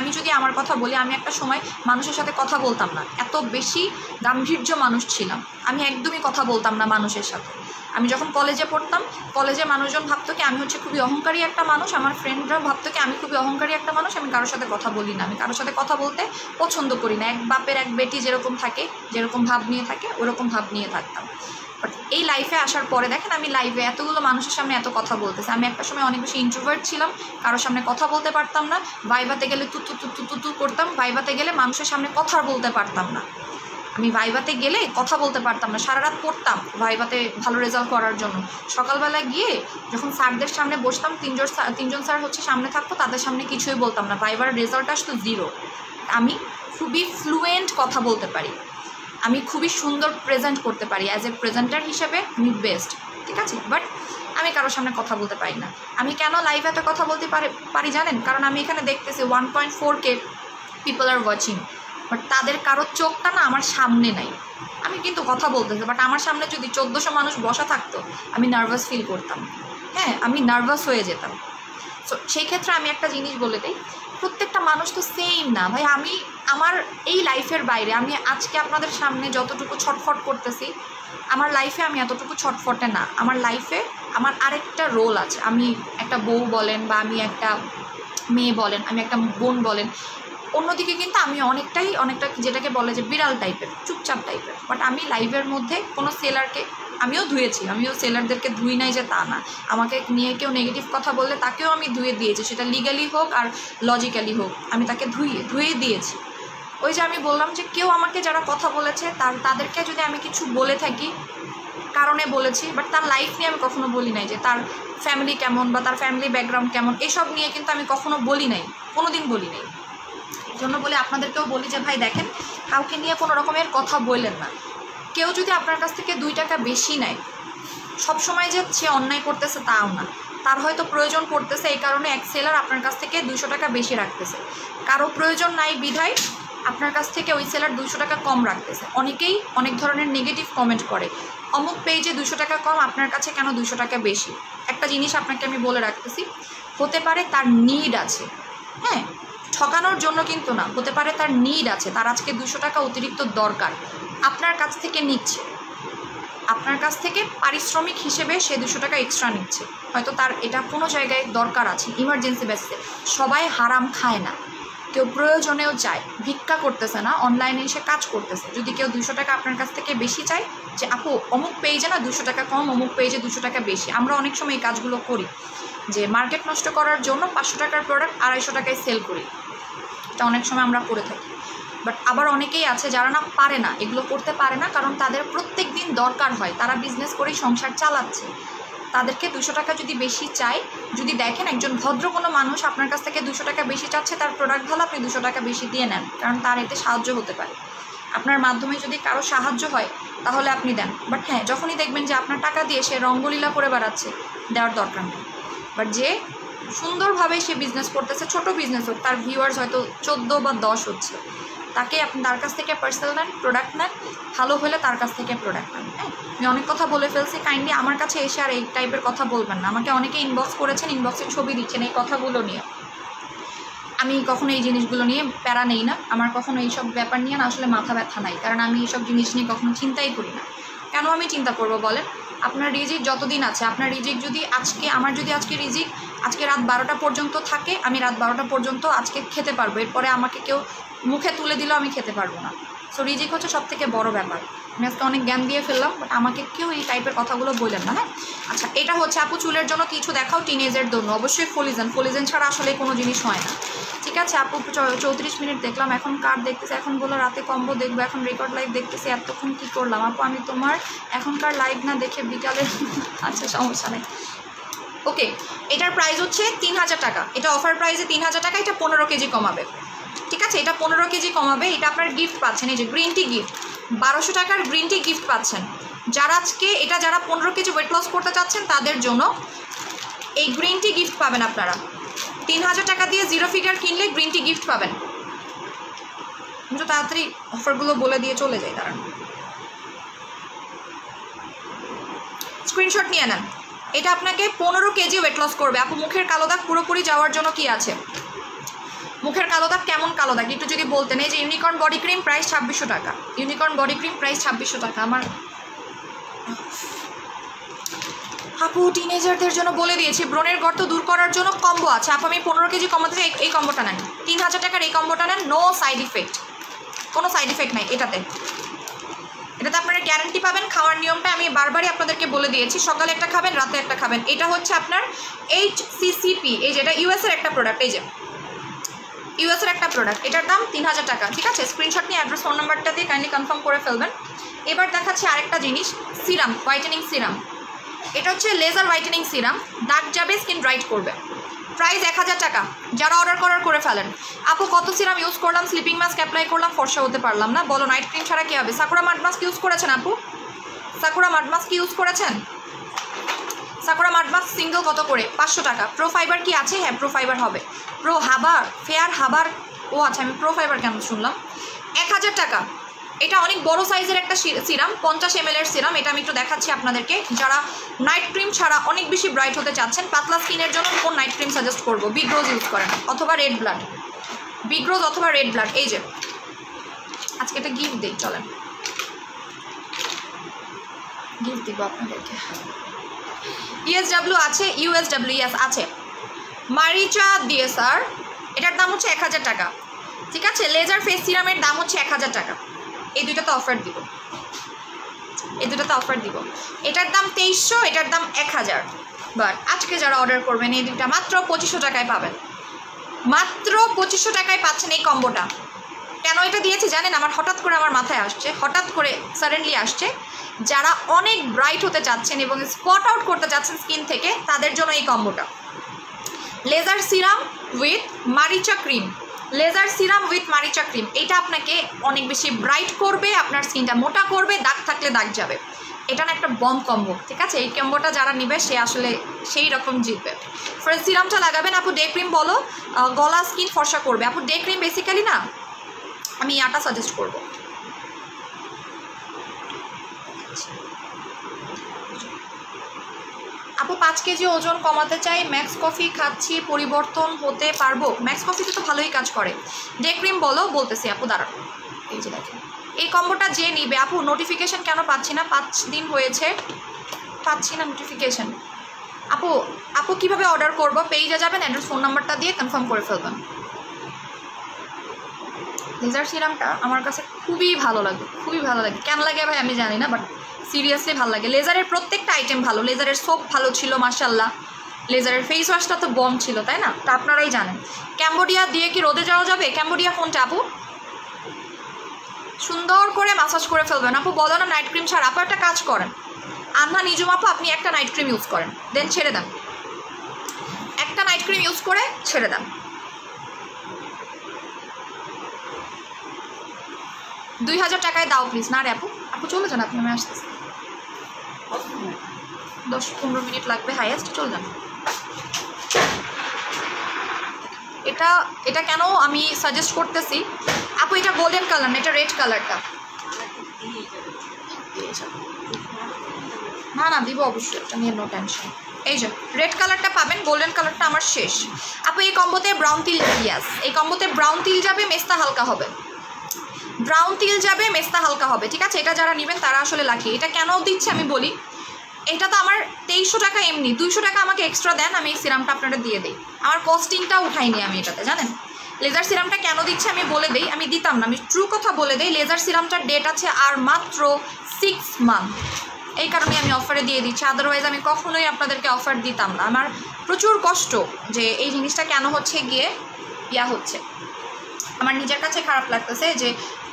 আমি যদি আমার কথা বলি, আমি একটা সময় মানুষের সাথে কথা বলতাম না, এত বেশি গাম্ভীর্য মানুষ ছিলাম, আমি একদমই কথা বলতাম না মানুষের সাথে। আমি যখন কলেজে পড়তাম, কলেজে মানুষজন ভাবতো কি আমি হচ্ছে খুবই অহংকারী একটা মানুষ, আমার ফ্রেন্ডরা ভাবতো কি আমি খুবই অহংকারী একটা মানুষ, আমি কারোর সাথে কথা বলি না, আমি কারোর সাথে কথা বলতে পছন্দ করি না। এক বাপের এক বেটি যেরকম থাকে, যেরকম ভাব নিয়ে থাকে, ওরকম ভাব নিয়ে থাকতাম। বাট এই লাইফে আসার পরে দেখেন আমি লাইভে এতগুলো মানুষের সামনে এত কথা বলতেছি। আমি একটা সময় অনেক বেশি ইন্ট্রোভার্ট ছিলাম, কারোর সামনে কথা বলতে পারতাম না, ভাইভাতে গেলে তু করতাম, ভাইভাতে গেলে মানুষের সামনে কথা বলতে পারতাম না। আমি ভাইভাতে গেলে কথা বলতে পারতাম না, সারা রাত পড়তাম ভাইভাতে ভালো রেজাল্ট করার জন্য। সকালবেলা গিয়ে যখন স্যারদের সামনে বসতাম, তিনজন স্যার হচ্ছে সামনে থাকতো, তাদের সামনে কিছুই বলতাম না, ভাইভার রেজাল্ট আসতো 0। আমি খুবই ফ্লুয়েন্ট কথা বলতে পারি, আমি খুবই সুন্দর প্রেজেন্ট করতে পারি, অ্যাজ এ প্রেজেন্টার হিসেবে আমি বেস্ট, ঠিক আছে। বাট আমি কারোর সামনে কথা বলতে পারি না। আমি কেন লাইভে এত কথা বলতে পারি জানেন? কারণ আমি এখানে দেখতেছি 1.4K people are watching, but তাদের কারোর চোখটা না আমার সামনে নাই। আমি কিন্তু কথা বলতেছি, বাট আমার সামনে যদি 1400 মানুষ বসা থাকতো আমি নার্ভাস ফিল করতাম, হ্যাঁ আমি নার্ভাস হয়ে যেতাম। সো সেই ক্ষেত্রে আমি একটা জিনিস বলে দিই, প্রত্যেকটা মানুষ তো সেম না ভাই। আমি আমার এই লাইফের বাইরে আমি আজকে আপনাদের সামনে যতটুকু ছটফট করতেছি, আমার লাইফে আমি এতটুকু ছটফটে না। আমার লাইফে আমার আরেকটা রোল আছে। আমি একটা বউ বলেন বা আমি একটা মেয়ে বলেন, আমি একটা বোন বলেন, অন্যদিকে কিন্তু আমি অনেকটা যেটাকে বলে যে বিড়াল টাইপের, চুপচাপ টাইপের। বাট আমি লাইভের মধ্যে কোনো সেলারকে আমিও ধুয়েছি, আমিও সেলারদেরকে ধুই নাই যে তা না। আমাকে নিয়ে কেউ নেগেটিভ কথা বললে তাকেও আমি ধুয়ে দিয়েছি, সেটা লিগালি হোক আর লজিক্যালি হোক, আমি তাকে ধুয়ে দিয়েছি। ওই যে আমি বললাম যে কেউ আমাকে যারা কথা বলেছে তাদেরকে যদি আমি কিছু বলে থাকি কারণে বলেছি, বাট তার লাইফ নিয়ে আমি কখনো বলি নাই যে তার ফ্যামিলি কেমন বা তার ফ্যামিলি ব্যাকগ্রাউন্ড কেমন, এসব নিয়ে কিন্তু আমি কখনো বলি নাই, কোনো দিন বলি নাই। এই জন্য বলে আপনাদেরকেও বলি যে ভাই দেখেন, কাউকে নিয়ে কোনো রকমের কথা বললেন না। কেউ যদি আপনার কাছ থেকে 2 টাকা বেশি নেয়, সবসময় যে সে অন্যায় করতেছে তাও না, তার হয়তো প্রয়োজন পড়তেছে, এই কারণে এক সেলার আপনার কাছ থেকে 200 টাকা বেশি রাখতেছে। কারো প্রয়োজন নাই বিধায় আপনার কাছ থেকে ওই সেলার 200 টাকা কম রাখতেছে। অনেকেই অনেক ধরনের নেগেটিভ কমেন্ট করে, অমুক পেজে 200 টাকা কম, আপনার কাছে কেন 200 টাকা বেশি। একটা জিনিস আপনাকে আমি বলে রাখতেছি, হতে পারে তার নিড আছে, হ্যাঁ ঠকানোর জন্য কিন্তু না, হতে পারে তার নিড আছে, তার আজকে 200 টাকা অতিরিক্ত দরকার, আপনার কাছ থেকে নিচ্ছে। আপনার কাছ থেকে পারিশ্রমিক হিসেবে সে 200 টাকা এক্সট্রা নিচ্ছে, হয়তো তার এটা কোনো জায়গায় দরকার আছে, ইমার্জেন্সি বেসিসে। সবাই হারাম খায় না, কেউ প্রয়োজনেও চায়, ভিক্ষা করতেছে না, অনলাইনে এসে কাজ করতেছে। যদি কেউ 200 টাকা আপনার কাছ থেকে বেশি চায়, যে আপু অমুক পেজে না 200 টাকা কম, অমুক পেজে 200 টাকা বেশি, আমরা অনেক সময় এই কাজগুলো করি, যে মার্কেট নষ্ট করার জন্য 500 টাকার প্রোডাক্ট 250 টাকায় সেল করি, এটা অনেক সময় আমরা করে থাকি। বাট আবার অনেকেই আছে যারা না পারে না, এগুলো করতে পারে না, কারণ তাদের প্রত্যেক দিন দরকার হয়, তারা বিজনেস করেই সংসার চালাচ্ছে। তাদেরকে 200 টাকা যদি বেশি চাই, যদি দেখেন একজন ভদ্র কোনো মানুষ আপনার কাছ থেকে 200 টাকা বেশি চাচ্ছে, তার প্রোডাক্ট ভালো, আপনি 200 টাকা বেশি দিয়ে নেন, কারণ তার এতে সাহায্য হতে পারে। আপনার মাধ্যমে যদি কারো সাহায্য হয় তাহলে আপনি দেন। বাট হ্যাঁ, যখনই দেখবেন যে আপনার টাকা দিয়ে সে রঙ্গলীলা করে বেড়াচ্ছে, দেওয়ার দরকার নেই। বাট যে সুন্দরভাবে সে বিজনেস করতেছে, ছোট বিজনেস হোক, তার ভিউয়ার্স হয়তো 14 বা 10 হচ্ছে, তাকে আপনি তার কাছ থেকে পার্সেল নেন, প্রোডাক্ট নেন, ভালো হলে তার কাছ থেকে প্রোডাক্ট নেন। হ্যাঁ, আমি অনেক কথা বলে ফেলছি, কাইন্ডলি আমার কাছে এসে আর এই টাইপের কথা বলবেন না। আমাকে অনেকে ইনবক্স করেছেন, ইনবক্সে ছবি দিচ্ছেন এই কথাগুলো নিয়ে। আমি কখনো এই জিনিসগুলো নিয়ে প্যারা নেই না, আমার কখনো এইসব ব্যাপার নিয়ে না আসলে মাথা ব্যথা নাই, কারণ আমি এইসব জিনিস নিয়ে কখনো চিন্তাই করি না। কেন আমি চিন্তা করবো বলেন? আপনার রিজিক যতদিন আছে, আপনার রিজিক যদি আজকে, আমার যদি আজকে রিজিক আজকে রাত 12টা পর্যন্ত থাকে, আমি রাত 12টা পর্যন্ত আজকে খেতে পারবো, এরপরে আমাকে কেউ মুখে তুলে দিলেও আমি খেতে পারবো না। সো রিজিক হচ্ছে সব থেকে বড় ব্যাপার। আমি আজকে অনেক জ্ঞান দিয়ে ফেললাম, বাট আমাকে কেউ এই টাইপের কথাগুলো বললেন না। হ্যাঁ, আচ্ছা, এটা হচ্ছে আপু চুলের জন্য কিছু দেখাও টিনেজের জন্য। অবশ্যই ফলিজেন ছাড়া আসলে কোনো জিনিস হয় না। ঠিক আছে আপু, 34 মিনিট দেখলাম, এখন কার দেখতেছি, এখন বলো রাতে কম্বো দেখবো, এখন রেকর্ড লাইভ দেখতেছি, এতক্ষণ কী করলাম আপু? আমি তোমার এখনকার লাইভ না দেখে বিকালে আচ্ছা সমস্যা নেই। ওকে, এটার প্রাইস হচ্ছে 3000 টাকা, এটা অফার প্রাইসে 3000 টাকা, এটা 15 কেজি কমাবে। ঠিক আছে, এটা 15 কেজি কমাবে, এটা আপনার গিফট পাচ্ছেন, এই যে গ্রিন টি গিফট, 1200 টাকার গ্রিন টি গিফট পাচ্ছেন। যারা আজকে এটা যারা 15 কেজি ওয়েট লস করতে চাচ্ছেন তাদের জন্য এই গ্রিন টি গিফট পাবেন আপনারা। 3000 টাকা দিয়ে 0 ফিগার কিনলে গ্রিন টি গিফট পাবেন। আমি তো তাড়াতাড়ি অফারগুলো বলে দিয়ে চলে যাই, দাঁড়ান স্ক্রিনশট নিয়ে নেন। এটা আপনাকে 15 কেজি ওয়েট লস করবে। আপু মুখের কালো দাগ পুরোপুরি যাওয়ার জন্য কি আছে? মুখের কালো দাগ কেমন কালো দাগ একটু যদি বলতেন। এই যে ইউনিকর্ন বডি ক্রিম প্রাইস 2600 টাকা, ইউনিকর্ন বডি ক্রিম প্রাইস 2600 টাকা। আমার আপু টিনেজারদের জন্য বলে দিয়েছি, ব্রণের গর্ত দূর করার জন্য কম্বো আছে। আপু আমি 15 কেজি কমাতে চাই, এই কম্বোটা নেন, 3000 টাকার এই কম্বোটা নেন, নো সাইড ইফেক্ট, কোনো সাইড ইফেক্ট নাই এটাতে। এটাতে আপনারা গ্যারান্টি পাবেন। খাওয়ার নিয়মটা আমি বারবারই আপনাদেরকে বলে দিয়েছি, সকালে একটা খাবেন, রাতে একটা খাবেন। এটা হচ্ছে আপনার HCCP, এই যে এটা ইউএসের একটা প্রোডাক্ট, এই যে ইউএসের একটা প্রোডাক্ট, এটার দাম 3000 টাকা। ঠিক আছে, স্ক্রিনশট নিয়ে অ্যাড্রেস ফোন নাম্বারটা দিয়ে কাইন্ডলি কনফার্ম করে ফেলবেন। এবার দেখাচ্ছি আরেকটা জিনিস, সিরাম, হোয়াইটেনিং সিরাম। এটা হচ্ছে লেজার হোয়াইটেনিং সিরাম, দাগ যাবে, স্কিন ব্রাইট করবে। প্রাইস 1000 টাকা। যারা অর্ডার করে ফেলেন। আপু কত সিরাম ইউজ করলাম, স্লিপিং মাস্ক অ্যাপ্লাই করলাম, ফর্সা হতে পারলাম না, বলো নাইট ক্রিম ছাড়া কী হবে? সাকুরা মাড মাস্ক ইউজ করেছেন আপু? সাকুরা মাড মাস্ক ইউজ করেছেন? সাকুরা মাড মাস্ক সিঙ্গেল কত করে? 500 টাকা। প্রো ফাইবার কি আছে? হ্যাঁ প্রো ফাইবার হবে। প্রো হাবার, ফেয়ার হাবার, ও আচ্ছা আমি প্রো ফাইবার কেন শুনলাম। 1000 টাকা। এটা অনেক বড় সাইজের একটা সিরাম, 50 ml এর সিরাম। এটা আমি একটু দেখাচ্ছি আপনাদেরকে। যারা নাইট ক্রিম ছাড়া অনেক বেশি ব্রাইট হতে চাচ্ছেন, পাতলা স্কিনের জন্য কোন নাইট ক্রিম সাজেস্ট করবো? বিগ রোজ ইউজ করেন অথবা রেড ব্লাড, বিগ রোজ অথবা রেড ব্লাড। এই যে আজকে এটা গিফট দিই, চলেন গিফট দিব আপনাদেরকে। ইউএসডব্লিউ আছে, ইউএসডব্লিউ ইয়েস আছে। মারিচা দিয়ে স্যার, এটার দাম হচ্ছে 1000 টাকা। ঠিক আছে, লেজার ফেস সিরামের দাম হচ্ছে 1000 টাকা। এই দুইটাতে অফার দিব, এই দুটাতে অফার দিব। এটার দাম 2300, এটার দাম 1000। বাট আজকে যারা অর্ডার করবেন এই দুইটা মাত্র 2500 টাকায় পাবেন। মাত্র 2500 টাকায় পাচ্ছেন এই কম্বোটা। কেন এটা দিয়েছি জানেন? আমার হঠাৎ করে আমার মাথায় আসছে, হঠাৎ করে সাডেনলি আসছে। যারা অনেক ব্রাইট হতে চাচ্ছেন এবং স্পট আউট করতে চাচ্ছেন স্কিন থেকে, তাদের জন্য এই কম্বোটা। Laser serum with Maricha cream, laser serum with Maricha cream, এটা আপনাকে অনেক বেশি ব্রাইট করবে, আপনার স্কিনটা মোটা করবে, দাগ থাকলে দাগ যাবে। এটা না একটা বম কম্বো। ঠিক আছে, এই কম্বোটা যারা নেবে সে আসলে সেই রকম জিতবে। ফ্রেশ সিরামটা লাগাবেন। আপু ডে ক্রিম বলো, গলা স্কিন ফর্সা করবে। আপু ডে ক্রিম বেসিক্যালি না আমি ইয়াটা সাজেস্ট করবো। আপু 5 কেজি ওজন কমাতে চাই, ম্যাক্স কফি খাচ্ছি, পরিবর্তন হতে পারবো? ম্যাক্স কফিতে তো ভালোই কাজ করে। ডে ক্রিম বলো, বলতেছি আপু দাঁড়ান। এই যে দেখেন এই কম্বোটা যে নিবে আপু নোটিফিকেশন কেন পাচ্ছি না, 5 দিন হয়েছে পাচ্ছি না নোটিফিকেশন। আপু আপু কীভাবে অর্ডার করবো? পেজে যাবেন, অ্যাড্রেস ফোন নাম্বারটা দিয়ে কনফার্ম করে ফেলবেন। লেজার সিরামটা আমার কাছে খুবই ভালো লাগে, খুবই ভালো লাগে। কেন লাগে ভাই আমি জানি না, বাট সিরিয়াসলি ভালো লাগে। লেজারের প্রত্যেকটা আইটেম ভালো, লেজারের সোপ ভালো ছিল মাশাল্লাহ, লেজারের ফেস ওয়াশটা তো বম ছিল, তাই না? তা আপনারাই জানেন। ক্যাম্বোডিয়া দিয়ে কি রোদে যাওয়া যাবে? ক্যাম্বোডিয়া কোনটা আপু? সুন্দর করে মাসাজ করে ফেলবেন। আপু বলো না নাইট ক্রিম ছাড়া। আপু একটা কাজ করেন, আন্না নিজুম আপু আপনি একটা নাইট ক্রিম ইউজ করেন, দেন ছেড়ে দেন। একটা নাইট ক্রিম ইউজ করে ছেড়ে দেন। 2000 টাকায় দাও প্লিজ। না রে আপু, আপু চলে যান, আপনি আমি আসতেছি। 10-15 মিনিট লাগবে হাইয়েস্ট, চলে যান। এটা এটা কেন আমি সাজেস্ট করতেছি আপু, এটা গোল্ডেন কালার না, এটা রেড কালারটা। না না দিব অবশ্যই, এটা নিয়ে নো টেনশন। এই যে রেড কালারটা পাবেন, গোল্ডেন কালারটা আমার শেষ। আপু এই কম্বোতে ব্রাউন তিল, ইয়াস এই কম্বোতে ব্রাউন তিল যাবে, মেস্তা হালকা হবে। ব্রাউন তিল যাবে, মেস্তা হালকা হবে, ঠিক আছে? এটা যারা নেবেন তারা আসলে লাকি। এটা কেন দিচ্ছে আমি বলি, এটা তো আমার 2300 টাকা এমনি, 200 টাকা আমাকে এক্সট্রা দেন, আমি এই সিরামটা আপনারা দিয়ে দিই। আমার কস্টিংটা উঠাইনি আমি এটাতে, জানেন? লেজার সিরামটা কেন দিচ্ছে আমি বলে দিই, আমি দিতাম না, আমি ট্রু কথা বলে দিই। লেজার সিরামটার ডেট আছে আর মাত্র 6 মান্থ, এই কারণে আমি অফারে দিয়ে দিচ্ছি। আদারওয়াইজ আমি কখনোই আপনাদেরকে অফার দিতাম না। আমার প্রচুর কষ্ট যে এই জিনিসটা কেন হচ্ছে গিয়ে হচ্ছে, আমার নিজের কাছে খারাপ লাগতেছে যে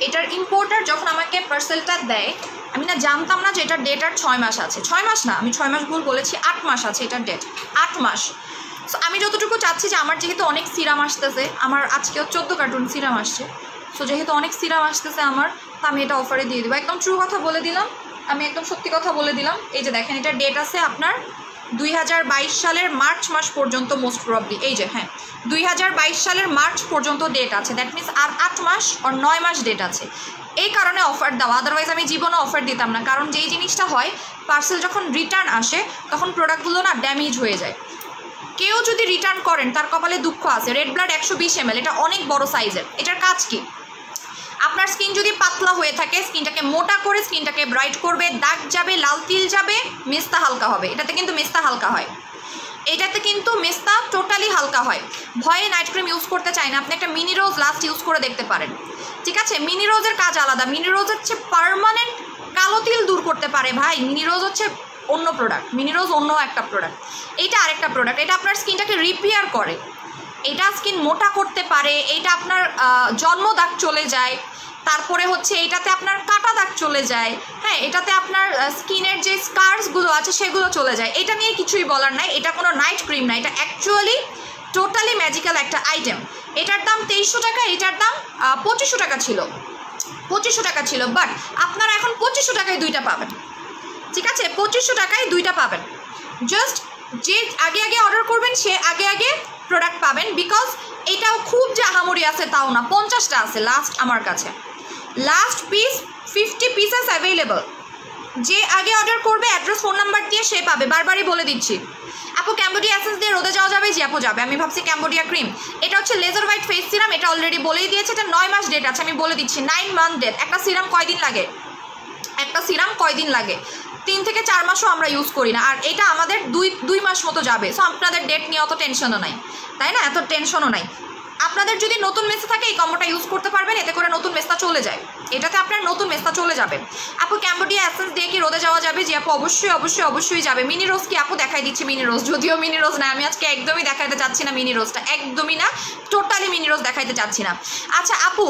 এটার ইম্পোর্টার যখন আমাকে পার্সেলটা দেয়, আমি না জানতাম না যে এটার ডেট আর 6 মাস আছে। 6 মাস না, আমি 6 মাস ভুল বলেছি, 8 মাস আছে এটার ডেট, 8 মাস। সো আমি যতটুকু চাচ্ছি যে আমার যেহেতু অনেক সিরাম আসতেছে, আমার আজকেও 14 কার্টুন সিরাম আসছে, সো যেহেতু অনেক সিরাম আসতেছে আমার, তো আমি এটা অফারে দিয়ে দেবো। একদম ট্রু কথা বলে দিলাম, আমি একদম সত্যি কথা বলে দিলাম। এই যে দেখেন, এটার ডেট আছে আপনার 2022 সালের মার্চ মাস পর্যন্ত মোস্ট প্রবলি। এই যে হ্যাঁ, 2022 সালের মার্চ পর্যন্ত ডেট আছে, দ্যাট মিনস আর 8 মাস আর 9 মাস ডেট আছে। এই কারণে অফার দেওয়া, আদারওয়াইজ আমি জীবনে অফার দিতাম না। কারণ যেই জিনিসটা হয়, পার্সেল যখন রিটার্ন আসে তখন প্রোডাক্টগুলো না ড্যামেজ হয়ে যায়। কেউ যদি রিটার্ন করেন তার কপালে দুঃখ আছে। রেড ব্লাড 120 ml, এটা অনেক বড় সাইজের। এটার কাজ কি, আপনার স্কিন যদি পাতলা হয়ে থাকে স্কিনটাকে মোটা করে স্কিনটাকে ব্রাইট করবে, দাগ যাবে, লাল তিল যাবে, মেস্তা হালকা হবে। এটাতে কিন্তু মেস্তা হালকা হয়, এটাতে কিন্তু মেস্তা টোটালি হালকা হয়। ভয়ে নাইট ক্রিম ইউজ করতে চাই না, আপনি একটা মিনি রোজ লাস্ট ইউজ করে দেখতে পারেন, ঠিক আছে? মিনি রোজের কাজ আলাদা। মিনি রোজ হচ্ছে পার্মানেন্ট কালো তিল দূর করতে পারে ভাই। মিনি রোজ হচ্ছে অন্য প্রোডাক্ট, মিনি রোজ অন্য একটা প্রোডাক্ট, এইটা আরেকটা প্রোডাক্ট। এটা আপনার স্কিনটাকে রিপেয়ার করে, এটা স্কিন মোটা করতে পারে, এইটা আপনার জন্ম দাগ চলে যায়, তারপরে হচ্ছে এইটাতে আপনার কাটা দাগ চলে যায়, হ্যাঁ, এটাতে আপনার স্কিনের যে স্কার্সগুলো আছে সেগুলো চলে যায়। এটা নিয়ে কিছুই বলার নাই, এটা কোনো নাইট ক্রিম না, এটা অ্যাকচুয়ালি টোটালি ম্যাজিক্যাল একটা আইটেম। এটার দাম 2300 টাকা, এটার দাম 2500 টাকা ছিল, 2500 টাকা ছিল, বাট আপনারা এখন 2500 টাকায় দুইটা পাবেন, ঠিক আছে? 2500 টাকায় দুইটা পাবেন। জাস্ট যে আগে আগে অর্ডার করবেন সে আগে আগে প্রোডাক্ট পাবেন, বিকজ এটাও খুব যে আহামরি আছে তাও না, 50টা আছে লাস্ট আমার কাছে, লাস্ট পিস 50 পিসেস অ্যাভেলেবল। যে আগে অর্ডার করবে অ্যাড্রেস ফোন নাম্বার দিয়ে সে পাবে। বারবারই বলে দিচ্ছি। আপু ক্যাম্বোডিয়া এসেন্স দিয়ে রোদে যাওয়া যাবে? জি আপু যাবে। আমি ভাবছি ক্যাম্বোডিয়া ক্রিম। এটা হচ্ছে লেজার হোয়াইট ফেস সিরাম, এটা অলরেডি বলেই দিয়েছে, এটা 9 মাস ডেট আছে, আমি বলে দিচ্ছি 9 মান্থ ডেট। একটা সিরাম কয়দিন লাগে, একটা সিরাম কয়দিন লাগে? 3 থেকে 4 মাসও আমরা ইউজ করি না, আর এটা আমাদের 2 মাস মতো যাবে। সো আপনাদের ডেট নিয়ে অত টেনশনও নাই, তাই না? এত টেনশনও নাই। আপনাদের যদি নতুন মেস্তা থাকে এই কম্বোটা ইউজ করতে পারবেন, এতে করে নতুন মেস্তা চলে যায়, এটাতে আপনার নতুন মেস্তা চলে যাবে। আপু ক্যাম্বোডিয়া এসেন্স দিয়ে কি রোদে যাওয়া যাবে? যে আপু অবশ্যই অবশ্যই অবশ্যই যাবে। মিনি রোজ কি আপু? দেখাই দিচ্ছি মিনি রোজ, যদিও মিনি রোজ না, আমি আজকে একদমই দেখাইতে চাচ্ছি না মিনি রোজটা, একদমই না, টোটালি মিনি রোজ দেখাইতে চাচ্ছি না। আচ্ছা আপু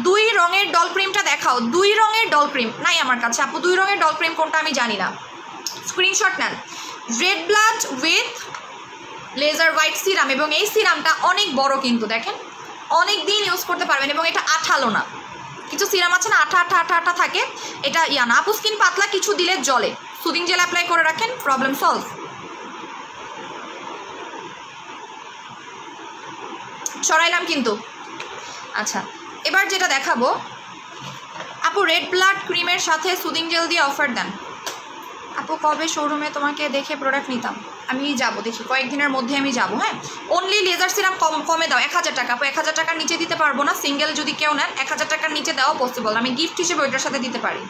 2 রঙের ডল ক্রিমটা দেখাও। 2 রঙের ডল ক্রিম নাই আমার কাছে আপু। 2 রঙের ডল ক্রিম কোনটা আমি জানি না, স্ক্রিনশট নেন। Red blood with laser white serum, এবং এই সিরামটা অনেক বড় কিন্তু দেখেন, অনেক দিন ইউজ করতে পারবেন, এবং এটা আঠালো না। কিছু সিরাম আছে না আঠা আঠা আঠা আঠা থাকে, এটা ইয়া না। আপু স্কিন পাতলা, কিছু দিলে জলে, সুদিং জেল অ্যাপ্লাই করে রাখেন, প্রবলেম সলভ। সরাইলাম কিন্তু। আচ্ছা এবার যেটা দেখাবো, আপু রেড ব্লাড ক্রিমের সাথে সুদিং জেল দিয়ে অফার দেন। আপু কবে শোরুমে তোমাকে দেখে প্রোডাক্ট নিতাম? আমি যাব, দেখি কয়েকদিনের মধ্যে আমি যাব। হ্যাঁ, অনলি লেজার সিরাম কমে দাও 1000 টাকা। 1000 টাকার নিচে দিতে পারবো না, সিঙ্গেল যদি কেউ নেন 1000 টাকার নিচে দেওয়া পসিবল। আমি গিফট হিসেবে ওইটার সাথে দিতে পারি,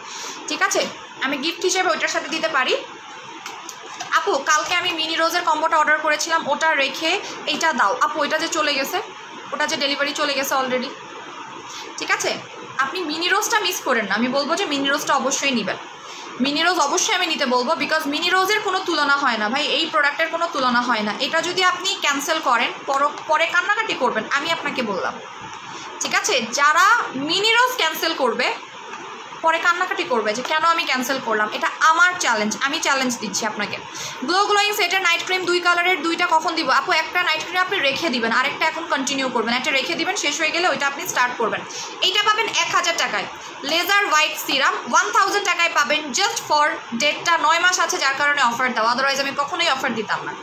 ঠিক আছে? আমি গিফট হিসেবে ওইটার সাথে দিতে পারি। আপু কালকে আমি মিনি রোজের কম্বোটা অর্ডার করেছিলাম, ওটা রেখে এইটা দাও। আপু ওইটা যে চলে গেছে, ওটা যে ডেলিভারি চলে গেছে অলরেডি, ঠিক আছে? আপনি মিনি রোজটা মিস করেন না, আমি বলবো যে মিনি রোজটা অবশ্যই নেবেন। মিনি রোজ অবশ্যই আমি নিতে বলবো, বিকজ মিনি রোজের কোনো তুলনা হয় না ভাই, এই প্রোডাক্টের কোনো তুলনা হয় না। এটা যদি আপনি ক্যান্সেল করেন পরে কান্নাকাটি করবেন, আমি আপনাকে বললাম, ঠিক আছে? যারা মিনি রোজ ক্যান্সেল করবে পরে কান্নাকাটি করবে যে কেন আমি ক্যান্সেল করলাম, এটা আমার চ্যালেঞ্জ, আমি চ্যালেঞ্জ দিচ্ছি আপনাকে। গ্লো গ্লোয়িং সেটের নাইট ক্রিম 2 কালারের 2টা কখন দিব? আপু একটা নাইট ক্রিম আপনি রেখে দিবেন, আরেকটা এখন কন্টিনিউ করবেন। একটা রেখে দিবেন, শেষ হয়ে গেলে ওইটা আপনি স্টার্ট করবেন। এইটা পাবেন 1000 টাকায়। লেজার হোয়াইট সিরাম 1000 টাকায় পাবেন, জাস্ট ফর ডেটটা 9 মাস আছে, যার কারণে অফার দেওয়া, আদারওয়াইজ আমি কখনোই অফার দিতাম না।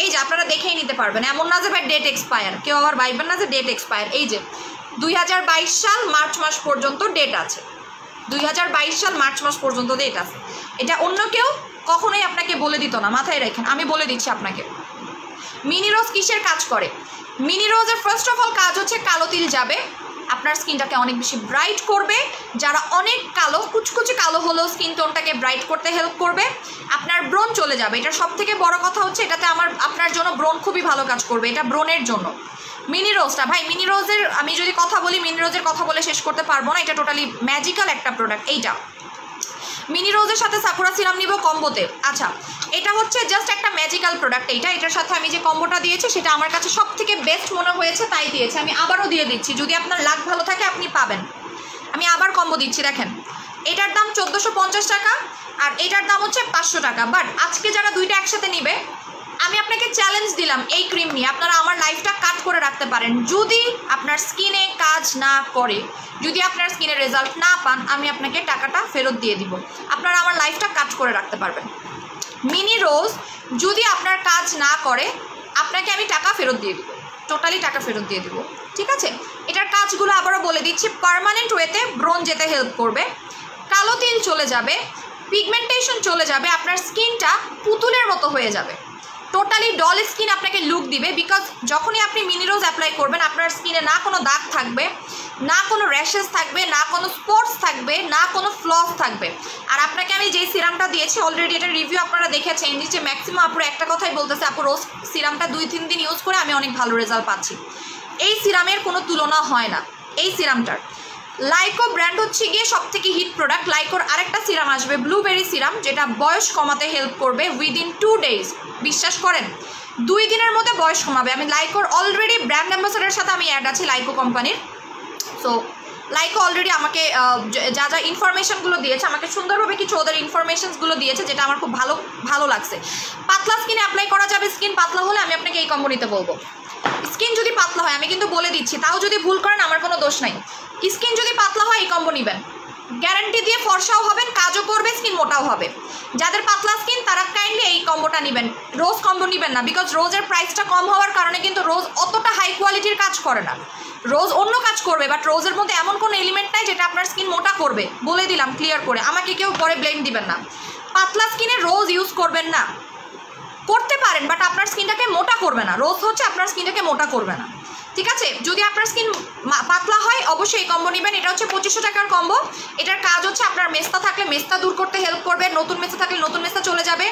এই যে আপনারা দেখেই নিতে পারবেন, এমন না যে ভাই ডেট এক্সপায়ার, কেউ আবার ভাইবেন না যে ডেট এক্সপায়ার। এই যে 2022 সাল মার্চ মাস পর্যন্ত ডেট আছে, 2022 সাল মার্চ মাস পর্যন্ত ডেট আছে। এটা অন্য কেউ কখনোই আপনাকে বলে দিত না, মাথায় রাখেন, আমি বলে দিচ্ছি আপনাকে। মিনি রোজ কিসের কাজ করে? মিনি রোজের ফার্স্ট অফ অল কাজ হচ্ছে কালো তিল যাবে, আপনার স্কিনটাকে অনেক বেশি ব্রাইট করবে। যারা অনেক কালো, কুচকুচে কালো হলেও স্কিন টোনটাকে ব্রাইট করতে হেল্প করবে। আপনার ব্রণ চলে যাবে, এটা সব থেকে বড় কথা হচ্ছে, এটাতে আপনার জন্য ব্রণ খুবই ভালো কাজ করবে, এটা ব্রণের জন্য। মিনি রোজটা ভাই, মিনি রোজের আমি যদি কথা বলি, মিনি রোজের কথা বলে শেষ করতে পারবো না, এটা টোটালি ম্যাজিক্যাল একটা প্রোডাক্ট। এইটা মিনি রোজের সাথে সাকুরা সিরাম নিব কম্বোতে। আচ্ছা, এটা হচ্ছে জাস্ট একটা ম্যাজিক্যাল প্রোডাক্ট। এটার সাথে আমি যে কম্বোটা দিয়েছি সেটা আমার কাছে সব থেকে বেস্ট মনে হয়েছে, তাই দিয়েছি। আমি আবারও দিয়ে দিচ্ছি, যদি আপনার লাক ভালো থাকে আপনি পাবেন। আমি আবার কম্বো দিচ্ছি, দেখেন এটার দাম 1450 টাকা আর এটার দাম হচ্ছে 500 টাকা। বাট আজকে যারা দুইটা একসাথে নিবে, আমি আপনাকে চ্যালেঞ্জ দিলাম, এই ক্রিম নিয়ে আপনারা আমার লাইফটা কাট করে রাখতে পারেন। যদি আপনার স্কিনে কাজ না করে, যদি আপনার স্কিনের রেজাল্ট না পান, আমি আপনাকে টাকাটা ফেরত দিয়ে দিব, আপনারা আমার লাইফটা কাট করে রাখতে পারবেন। মিনি রোজ যদি আপনার কাজ না করে, আপনাকে আমি টাকা ফেরত দিয়ে দিব, টোটালি টাকা ফেরত দিয়ে দিব, ঠিক আছে? এটার কাজগুলো আবারও বলে দিচ্ছি। পার্মানেন্ট ওয়েতে ব্রণ যেতে হেল্প করবে, কালো তিল চলে যাবে, পিগমেন্টেশন চলে যাবে, আপনার স্কিনটা পুতুলের মতো হয়ে যাবে, টোটালি ডল স্কিন আপনাকে লুক দিবে। বিকজ যখনই আপনি মিনি রোজ অ্যাপ্লাই করবেন, আপনার স্কিনে না কোনো দাগ থাকবে, না কোনো র্যাশেস থাকবে, না কোনো স্পটস থাকবে, না কোনো ফ্লস থাকবে। আর আপনাকে আমি যেই সিরামটা দিয়েছি অলরেডি, এটার রিভিউ আপনারা দেখেছেন, যে ম্যাক্সিমাম আপুর একটা কথাই বলতেছে, আপু রোজ সিরামটা 2-3 দিন ইউজ করে আমি অনেক ভালো রেজাল্ট পাচ্ছি। এই সিরামের কোনো তুলনা হয় না এই সিরামটার। লাইকো ব্র্যান্ড হচ্ছে গিয়ে সব থেকে হিট প্রোডাক্ট। লাইকোর আরেকটা সিরাম আসবে, ব্লুবেরি সিরাম, যেটা বয়স কমাতে হেল্প করবে উইদিন 2 ডেজ। বিশ্বাস করেন 2 দিনের মধ্যে বয়স কমাবে। আমি লাইকোর অলরেডি ব্র্যান্ড অ্যাম্বাসেডারের সাথে আমি অ্যাড আছি লাইকো কোম্পানির। সো লাইকো অলরেডি আমাকে যা যা ইনফরমেশনগুলো দিয়েছে, আমাকে সুন্দরভাবে কিছু ওদের ইনফরমেশনসগুলো দিয়েছে, যেটা আমার খুব ভালো লাগছে। পাতলা স্কিনে অ্যাপ্লাই করা যাবে, স্কিন পাতলা হলে আমি আপনাকে এই কম্বো নিতে বলবো। স্কিন যদি পাতলা হয়, আমি কিন্তু বলে দিচ্ছি, তাও যদি ভুল করেন আমার কোনো দোষ নাই। স্কিন যদি পাতলা হয় এই কম্বো নেবেন, গ্যারান্টি দিয়ে ফর্সাও হবেন, কাজও করবে, স্কিন মোটাও হবে। যাদের পাতলা স্কিন তারা কাইন্ডলি এই কম্বোটা নেবেন, রোজ কম্বো নেবেন না। বিকজ রোজের প্রাইসটা কম হওয়ার কারণে কিন্তু রোজ অতটা হাই কোয়ালিটির কাজ করে না। রোজ অন্য কাজ করবে, বাট রোজের মধ্যে এমন কোনো এলিমেন্ট নাই যেটা আপনার স্কিন মোটা করবে, বলে দিলাম ক্লিয়ার করে, আমাকে কেউ পরে ব্লেম দিবেন না। পাতলা স্কিনে রোজ ইউজ করবেন না, করতে পারেন বাট আপনার স্কিনটাকে মোটা করবে না। রোজ হচ্ছে আপনার স্কিনটাকে মোটা করবে না, ঠিক আছে? যদি আপনার স্কিন পাতলা হয় অবশ্যই এই কম্বো নেবেন। এটা হচ্ছে 2500 টাকার কম্বো। এটার কাজ হচ্ছে আপনার মেস্তা থাকলে মেস্তা দূর করতে হেল্প করবে, নতুন মেস্তা থাকলে নতুন মেস্তা চলে যাবে,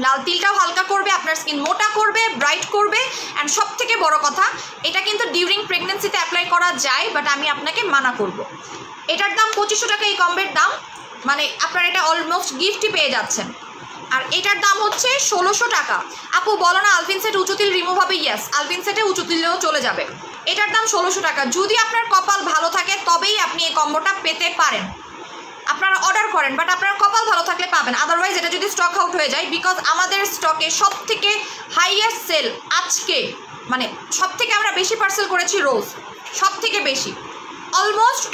লাল তিলটাও হালকা করবে, আপনার স্কিন মোটা করবে, ব্রাইট করবে। অ্যান্ড সব থেকে বড় কথা, এটা কিন্তু ডিউরিং প্রেগনেন্সিতে অ্যাপ্লাই করা যায়, বাট আমি আপনাকে মানা করব। এটার দাম 2500 টাকা, এই কম্বের দাম, মানে আপনার এটা অলমোস্ট গিফটই পেয়ে যাচ্ছেন। আর এটার দাম হচ্ছে 1600 টাকা। আপু বলো না আলপিন সেট উঁচু তিল রিমুভ হবে? ইয়েস, আলপিন সেটে উঁচু তিলেও চলে যাবে। এটার দাম 1600 টাকা। যদি আপনার কপাল ভালো থাকে তবেই আপনি এই কম্বোটা পেতে পারেন, আপনারা অর্ডার করেন, বাট আপনার কপাল ভালো থাকলে পাবেন। আদারওয়াইজ এটা যদি স্টক আউট হয়ে যায়, বিকজ আমাদের স্টকে সব থেকে হাইয়েস্ট সেল আজকে, মানে সব থেকে আমরা বেশি পার্সেল করেছি রোজ, সব থেকে বেশি, অলমোস্ট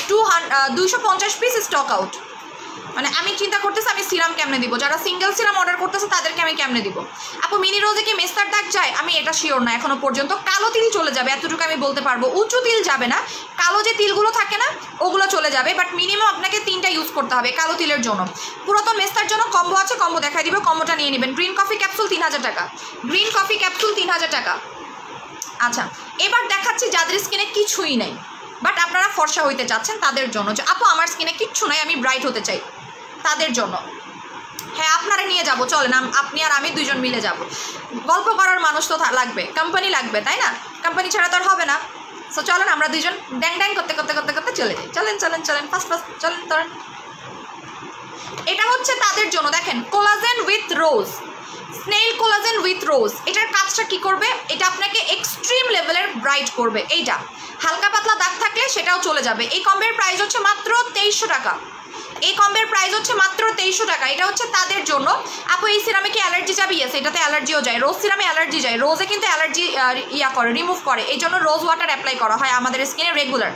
250 পিস স্টক আউট। মানে আমি চিন্তা করতেছি আমি সিরাম কেমনে দিব, যারা সিঙ্গেল সিরাম অর্ডার করতেছে তাদেরকে আমি কেমনে দিব। আপু মিনি রোজে কি মেস্তার দাগ যায়? আমি এটা শিওর না এখনো পর্যন্ত। কালো তিল চলে যাবে, এতটুকু আমি বলতে পারবো। উঁচু তিল যাবে না, কালো যে তিলগুলো থাকে না ওগুলো চলে যাবে, বাট মিনিমাম আপনাকে 3টা ইউজ করতে হবে কালো তিলের জন্য। পুরাতন মেস্তার জন্য কম্বো আছে, কম্বো দেখাই দিব, কম্বোটা নিয়ে নেবেন। গ্রিন কফি ক্যাপসুল 3000 টাকা, গ্রিন কফি ক্যাপসুল 3000 টাকা। আচ্ছা এবার দেখাচ্ছি যাদের স্কিনে কিছুই নেই বাট আপনারা ফর্সা হইতে চাচ্ছেন তাদের জন্য, যে আপু আমার স্কিনে কিচ্ছু নাই আমি ব্রাইট হতে চাই, তাদের জন্য। হ্যাঁ আপনারা নিয়ে যাব, চলেন আপনি আর আমি 2জন মিলে যাব। গল্প করার মানুষ তো লাগবে, কোম্পানি লাগবে, তাই না? কোম্পানি ছাড়া তো আর হবে না। সো চলেন আমরা 2জন ড্যাং ড্যাং করতে করতে করতে করতে চলে যাই। চলেন চলেন চলেন ফাস্ট ফাস্ট চলেন চলেন। এটা হচ্ছে তাদের জন্য, দেখেন collagen with rose, snail collagen with rose. এটার কাজটা কি করবে? এটা আপনাকে এক্সট্রিম লেভেলের ব্রাইট করবে। এইটা হালকা পাতলা দাগ থাকলে সেটাও চলে যাবে। এই কম্বের প্রাইস হচ্ছে মাত্র 2300 টাকা, এই কম্বের প্রাইস হচ্ছে মাত্র 2300 টাকা। এটা হচ্ছে তাদের জন্য। আপু এই সিরামে কি অ্যালার্জি যাবে? ইয়েস, এটাতে অ্যালার্জিও যায়। রোজ সিরামে অ্যালার্জি যায়, রোজে কিন্তু অ্যালার্জি করে, রিমুভ করে, এই জন্য রোজ ওয়াটার অ্যাপ্লাই করা হয় আমাদের স্কিনে রেগুলার।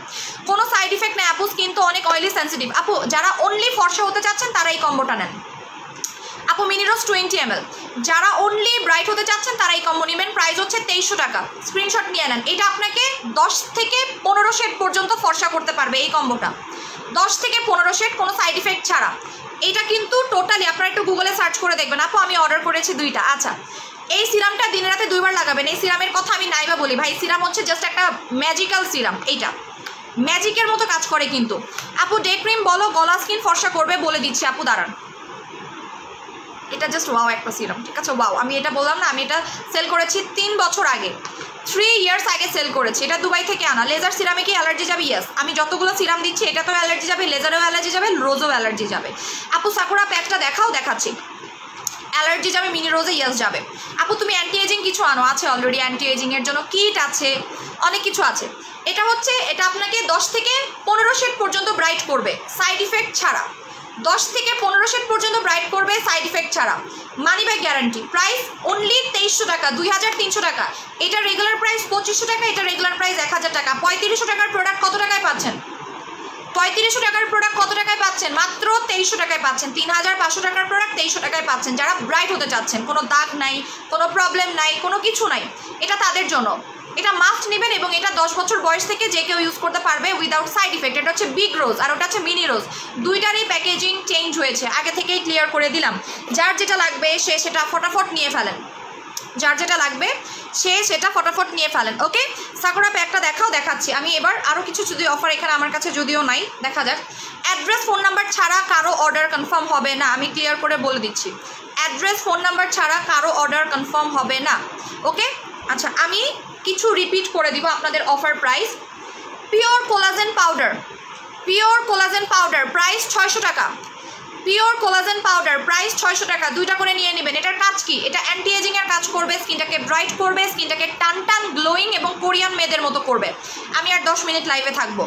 কোনো সাইড ইফেক্ট নেই আপু, স্কিন তো অনেক অয়েলি সেন্সিটিভ। আপু যারা অনলি ফর্সা হতে চাচ্ছেন তারা এই কম্বোটা নেন। আপু মিনি রোজ 20 ml, যারা অনলি ব্রাইট হতে চাচ্ছেন তারা এই কম্বো নেবেন। প্রাইস হচ্ছে 2300 টাকা, স্ক্রিনশট নিয়ে নেন। এটা আপনাকে 10 থেকে 15 শেড পর্যন্ত ফর্সা করতে পারবে এই কম্বোটা, 10 থেকে 15 শেড, কোনো সাইড ইফেক্ট ছাড়া। এটা কিন্তু টোটালি আপনারা একটু গুগলে সার্চ করে দেখবেন। আপু আমি অর্ডার করেছি 2টা। আচ্ছা এই সিরামটা দিনে রাতে 2বার লাগাবেন। এই সিরামের কথা আমি নাইবা বলি ভাই, সিরাম হচ্ছে জাস্ট একটা ম্যাজিক্যাল সিরাম, এইটা ম্যাজিকের মতো কাজ করে কিন্তু। আপু ডে ক্রিম বলো, গলা স্কিন ফর্সা করবে, বলে দিচ্ছি আপু দাঁড়ান। এটা জাস্ট ওয়াও একটা সিরাম, ঠিক আছে? ওয়াও, আমি এটা বললাম না, আমি এটা সেল করেছি 3 বছর আগে, 3 ইয়ার্স আগে সেল করেছি। এটা দুবাই থেকে আনা। লেজার সিরামে কি অ্যালার্জি যাবে? ইয়েস, আমি যতগুলো সিরাম দিচ্ছি এটাতেও অ্যালার্জি যাবে, লেজারেও অ্যালার্জি যাবে, রোজও অ্যালার্জি যাবে। আপু সাকুরা প্যাকটা দেখাও, দেখাচ্ছি। অ্যালার্জি যাবে মিনি রোজে, ইয়েস যাবে। আপু তুমি অ্যান্টি এজিং কিছু আনো? আছে অলরেডি, অ্যান্টি এজিংয়ের জন্য কিট আছে, অনেক কিছু আছে। এটা হচ্ছে, এটা আপনাকে 10 থেকে 15 শেড পর্যন্ত ব্রাইট করবে সাইড ইফেক্ট ছাড়া, 10 থেকে 15 শেড পর্যন্ত ব্রাইট করবে সাইড ইফেক্ট ছাড়া, money back guarantee. Price only 2300 টাকা, 2300 টাকা। এটা রেগুলার প্রাইস 2500 টাকা, এটা রেগুলার প্রাইস 1000 টাকা। 3500 টাকার প্রোডাক্ট কত টাকায় পাচ্ছেন? 3500 টাকার প্রোডাক্ট কত টাকায় পাচ্ছেন? মাত্র 2300 টাকায় পাচ্ছেন। 3500 টাকার প্রোডাক্ট 2300 টাকায় পাচ্ছেন। যারা ব্রাইট হতে চাচ্ছেন, কোনো দাগ নাই, কোনো প্রবলেম নাই, কোনো কিছু নাই, এটা তাদের জন্য। এটা মাস্ট নেবেন এবং এটা 10 বছর বয়স থেকে যে কেউ ইউজ করতে পারবে উইদাউট সাইড ইফেক্ট। এটা হচ্ছে বিগ রোজ আর ওটা হচ্ছে মিনি রোজ, দুইটারই প্যাকেজিং চেঞ্জ হয়েছে, আগে থেকেই ক্লিয়ার করে দিলাম। যার যেটা লাগবে সে সেটা ফটাফট নিয়ে ফেলেন, যার যেটা লাগবে সে সেটা ফটাফট নিয়ে ফেলেন। ওকে সাকুরা প্যাকটা দেখাও, দেখাচ্ছি আমি। এবার আরও কিছু যদি অফার এখানে আমার কাছে যদিও নাই, দেখা যাক। অ্যাড্রেস ফোন নাম্বার ছাড়া কারো অর্ডার কনফার্ম হবে না, আমি ক্লিয়ার করে বলে দিচ্ছি। অ্যাড্রেস ফোন নাম্বার ছাড়া কারো অর্ডার কনফার্ম হবে না। ওকে আচ্ছা, আমি কিছু রিপিট করে দিব আপনাদের offer price. Pure collagen powder, pure collagen powder price 600 টাকা, পিওর কোলাজেন পাউডার প্রাইস 600 টাকা। 2টা করে নিয়ে নেবেন। এটার কাজ কি? এটা অ্যান্টি এজিং এর কাজ করবে, স্কিনটাকে ব্রাইট করবে, স্কিনটাকে টান টান গ্লোয়িং এবং কোরিয়ান মেয়েদের মতো করবে। আমি আর 10 মিনিট লাইভে থাকবো,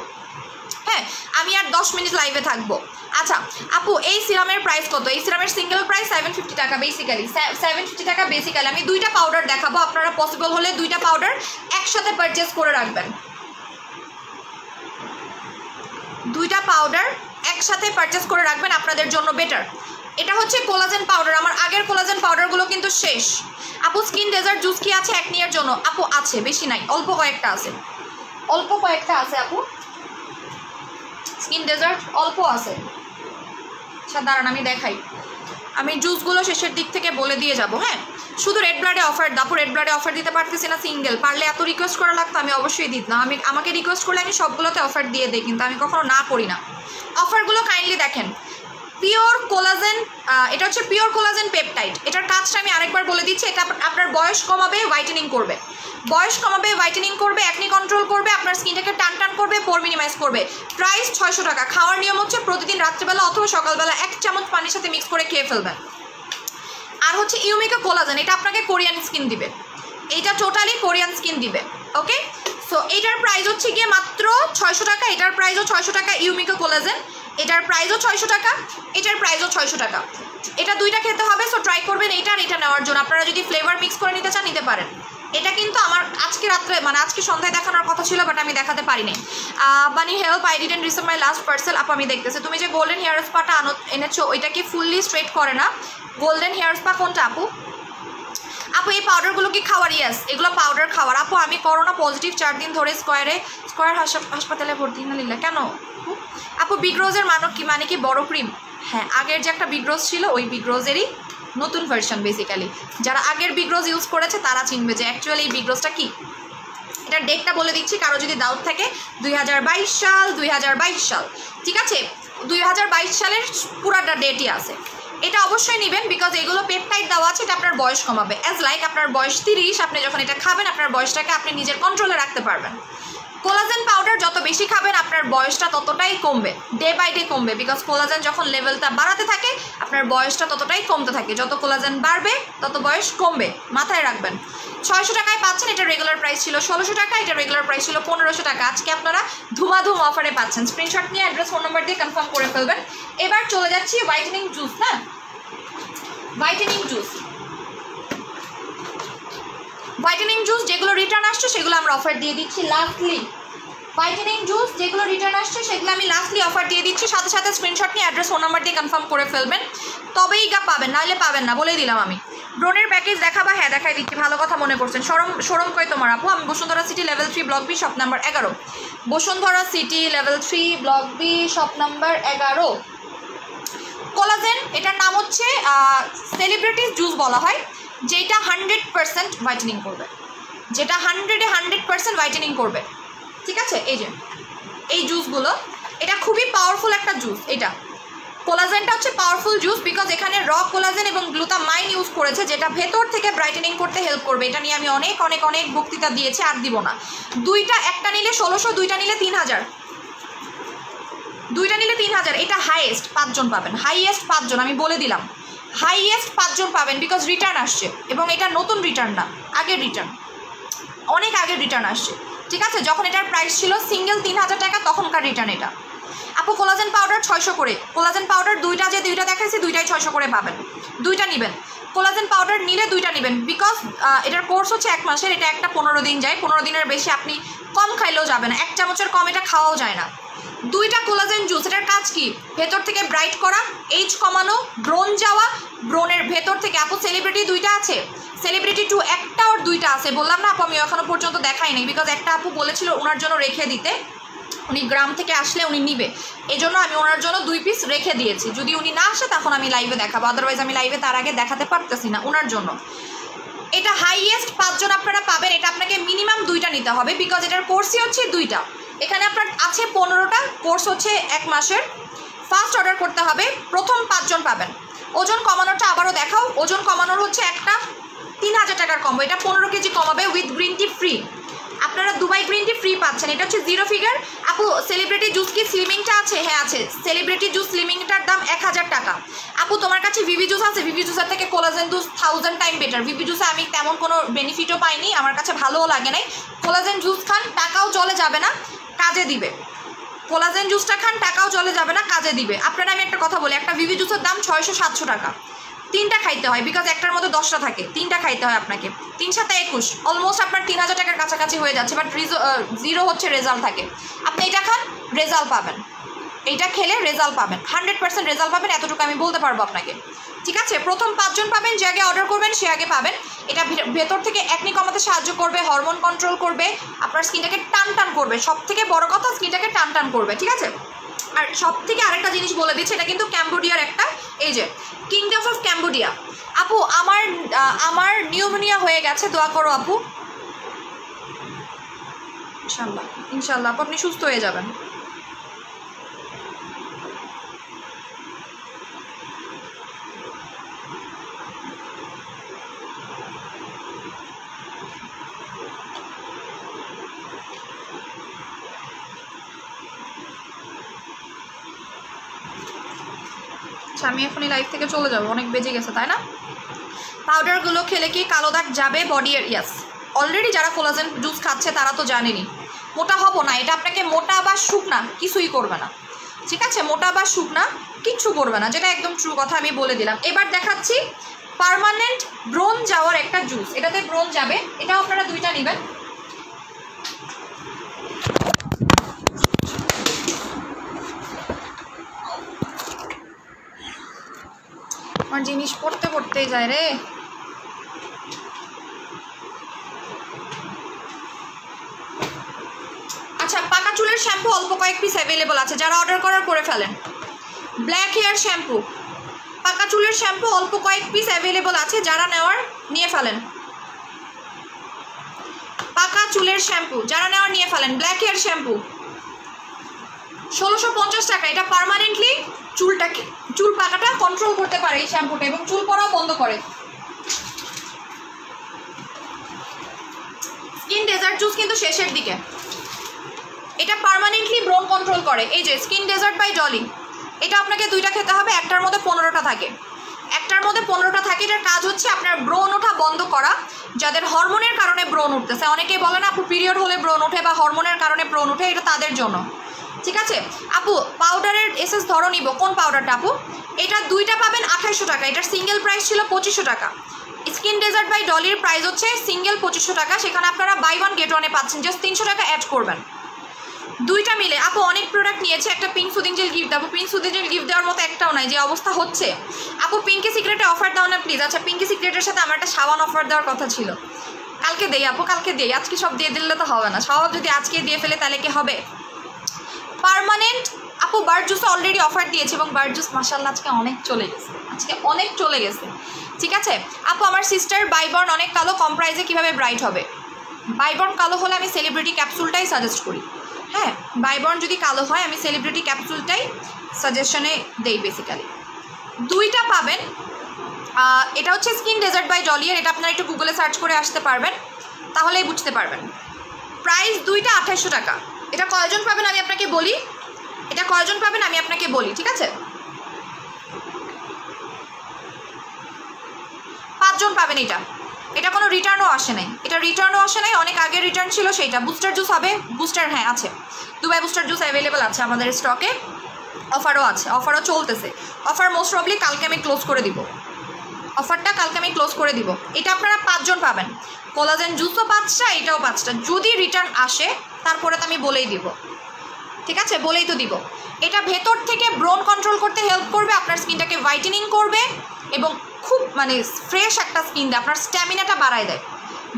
হ্যাঁ আমি আর 10 মিনিট লাইভে থাকবো। আচ্ছা আপু এই সিরামের প্রাইস কত? এই সিরামের সিঙ্গেল প্রাইস 750 টাকা, বেসিক্যালি 750 টাকা বেসিক্যালি। আমি 2টা পাউডার দেখাবো, আপনারা পসিবল হলে 2টা পাউডার একসাথে পারচেস করে রাখবেন, 2টা পাউডার একসাথে পারচেস করে রাখবেন, আপনাদের জন্য বেটার। এটা হচ্ছে কোলাজেন পাউডার, আমার আগের কোলাজেন পাউডারগুলো কিন্তু শেষ। আপু স্কিন ডেজার্ট জুস কি আছে একনির জন্য? আপু আছে, বেশি নাই, অল্প কয়েকটা আছে, অল্প কয়েকটা আছে আপু, স্কিন ডেজার্ট অল্প আছে। আচ্ছা দাঁড়ান আমি দেখাই, আমি জুসগুলো শেষের দিক থেকে বলে দিয়ে যাব। হ্যাঁ শুধু রেড ব্লাডে অফার, দাপু রেড ব্লাডে অফার দিতে পারতেছি না সিঙ্গেল, পারলে এত রিকোয়েস্ট করা লাগতো আমি অবশ্যই দিতাম। আমাকে রিকোয়েস্ট করলে আমি সবগুলোতে অফার দিয়ে দিই, কিন্তু আমি কখনো না করি না। অফারগুলো কাইন্ডলি দেখেন। পিওর কোলাজেন, এটা হচ্ছে পিওর কোলাজেন পেপটাইড। এটার কাজটা আমি আরেকবার বলে দিচ্ছি। এটা আপনার বয়স কমাবে, হোয়াইটেনিং করবে, বয়স কমাবে, হোয়াইটেনিং করবে, অ্যাকনি কন্ট্রোল করবে, আপনার স্কিনটাকে টান টান করবে, পোর মিনিমাইজ করবে। প্রাইস 600 টাকা। খাওয়ার নিয়ম হচ্ছে প্রতিদিন রাত্রিবেলা অথবা সকালবেলা 1 চামচ পানির সাথে মিক্স করে খেয়ে ফেলবেন। আর হচ্ছে ইউমিকা কোলাজেন, এটা আপনাকে কোরিয়ান স্কিন দিবে, এইটা টোটালি কোরিয়ান স্কিন দিবে। ওকে সো এটার প্রাইস হচ্ছে গিয়ে মাত্র 600 টাকা, এটার প্রাইসও 600 টাকা। ইউমিকা কোলাজেন এটার প্রাইসও 600 টাকা, এটার প্রাইসও 600 টাকা। এটা 2টা খেতে হবে, সো ট্রাই করবেন এইটা আর এটা নেওয়ার জন্য। আপনারা যদি ফ্লেভার মিক্স করে নিতে চান নিতে পারেন। এটা কিন্তু আমার আজকে রাত্রে মানে আজকে সন্ধ্যায় দেখানোর কথা ছিল, বাট আমি দেখাতে পারিনি। বানি help, I didn't receive my last parcel. আপু আমি দেখতেছি তুমি যে গোল্ডেন হেয়ার স্পাটা এনেছো ওইটা কি ফুললি স্ট্রেট করে না? গোল্ডেন হেয়ার স্পা কোনটা আপু? আপু এই পাউডারগুলো কি খাওয়ার? ইয়াস, এগুলো পাউডার খাওয়ার। আপু আমি করোনা পজিটিভ 4 দিন ধরে স্কয়ার হাসপাতালে ভর্তি। না কেন আপু? বিগ রোজের মানে কি বড় ক্রিম? হ্যাঁ, আগের যে একটা বিগ রোজ ছিল ওই বিগ রোজেরই নতুন ভার্সন। বেসিক্যালি যারা আগের বিগ রোজ ইউজ করেছে তারা চিনবে যে অ্যাকচুয়ালি এই বিগ রোজটা কী। এটার ডেটটা বলে দিচ্ছি, কারো যদি ডাউট থাকে। 2022 সাল, 2022 সাল, ঠিক আছে? 2022 সালের পুরাটা ডেটই আছে। এটা অবশ্যই নেবেন, বিকজ এগুলো পেপটাইড দেওয়া আছে, এটা আপনার বয়স কমাবে। অ্যাজ লাইক আপনার বয়স 30, আপনি যখন এটা খাবেন আপনার বয়সটাকে আপনি নিজের কন্ট্রোলে রাখতে পারবেন। কোলাজেন পাউডার যত বেশি খাবেন আপনার বয়সটা ততটাই কমবে, ডে বাই ডে কমবে, বিকজ কোলাজেন যখন লেভেলটা বাড়াতে থাকে আপনার বয়সটা ততটাই কমতে থাকে। যত কোলাজেন বাড়বে তত বয়স কমবে, মাথায় রাখবেন। 600 টাকায় পাচ্ছেন, এটা রেগুলার প্রাইস ছিল 1600 টাকা, এটা রেগুলার প্রাইস ছিল 1500 টাকা। আজকে আপনারা ধুমাধুম অফারে পাচ্ছেন। স্ক্রিনশট নিয়ে অ্যাড্রেস ফোন নাম্বার দিয়ে কনফার্ম করে ফেলবেন। এবার চলে যাচ্ছি হোয়াইটেনিং জুস। হ্যাঁ, হোয়াইটেনিং জুস যেগুলো রিটার্ন আসছে সেগুলো আমরা অফার দিয়ে দিচ্ছি লাস্টলি। হোয়াইটেনিং জুস যেগুলো রিটার্ন আসছে সেগুলো আমি লাস্টলি অফার দিয়ে দিচ্ছি। সাথে সাথে স্ক্রিনশট নিয়ে অ্যাড্রেস ফোন নাম্বার দিয়ে কনফার্ম করে ফেলবেন, তবেই গা পাবেন, নাহলে পাবেন না, বলে দিলাম আমি। ব্রোনের প্যাকেজ দেখাবা? হ্যাঁ দেখাই দিচ্ছি, ভালো কথা মনে করছেন। শোরুম কই তোমার আপু? আমি Bashundhara city level 3 block B shop number 11। Bashundhara city level 3 block B shop number 11। Collagen, এটার নাম হচ্ছে সেলিব্রিটিস জুস বলা হয়, যেটা 100% হোয়াইটেনিং করবে, যেটা 100% হোয়াইটেনিং করবে, ঠিক আছে? এই যে এই জুসগুলো, এটা খুবই পাওয়ারফুল একটা জুস। এটা কোলাজেনটা হচ্ছে পাওয়ারফুল জুস, বিকজ এখানে র কোলাজেন এবং গ্লুটামাইন ইউজ করেছে, যেটা ভেতর থেকে ব্রাইটেনিং করতে হেল্প করবে। এটা নিয়ে আমি অনেক অনেক অনেক বক্তৃতা দিয়েছি, আর দিব না। দুইটা, একটা নিলে 1600, দুইটা নিলে 3000, দুইটা নিলে 3000। এটা হাইয়েস্ট 5 জন পাবেন, হাইয়েস্ট 5 জন, আমি বলে দিলাম হাইয়েস্ট 5 জন পাবেন, বিকজ রিটার্ন আসছে এবং এটা নতুন রিটার্ন না, আগের রিটার্ন, অনেক আগের রিটার্ন আসছে, ঠিক আছে? যখন এটার প্রাইস ছিল সিঙ্গেল 3000 টাকা তখনকার রিটার্ন এটা। আপু কোলাজেন পাউডার 600 করে, কোলাজেন পাউডার দুইটা দেখাইছি দুইটাই 600 করে পাবেন, দুইটা নেবেন। কোলাজেন পাউডার নিলে দুইটা নেবেন, বিকজ এটার কোর্স হচ্ছে 1 মাসের, এটা একটা 15 দিন যায়, 15 দিনের বেশি আপনি কম খাইলেও যাবে না, 1 চামচের কম এটা খাওয়াও যায় না। দুইটা কোলাজেন জুস, এটার কাজ কি? ভেতর থেকে ব্রাইট করা, এইজ কমানো, ব্রোন যাওয়া, ব্রোনের ভেতর থেকে। আপু সেলিব্রিটি 2টা আছে, সেলিব্রিটি 2 একটা আর 2টা আছে, বললাম না আপু আমি এখনো পর্যন্ত দেখাই নাই, বিকজ একটা আপু বলেছিল ওনার জন্য রেখে দিতে, উনি গ্রাম থেকে আসলে উনি নিবে, এই জন্য আমি ওনার জন্য 2 পিস রেখে দিয়েছি। যদি উনি না আসে তখন আমি লাইভে দেখাবো, আদারওয়াইজ আমি লাইভে তার আগে দেখাতে পারতেছি না ওনার জন্য। এটা হাইয়েস্ট 5 জন আপনারা পাবেন, এটা আপনাকে মিনিমাম 2টা নিতে হবে, বিকজ এটার কোর্সই হচ্ছে 2টা। এখানে আপনার আছে 15টা, কোর্স হচ্ছে 1 মাসের। ফার্স্ট অর্ডার করতে হবে, প্রথম 5 জন পাবেন। ওজন কমানোটা আবারও দেখাও, ওজন কমানোর হচ্ছে একটা 3000 টাকার কম্বো, এটা 15 কেজি কমাবে উইথ গ্রিন টি ফ্রি। আপনারা দুবাই গ্রিন টি ফ্রি পাচ্ছেন, এটা হচ্ছে 0 ফিগার। আপু সেলিব্রিটি জুস কি স্লিমিংটা আছে? হ্যাঁ আছে, সেলিব্রিটি জুস স্লিমিংটার দাম 1000 টাকা। আপু তোমার কাছে ভিভি জুস আছে? ভিভি জুসের থেকে collagen juice 1000 time better. Vivi জুসে আমি তেমন কোনো বেনিফিটও পাইনি, আমার কাছে ভালোও লাগে নাই। কোলাজেন জুস খান, টাকাও চলে যাবে না, কাজে দিবে। কোলাজেন জুসটা খান, টাকাও চলে যাবে না, কাজে দিবে। আপনারা আমি একটা কথা বলি, একটা ভিভি জুসের দাম 600-700 টাকা। 3টা খাইতে হয়, বিকজ একটার মধ্যে 10টা থাকে, 3টা খাইতে হয় আপনাকে। 3 × 7 = 21, অলমোস্ট আপনার 3000 টাকার কাছাকাছি হয়ে যাচ্ছে, বাট 0 হচ্ছে রেজাল্ট থাকে। আপনি এটা খান, রেজাল্ট পাবেন, এইটা খেলে রেজাল্ট পাবেন, 100% রেজাল্ট পাবেন, এতটুকু আমি বলতে পারবো আপনাকে, ঠিক আছে? প্রথম 5 জন পাবেন, যে আগে অর্ডার করবেন সে আগে পাবেন। এটা ভেতর থেকে একনি কমাতে সাহায্য করবে, হরমোন কন্ট্রোল করবে, আপনার স্কিনটাকে টান করবে, সব থেকে বড় কথা স্কিনটাকে টান করবে, ঠিক আছে? আর সব থেকে আরেকটা জিনিস বলে দিচ্ছি, এটা কিন্তু ক্যাম্বোডিয়ার একটা, এই যে কিংডম অফ ক্যাম্বোডিয়া। আপু আমার নিউমোনিয়া হয়ে গেছে, দোয়া করো আপু, ইনশাল্লাহ আপু আপনি সুস্থ হয়ে যাবেন। আমি এখনই লাইভ থেকে চলে যাবো, অনেক বেজে গেছে তাই না? পাউডারগুলো খেলে কি কালো দাগ যাবে বডির? ইয়াস, অলরেডি যারা কোলাজেন জুস খাচ্ছে তারা তো জানেনি। মোটা হবো না, এটা আপনাকে মোটা বা শুকনা কিছুই করবে না, ঠিক আছে? মোটা বা শুকনা কিচ্ছু করবে না, যেটা একদম ট্রু কথা আমি বলে দিলাম। এবার দেখাচ্ছি পার্মানেন্ট ব্রোন যাওয়ার একটা জুস, এটাতে ব্রোন যাবে, এটাও আপনারা দুইটা নেবেন। আমার জিনিস পড়তে পড়তেই যায় রে। আচ্ছা, পাকা চুলের শ্যাম্পু অল্প কয়েক পিস অ্যাভেলেবল আছে, যারা অর্ডার করার করে ফেলেন। ব্ল্যাক হেয়ার শ্যাম্পু, পাকা চুলের শ্যাম্পু অল্প কয়েক পিস অ্যাভেলেবল আছে, যারা নেওয়ার নিয়ে ফেলেন। পাকা চুলের শ্যাম্পু যারা নেওয়ার নিয়ে ফেলেন। ব্ল্যাক হেয়ার শ্যাম্পু 1650 টাকা। এটা পার্মানেন্টলি চুল পাকাটা কন্ট্রোল করতে পারে এই শ্যাম্পুটা, এবং চুল পড়াও বন্ধ করে। স্কিন ডেজার্ট জুস কিন্তু শেষের দিকে, এটা পার্মানেন্টলি ব্রোন কন্ট্রোল করে। এই যে স্কিন ডেজার্ট বাই ডলি, এটা আপনাকে দুইটা খেতে হবে, একটার মধ্যে 15টা থাকে, একটার মধ্যে 15টা থাকে। এটার কাজ হচ্ছে আপনার ব্রোন ওঠা বন্ধ করা, যাদের হরমোনের কারণে ব্রোন উঠতেছে। অনেকেই বলে না আপু পিরিয়ড হলে ব্রোন ওঠে বা হরমোনের কারণে ব্রোন ওঠে, এটা তাদের জন্য। ঠিক আছে আপু, পাউডারের এসএস ধরো নিব, কোন পাউডারটা আপু? এটা দুইটা পাবেন 2800 টাকা, এটার সিঙ্গেল প্রাইস ছিল 2500 টাকা। স্কিন ডেজার্ট বাই ডলির প্রাইস হচ্ছে সিঙ্গেল 2500 টাকা, সেখানে আপনারা বাই ওয়ান গেট ওয়ানে পাচ্ছেন, জাস্ট 300 টাকা অ্যাড করবেন। দুইটা মিলে আপু অনেক প্রোডাক্ট নিয়েছে, একটা পিঙ্ক সুদিং জেল গিফট দেবো। পিঙ্ক সুদিং জেল গিফট দেওয়ার মতো একটাও নাই, যে অবস্থা হচ্ছে। আপু পিঙ্কি সিক্রেটে অফার দাও না প্লিজ। আচ্ছা, পিঙ্কি সিক্রেটের সাথে আমার একটা সাবান অফার দেওয়ার কথা ছিল, কালকে দেই আপু, কালকে দেই। আজকে সব দিয়ে দিলে তো হবে না, সব যদি আজকে দিয়ে ফেলে তাহলে কি হবে? পার্মানেন্ট আপু বার্ড জুসে অলরেডি অফার দিয়েছে, এবং বার্ড জুস মাশাআল্লাহ আজকে অনেক চলে গেছে, আজকে অনেক চলে গেছে। ঠিক আছে আপু, আমার সিস্টার বাইবর্ন অনেক কালো, কম প্রাইসে কীভাবে ব্রাইট হবে? বাইবর্ন কালো হলে আমি সেলিব্রিটি ক্যাপসুলটাই সাজেস্ট করি। হ্যাঁ, বাইবর্ন যদি কালো হয় আমি সেলিব্রিটি ক্যাপসুলটাই সাজেশনে দেই বেসিক্যালি। দুইটা পাবেন, এটা হচ্ছে স্কিন ডেজার্ট বাই ডলিয়ার, এটা আপনারা একটু গুগলে সার্চ করে আসতে পারবেন, তাহলেই বুঝতে পারবেন। প্রাইস দুইটা 2800 টাকা। এটা কয়জন পাবেন আমি আপনাকে বলি, এটা কয়জন পাবেন আমি আপনাকে বলি, ঠিক আছে? 5 জন পাবেন। এটা কোনো রিটার্নও আসে নাই, এটা রিটার্নও আসে নাই, অনেক আগে রিটার্ন ছিল সেইটা। বুস্টার জুস হবে, বুস্টার হ্যাঁ আছে, দুবাই বুস্টার জুস অ্যাভেলেবেল আছে আমাদের স্টকে, অফারও আছে, অফারও চলতেছে। অফার মোস্ট প্রবলি কালকে আমি ক্লোজ করে দিব, অফারটা কালকে আমি ক্লোজ করে দিব। এটা আপনারা 5 জন পাবেন। কোলাজেন জুসও 5টা, এটাও 5টা। যদি রিটার্ন আসে তারপরে তো আমি বলেই দিব, ঠিক আছে, বলেই তো দিব। এটা ভেতর থেকে ব্রোন কন্ট্রোল করতে হেল্প করবে, আপনার স্কিনটাকে হোয়াইটেনিং করবে, এবং খুব মানে ফ্রেশ একটা স্কিন দেয়, আপনার স্ট্যামিনাটা বাড়ায় দেয়,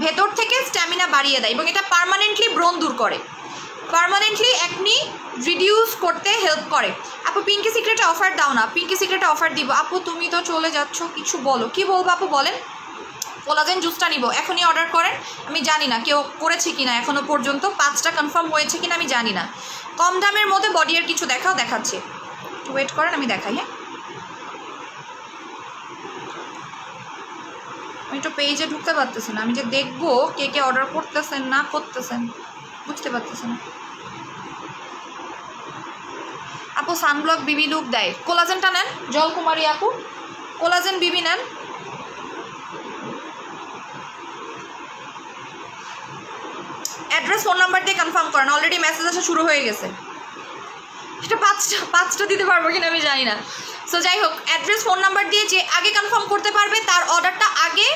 ভেতর থেকে স্ট্যামিনা বাড়িয়ে দেয়, এবং এটা পার্মানেন্টলি ব্রোন দূর করে, পার্মানেন্টলি একনি রিডিউস করতে হেল্প করে। আপু পিঙ্কি সিক্রেটে অফার দাও না। পিঙ্কি সিক্রেটে অফার দিব। আপু তুমি তো চলে যাচ্ছ, কিছু বলো, কি বলবো আপু বলেন? কোলাজেন জুসটা নিব, এখনই অর্ডার করেন। আমি জানি না কেউ করেছে কিনা এখনও পর্যন্ত, 5টা কনফার্ম হয়েছে কিনা আমি জানি না। কম দামের মধ্যে বডি এর কিছু দেখাও, দেখাচ্ছি, ওয়েট করেন আমি দেখাই। হ্যাঁ, আমি একটু পেজে ঢুকতে পারতেছি না, আমি যে দেখবো কে কে অর্ডার করতেছেন না করতেছেন বুঝতে পারতেছি না। আপু সানব্লক বিবি লুক দেয়, কোলাজেনটা নেন, জলকুমারী আপু কোলাজেন বিবি নেন। অ্যাড্রেস ফোন নাম্বার দিয়ে কনফার্ম করেন, অলরেডি মেসেজ আসা শুরু হয়ে গেছে। এটা 5টা দিতে পারবো কিনা আমি জানি না। সো যাই হোক, অ্যাড্রেস ফোন নাম্বার দিয়ে যে আগে কনফার্ম করতে পারবে তার অর্ডারটা আগে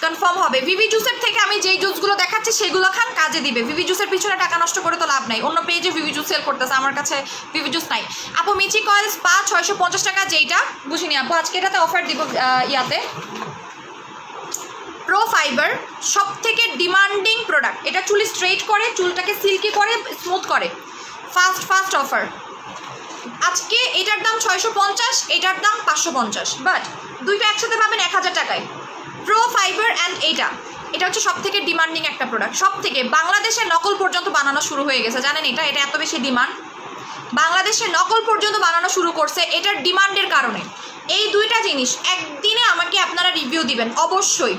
কনফার্ম হবে। ভিভি জুসের থেকে আমি যেই জুসগুলো দেখাচ্ছি সেগুলো খান, কাজে দিবে। ভিভি জুসের পিছনে টাকা নষ্ট করে তো লাভ নাই, অন্য পেজে ভিভি জুস সেল করতেছে, আমার কাছে ভিভি জুস নাই। আপু মিচি কয়েল স্পা 650 টাকা, যেইটা বুঝিনি আপু, আজকে এটাতে অফার দিব। ইয়াতে প্রো ফাইবার সব থেকে ডিমান্ডিং প্রোডাক্ট, এটা চুল স্ট্রেট করে, চুলটাকে সিল্কি করে, স্মুথ করে। ফার্স্ট অফার আজকে, এটার দাম 650, এটার দাম 550, বাট দুইটা একসাথে পাবেন 1000 টাকায়। প্রো ফাইবার অ্যান্ড এটা হচ্ছে সব থেকে ডিমান্ডিং একটা প্রোডাক্ট, সব থেকে। বাংলাদেশে নকল পর্যন্ত বানানো শুরু হয়ে গেছে, জানেন? এটা এত বেশি ডিমান্ড, বাংলাদেশে নকল পর্যন্ত বানানো শুরু করছে এটার ডিমান্ডের কারণে। এই দুইটা জিনিস একদিনে আমাকে আপনারা রিভিউ দিবেন অবশ্যই।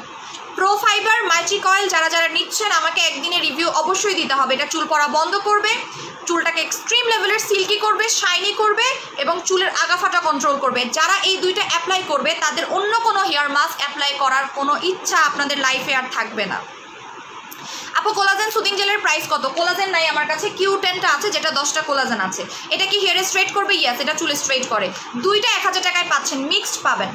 প্রো ফাইবার ম্যাজিক অয়েল যারা যারা নিচ্ছেন আমাকে একদিনে রিভিউ অবশ্যই দিতে হবে। এটা চুল পড়া বন্ধ করবে, চুলটাকে এক্সট্রিম লেভেলের সিল্কি করবে, শাইনি করবে, এবং চুলের আগাফাটা কন্ট্রোল করবে। যারা এই দুইটা অ্যাপ্লাই করবে তাদের অন্য কোনো হেয়ার মাস্ক অ্যাপ্লাই করার কোনো ইচ্ছা আপনাদের লাইফে আর থাকবে না। আপু কোলাজেন সুদিং জেলের প্রাইস কত? কোলাজেন নাই আমার কাছে, Q10টা আছে, যেটা 10টা কোলাজেন আছে। এটা কি হেয়ার স্ট্রেট করবে? ইয়েস, এটা চুল স্ট্রেট করে। দুইটা 1000 টাকায় পাচ্ছেন, মিক্সড পাবেন।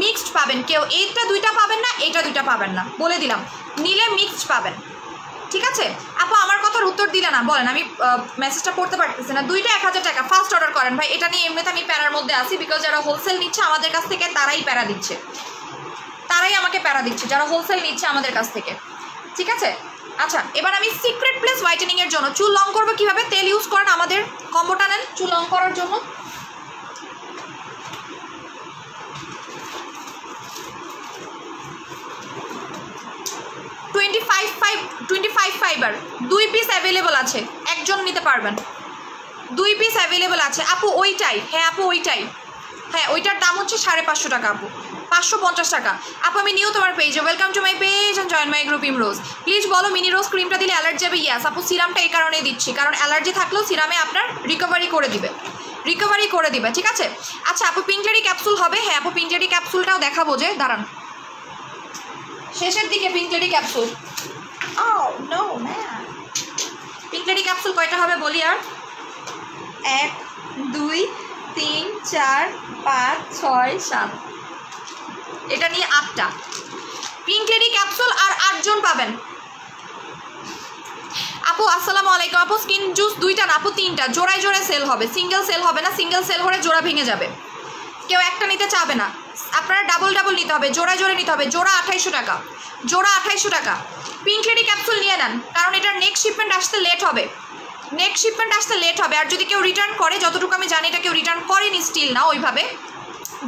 মিক্সড পাবেন, কেউ এইটা দুইটা পাবেন না, এইটা দুইটা পাবেন না, বলে দিলাম। নিলে মিক্সড পাবেন, ঠিক আছে? আপু আমার কথার উত্তর দিলে না, বলেন, আমি মেসেজটা পড়তে পারতেছি না। দুইটা 1000 টাকা, ফার্স্ট অর্ডার করেন ভাই। এটা নিয়ে এমনিতে আমি প্যারার মধ্যে আছি, বিকজ যারা হোলসেল নিচ্ছে আমাদের কাছ থেকে তারাই প্যারা দিচ্ছে, তারাই আমাকে প্যারা দিচ্ছে, যারা হোলসেল নিচ্ছে আমাদের কাছ থেকে, ঠিক আছে? আচ্ছা, এবার আমি সিক্রেট প্লেস হোয়াইটেনিংয়ের জন্য চুল লং করবো কীভাবে, তেল ইউজ করেন, আমাদের কম্বোটা নেন চুল লং করার জন্য। 25 ফাইবার 2 পিস অ্যাভেলেবল আছে, একজন নিতে পারবেন, 2 পিস অ্যাভেলেবল আছে। আপু ওইটাই, হ্যাঁ আপু ওইটাই, হ্যাঁ ওইটার দাম হচ্ছে 550 টাকা আপু, 550 টাকা। আপু আমি নিউ তোমার পেজে, welcome to my page and join my group Imroz. Please বলো মিনি রোজ ক্রিমটা দিলে অ্যালার্জি যাবে? ইয়াস আপু, সিরামটা এই কারণেই দিচ্ছি, কারণ অ্যালার্জি থাকলেও সিরামে আপনার রিকভারি করে দিবে, ঠিক আছে? আচ্ছা আপু পিঙ্কলেরি ক্যাপসুল হবে? হ্যাঁ আপু পিঙ্কলেরি ক্যাপসুলটাও দেখাবো, যে দাঁড়ান শেষের দিকে পিঙ্কলেরি ক্যাপসুল। নো ম্যাম, পিঙ্কলেরি ক্যাপসুল কয়টা হবে বলি আর, 1 2 3 4 5 6 7, এটা নিয়ে 8টা পিঙ্কলেরি ক্যাপসুল, আর 8 জন পাবেন। আপু আসসালামু আলাইকুম। আপু স্কিন জুস 2টা না আপু 3টা, জোড়ায় জোড়ায় সেল হবে, সিঙ্গেল সেল হবে না, সিঙ্গেল সেল হলে জোড়া ভেঙে যাবে, কেউ একটা নিতে চাবে না, আপনারা ডাবল নিতে হবে, জোড়ায় জোড়ে নিতে হবে। জোড়া 2800 টাকা, জোড়া 2800 টাকা। পিঙ্কলেরি ক্যাপসুল নিয়ে নেন, কারণ এটার নেক্সট শিপমেন্ট আসতে লেট হবে, আর যদি কেউ রিটার্ন করে, যতটুকু আমি জানি এটা কেউ রিটার্ন করেনি স্টিল না, ওইভাবে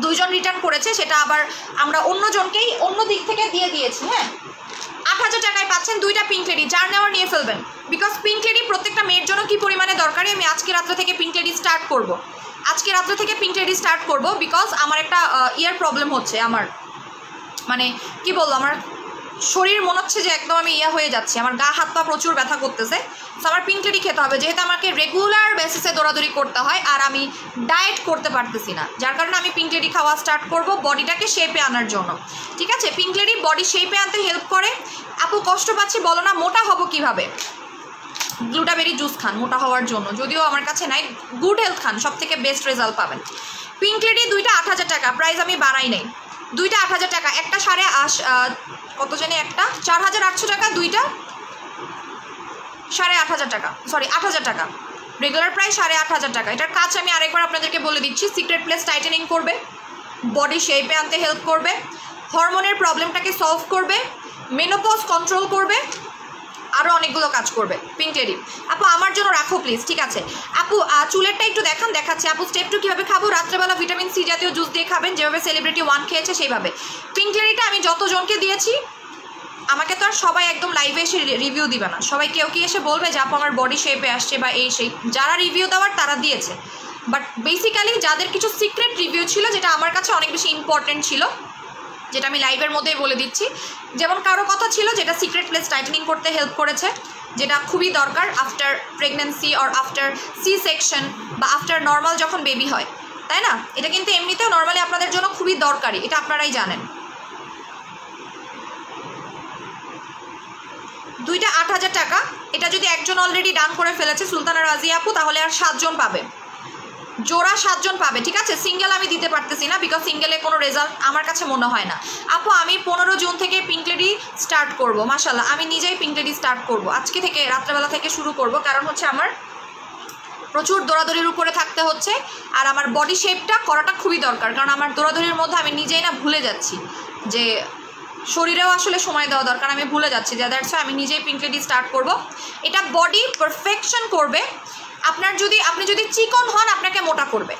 2 জন রিটার্ন করেছে, সেটা আবার আমরা অন্যজনকেই অন্য দিক থেকে দিয়ে দিয়েছি। হ্যাঁ 8000 টাকায় পাচ্ছেন 2টা পিঙ্কলেরি, যার নেওয়ার নিয়ে ফেলবেন, বিকজ পিঙ্কলেরি প্রত্যেকটা মেয়ের জন্য কী পরিমাণে দরকারি, আমি আজকে রাত্রে থেকে পিঙ্কলেরি স্টার্ট করব, বিকজ আমার একটা ইয়ার প্রবলেম হচ্ছে, আমার মানে কি বলবো, আমার শরীর মনে হচ্ছে যে একদম আমি হয়ে যাচ্ছি, আমার গা হাত পা প্রচুর ব্যথা করতেছে, তো আমার পিঙ্কলেরি খেতে হবে, যেহেতু আমাকে রেগুলার বেসিসে দৌড়াদৌড়ি করতে হয়, আর আমি ডায়েট করতে পারতেছি না, যার কারণে আমি পিঙ্কলেরি খাওয়া স্টার্ট করব বডিটাকে শেপে আনার জন্য, ঠিক আছে? পিঙ্কলেরি বডি শেপে আনতে হেল্প করে। আপু কষ্ট পাচ্ছি বলো না, মোটা হব কিভাবে? গ্লুটাবেরি জুস খান মোটা হওয়ার জন্য, যদিও আমার কাছে নাই, গুড হেলথ খান, সব থেকে বেস্ট রেজাল্ট পাবেন। পিঙ্কলেরি 2টা 8000 টাকা, প্রাইস আমি বাড়াই নাই, 2টা 8000 টাকা, একটা কত জানি, একটা 4800 টাকা, 2টা 8500 টাকা, সরি 8000 টাকা, রেগুলার প্রাইস 8500 টাকা। এটার কাজ আমি আরেকবার আপনাদেরকে বলে দিচ্ছি, সিক্রেট প্লেস টাইটেনিং করবে, বডি শেপে আনতে হেল্প করবে, হরমোনের প্রবলেমটাকে সলভ করবে, মেনোপজ কন্ট্রোল করবে, আরও অনেকগুলো কাজ করবে পিঙ্কলেরি। আপু আমার জন্য রাখো প্লিজ, ঠিক আছে? আপু চুলেরটা একটু দেখাচ্ছি। আপু স্টেপ 2 কীভাবে খাবো? রাত্রেবেলা ভিটামিন সি জাতীয় জুস দিয়ে খাবেন, যেভাবে সেলিব্রিটি 1 খেয়েছে সেইভাবে। পিঙ্কলেরিটা আমি যতজনকে দিয়েছি, আমাকে তো আর সবাই একদম লাইভে এসে রিভিউ দিবে না, সবাই কেউ কি এসে বলবে যে আপু আমার বডি শেপে আসছে বা এই সেই, যারা রিভিউ দেওয়ার তারা দিয়েছে, বাট বেসিক্যালি যাদের কিছু সিক্রেট রিভিউ ছিল, যেটা আমার কাছে অনেক বেশি ইম্পর্টেন্ট ছিল, যেটা আমি লাইভের মধ্যেই বলে দিচ্ছি, যেমন কারো কথা ছিল যেটা সিক্রেট প্লেস টাইটেনিং করতে হেল্প করেছে, যেটা খুবই দরকার after pregnancy or after C section বা আফটার নর্মাল যখন বেবি হয়, তাই না? এটা কিন্তু এমনিতেও নর্মালি আপনাদের জন্য খুবই দরকারি, এটা আপনারাই জানেন। 2টা 8000 টাকা, এটা যদি একজন অলরেডি ডান করে ফেলেছে সুলতানা রাজিয়া আপু, তাহলে আর 7 জন পাবে, জোড়া 7 জন পাবে, ঠিক আছে? সিঙ্গেল আমি দিতে পারতেছি না, বিকজ সিঙ্গেলে কোনো রেজাল্ট আমার কাছে মনে হয় না। আপু আমি 15 জুন থেকে পিঙ্কলেরি স্টার্ট করব, মাশাল্লাহ আমি নিজেই পিঙ্কলেরি স্টার্ট করব, আজকে থেকে রাত্রেবেলা থেকে শুরু করব, কারণ হচ্ছে আমার প্রচুর দৌড়াদৌড়ির উপরে থাকতে হচ্ছে, আর আমার বডি শেপটা করাটা খুবই দরকার, কারণ আমার দৌড়াদৌড়ির মধ্যে আমি নিজেই না ভুলে যাচ্ছি যে শরীরেও আসলে সময় দেওয়া দরকার, আমি ভুলে যাচ্ছি, যে দ্যাটস আমি নিজেই পিঙ্কলেরি স্টার্ট করব। এটা বডি পারফেকশন করবে। আপনি যদি চিকন হন, আপনাকে মোটা করবে,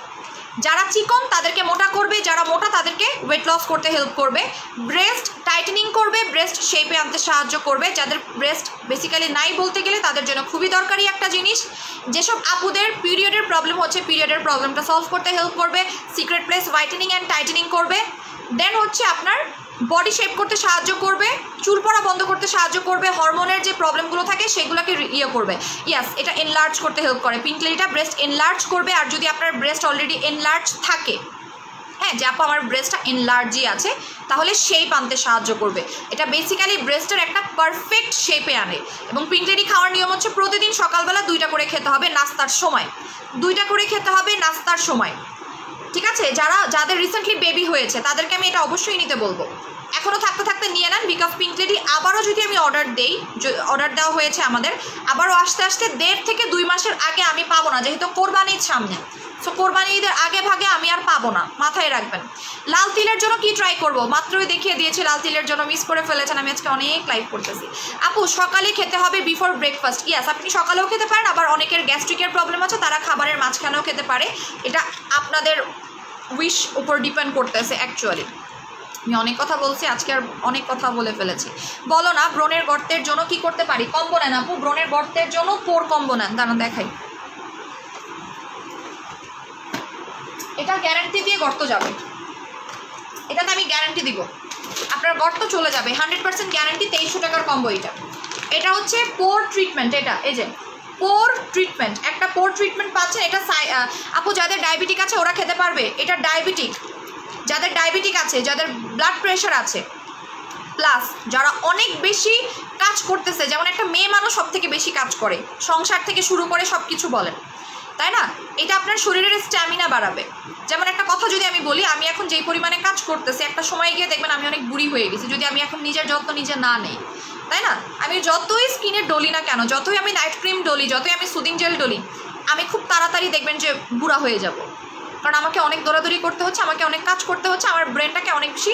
যারা চিকন তাদেরকে মোটা করবে, যারা মোটা তাদেরকে ওয়েট লস করতে হেল্প করবে, ব্রেস্ট টাইটেনিং করবে, ব্রেস্ট শেপে আনতে সাহায্য করবে, যাদের ব্রেস্ট বেসিক্যালি নাই বলতে গেলে তাদের জন্য খুবই দরকারি একটা জিনিস। যেসব আপুদের পিরিয়ডের প্রবলেম হচ্ছে, পিরিয়ডের প্রবলেমটা সলভ করতে হেল্প করবে, secret place whitening and tightening করবে। দেন হচ্ছে আপনার বডি শেপ করতে সাহায্য করবে, চুল পড়া বন্ধ করতে সাহায্য করবে, হরমোনের যে প্রবলেমগুলো থাকে সেগুলোকে করবে। ইয়াস, এটা এনলার্জ করতে হেল্প করে, পিঙ্কলেরিটা ব্রেস্ট এনলার্জ করবে। আর যদি আপনার ব্রেস্ট অলরেডি এনলার্জ থাকে, হ্যাঁ যে আপু আমার ব্রেস্টটা এনলার্জই আছে, তাহলে শেপ আনতে সাহায্য করবে। এটা বেসিক্যালি ব্রেস্টের একটা পারফেক্ট শেপে আনে। এবং পিঙ্কলেরি খাওয়ার নিয়ম হচ্ছে প্রতিদিন সকালবেলা 2টা করে খেতে হবে নাস্তার সময়, 2টা করে খেতে হবে নাস্তার সময়, ঠিক আছে, যাদের রিসেন্টলি বেবি হয়েছে তাদেরকে আমি এটা অবশ্যই নিতে বলবো। এখনও থাকতে থাকতে নিয়ে নেন, বিকজ পিঙ্ক লেডি আবারও যদি আমি অর্ডার দেওয়া হয়েছে আমাদের, আবারও আসতে 1.5 থেকে 2 মাসের আগে আমি পাবো না, যেহেতু কোরবানির সামনে। সো কোরবানি ঈদের আগে ভাগে আমি আর পাবো না, মাথায় রাখবেন। লাল তিলের জন্য কি ট্রাই করব, মাত্রই দেখিয়ে দিয়েছি লাল তিলের জন্য, মিস করে ফেলেছেন। আমি আজকে অনেক লাইভ করতেছি। আপু সকালে খেতে হবে বিফোর ব্রেকফাস্ট। ইয়াস, আপনি সকালেও খেতে পারেন, আবার অনেকের গ্যাস্ট্রিকের প্রবলেম আছে তারা খাবারের মাঝখানেও খেতে পারে। এটা আপনাদের উইশ উপর ডিপেন্ড করতেছে অ্যাকচুয়ালি। আমি অনেক কথা বলছি আজকে, আর অনেক কথা বলে ফেলেছি। বলো না ব্রণের গর্তের জন্য কি করতে পারি? কম্বো নেন আপু, ব্রণের গর্তের জন্য পোর কম্বো নেন। দাঁড়ান দেখাই, এটা গ্যারান্টি দিয়ে গর্ত যাবে, এটাতে আমি গ্যারান্টি দিব আপনার গর্ত চলে যাবে, 100% গ্যারান্টি। 2300 টাকার কম্বো এটা। এটা হচ্ছে পোর ট্রিটমেন্ট, এটা এই যে পোর ট্রিটমেন্ট, একটা পোর ট্রিটমেন্ট পাচ্ছেন। এটা আপু যাদের ডায়াবেটিক আছে ওরা খেতে পারবে। এটা যাদের ডায়াবেটিক আছে, যাদের ব্লাড প্রেশার আছে, প্লাস যারা অনেক বেশি কাজ করতেছে, যেমন একটা মেয়ে মানুষ সব থেকে বেশি কাজ করে, সংসার থেকে শুরু করে সব কিছু বলেন, তাই না? এটা আপনার শরীরের স্ট্যামিনা বাড়াবে। যেমন একটা কথা যদি আমি বলি, আমি এখন যেই পরিমাণে কাজ করতেছি, একটা সময় গিয়ে দেখবেন আমি অনেক বুড়ি হয়ে গেছি যদি আমি এখন নিজের যত্ন নিজে না নেই, তাই না? আমি যতই স্কিনের ডলি না কেন, যতই আমি নাইট ক্রিম ডলি, যতই আমি সুদিং জেল ডলি, আমি খুব তাড়াতাড়ি দেখবেন যে বুড়া হয়ে যাব। কারণ আমাকে অনেক দৌড়াদৌড়ি করতে হচ্ছে, আমাকে অনেক কাজ করতে হচ্ছে, আমার ব্রেনটাকে অনেক বেশি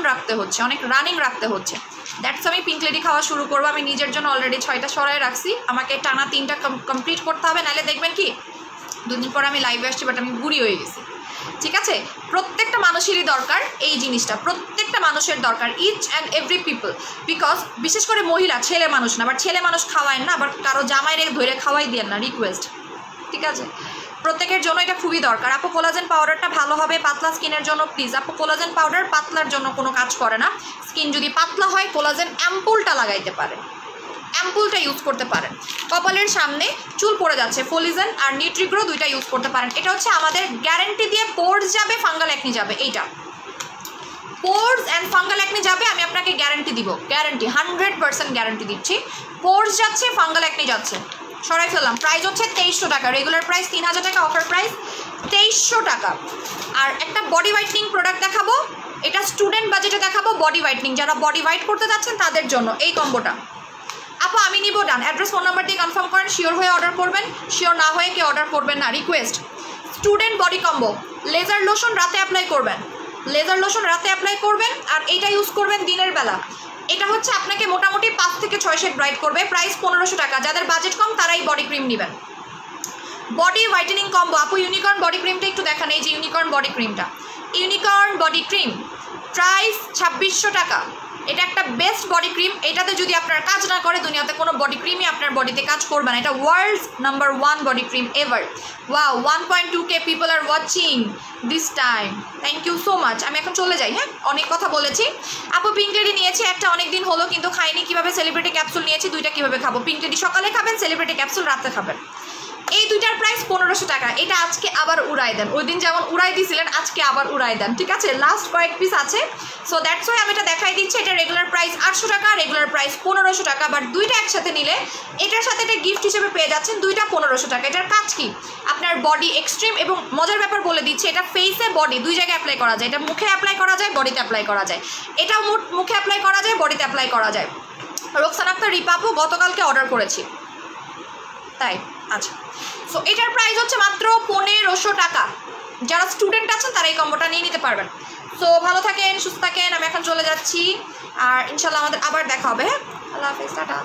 রাখতে হচ্ছে, অনেক রানিং রাখতে হচ্ছে। দ্যাটস আমি পিঙ্ক লেডি খাওয়া শুরু করবো। আমি নিজের জন্য অলরেডি 6টা সরাই রাখছি, আমাকে টানা 3টা কমপ্লিট করতে হবে, নাহলে দেখবেন কি 2 দিন পর আমি লাইভে আসছি বাট আমি বুড়ি হয়ে গেছি। ঠিক আছে, প্রত্যেকটা মানুষেরই দরকার এই জিনিসটা, প্রত্যেকটা মানুষের দরকার, each and every people. Because বিশেষ করে মহিলা, ছেলে মানুষ না, বাট ছেলে মানুষ খাওয়ায় না, আবার কারো জামাইরে ধরে খাওয়াই দেন না, রিকোয়েস্ট। ঠিক আছে, প্রত্যেকের জন্য এটা খুবই দরকার। আপু কোলাজেন পাউডারটা ভালো হবে পাতলা স্কিনের জন্য প্লিজ। আপু কোলাজেন পাউডার পাতলার জন্য কোনো কাজ করে না। স্কিন যদি পাতলা হয় কোলাজেন অ্যাম্পুলটা লাগাইতে পারে, অ্যাম্পুলটা ইউজ করতে পারেন। কপালের সামনে চুল পড়ে যাচ্ছে, ফলিজেন আর নিউট্রিগ্রো 2টা ইউজ করতে পারেন। এটা হচ্ছে আমাদের গ্যারেন্টি দিয়ে পোর্স যাবে, ফাঙ্গাল অ্যাকনি যাবে। এইটা পোর্স অ্যান্ড ফাঙ্গাল অ্যাকনি যাবে, আমি আপনাকে গ্যারেন্টি দিব, গ্যারেন্টি 100% গ্যারেন্টি দিচ্ছি। পোর্স যাচ্ছে, ফাঙ্গাল অ্যাকনি যাচ্ছে। সরাই ফেললাম। প্রাইস হচ্ছে 2300 টাকা, রেগুলার প্রাইস 3000 টাকা, অফার প্রাইস 2300 টাকা। আর একটা বডি হোয়াইটনিং প্রোডাক্ট দেখাবো, এটা স্টুডেন্ট বাজেটে দেখাবো। বডি হোয়াইটনিং যারা বডি হোয়াইট করতে যাচ্ছেন তাদের জন্য এই কম্বোটা। আপু আমি নিব, ডান। অ্যাড্রেস ফোন নাম্বার দিয়ে কনফার্ম করেন, শিওর হয়ে অর্ডার করবেন, শিওর না হয়ে কেউ অর্ডার করবেন না, request. Student body combo, laser lotion রাতে অ্যাপ্লাই করবেন, লেজার লোশন রাতে অ্যাপ্লাই করবেন, আর এইটা ইউজ করবেন দিনের বেলা। এটা হচ্ছে আপনাকে মোটামুটি 5 থেকে 6 শেড ব্রাইট করবে, প্রাইস 1500 টাকা। যাদের বাজেট কম তারাই বডি ক্রিম নেবেন। বডি হোয়াইটেনিং কম্বো, আপু ইউনিকর্ন বডি ক্রিমটা একটু দেখান। এই যে ইউনিকর্ন বডি ক্রিমটা, ইউনিকর্ন বডি ক্রিম, প্রাইস 2600 টাকা। এটা একটা বেস্ট বডি ক্রিম, এটাতে যদি আপনার কাজ না করে দুনিয়াতে কোনো বডি ক্রিমই আপনার বডিতে কাজ করবে না। এটা world's number 1 body cream ever. Wow, 1.2K people are watching this time, thank you so much. আমি এখন চলে যাই, হ্যাঁ অনেক কথা বলেছি। আপু পিঙ্ক লেডি নিয়েছি একটা, অনেক দিন হলো কিন্তু খাইনি, কিভাবে সেলিব্রিটি ক্যাপসুল নিয়েছি, 2টা কিভাবে খাবো? পিঙ্ক লেডি সকালে খাবেন, সেলিব্রিটি ক্যাপসুল রাতে খাবেন। এই 2টার প্রাইস 1500 টাকা। এটা আজকে আবার উড়াই দেন, ওই দিন যেমন উড়াই দিয়েছিলেন আজকে আবার উড়াই দেন, ঠিক আছে? লাস্ট কয়েক পিস আছে, সো দ্যাটস ওয়াই আমি এটা দেখাই দিচ্ছি। এটা রেগুলার প্রাইস 800 টাকা, রেগুলার প্রাইস 1500 টাকা, বাট 2টা একসাথে নিলে এটার সাথে এটা গিফট হিসেবে পেয়ে যাচ্ছেন, 2টা 1500 টাকা। এটার কাজ কি? আপনার বডি এক্সট্রিম, এবং মজার ব্যাপার বলে দিচ্ছি, এটা ফেসে বডি 2 জায়গায় অ্যাপ্লাই করা যায়। এটা মুখে অ্যাপ্লাই করা যায়, বডিতে অ্যাপ্লাই করা যায়। এটাও মুখে অ্যাপ্লাই করা যায়, বডিতে অ্যাপ্লাই করা যায়। রোকসানা আক্তার রিপাপু গতকালকে অর্ডার করেছি, তাই আচ্ছা। সো এটার প্রাইস হচ্ছে মাত্র 1500 টাকা। যারা স্টুডেন্ট আছেন তারা এই কম্বোটা নিয়ে নিতে পারবেন। সো ভালো থাকেন, সুস্থ থাকেন, আমি এখন চলে যাচ্ছি, আর ইনশাল্লাহ আমাদের আবার দেখা হবে। হ্যাঁ, আল্লাহ হাফেজ, টাটা।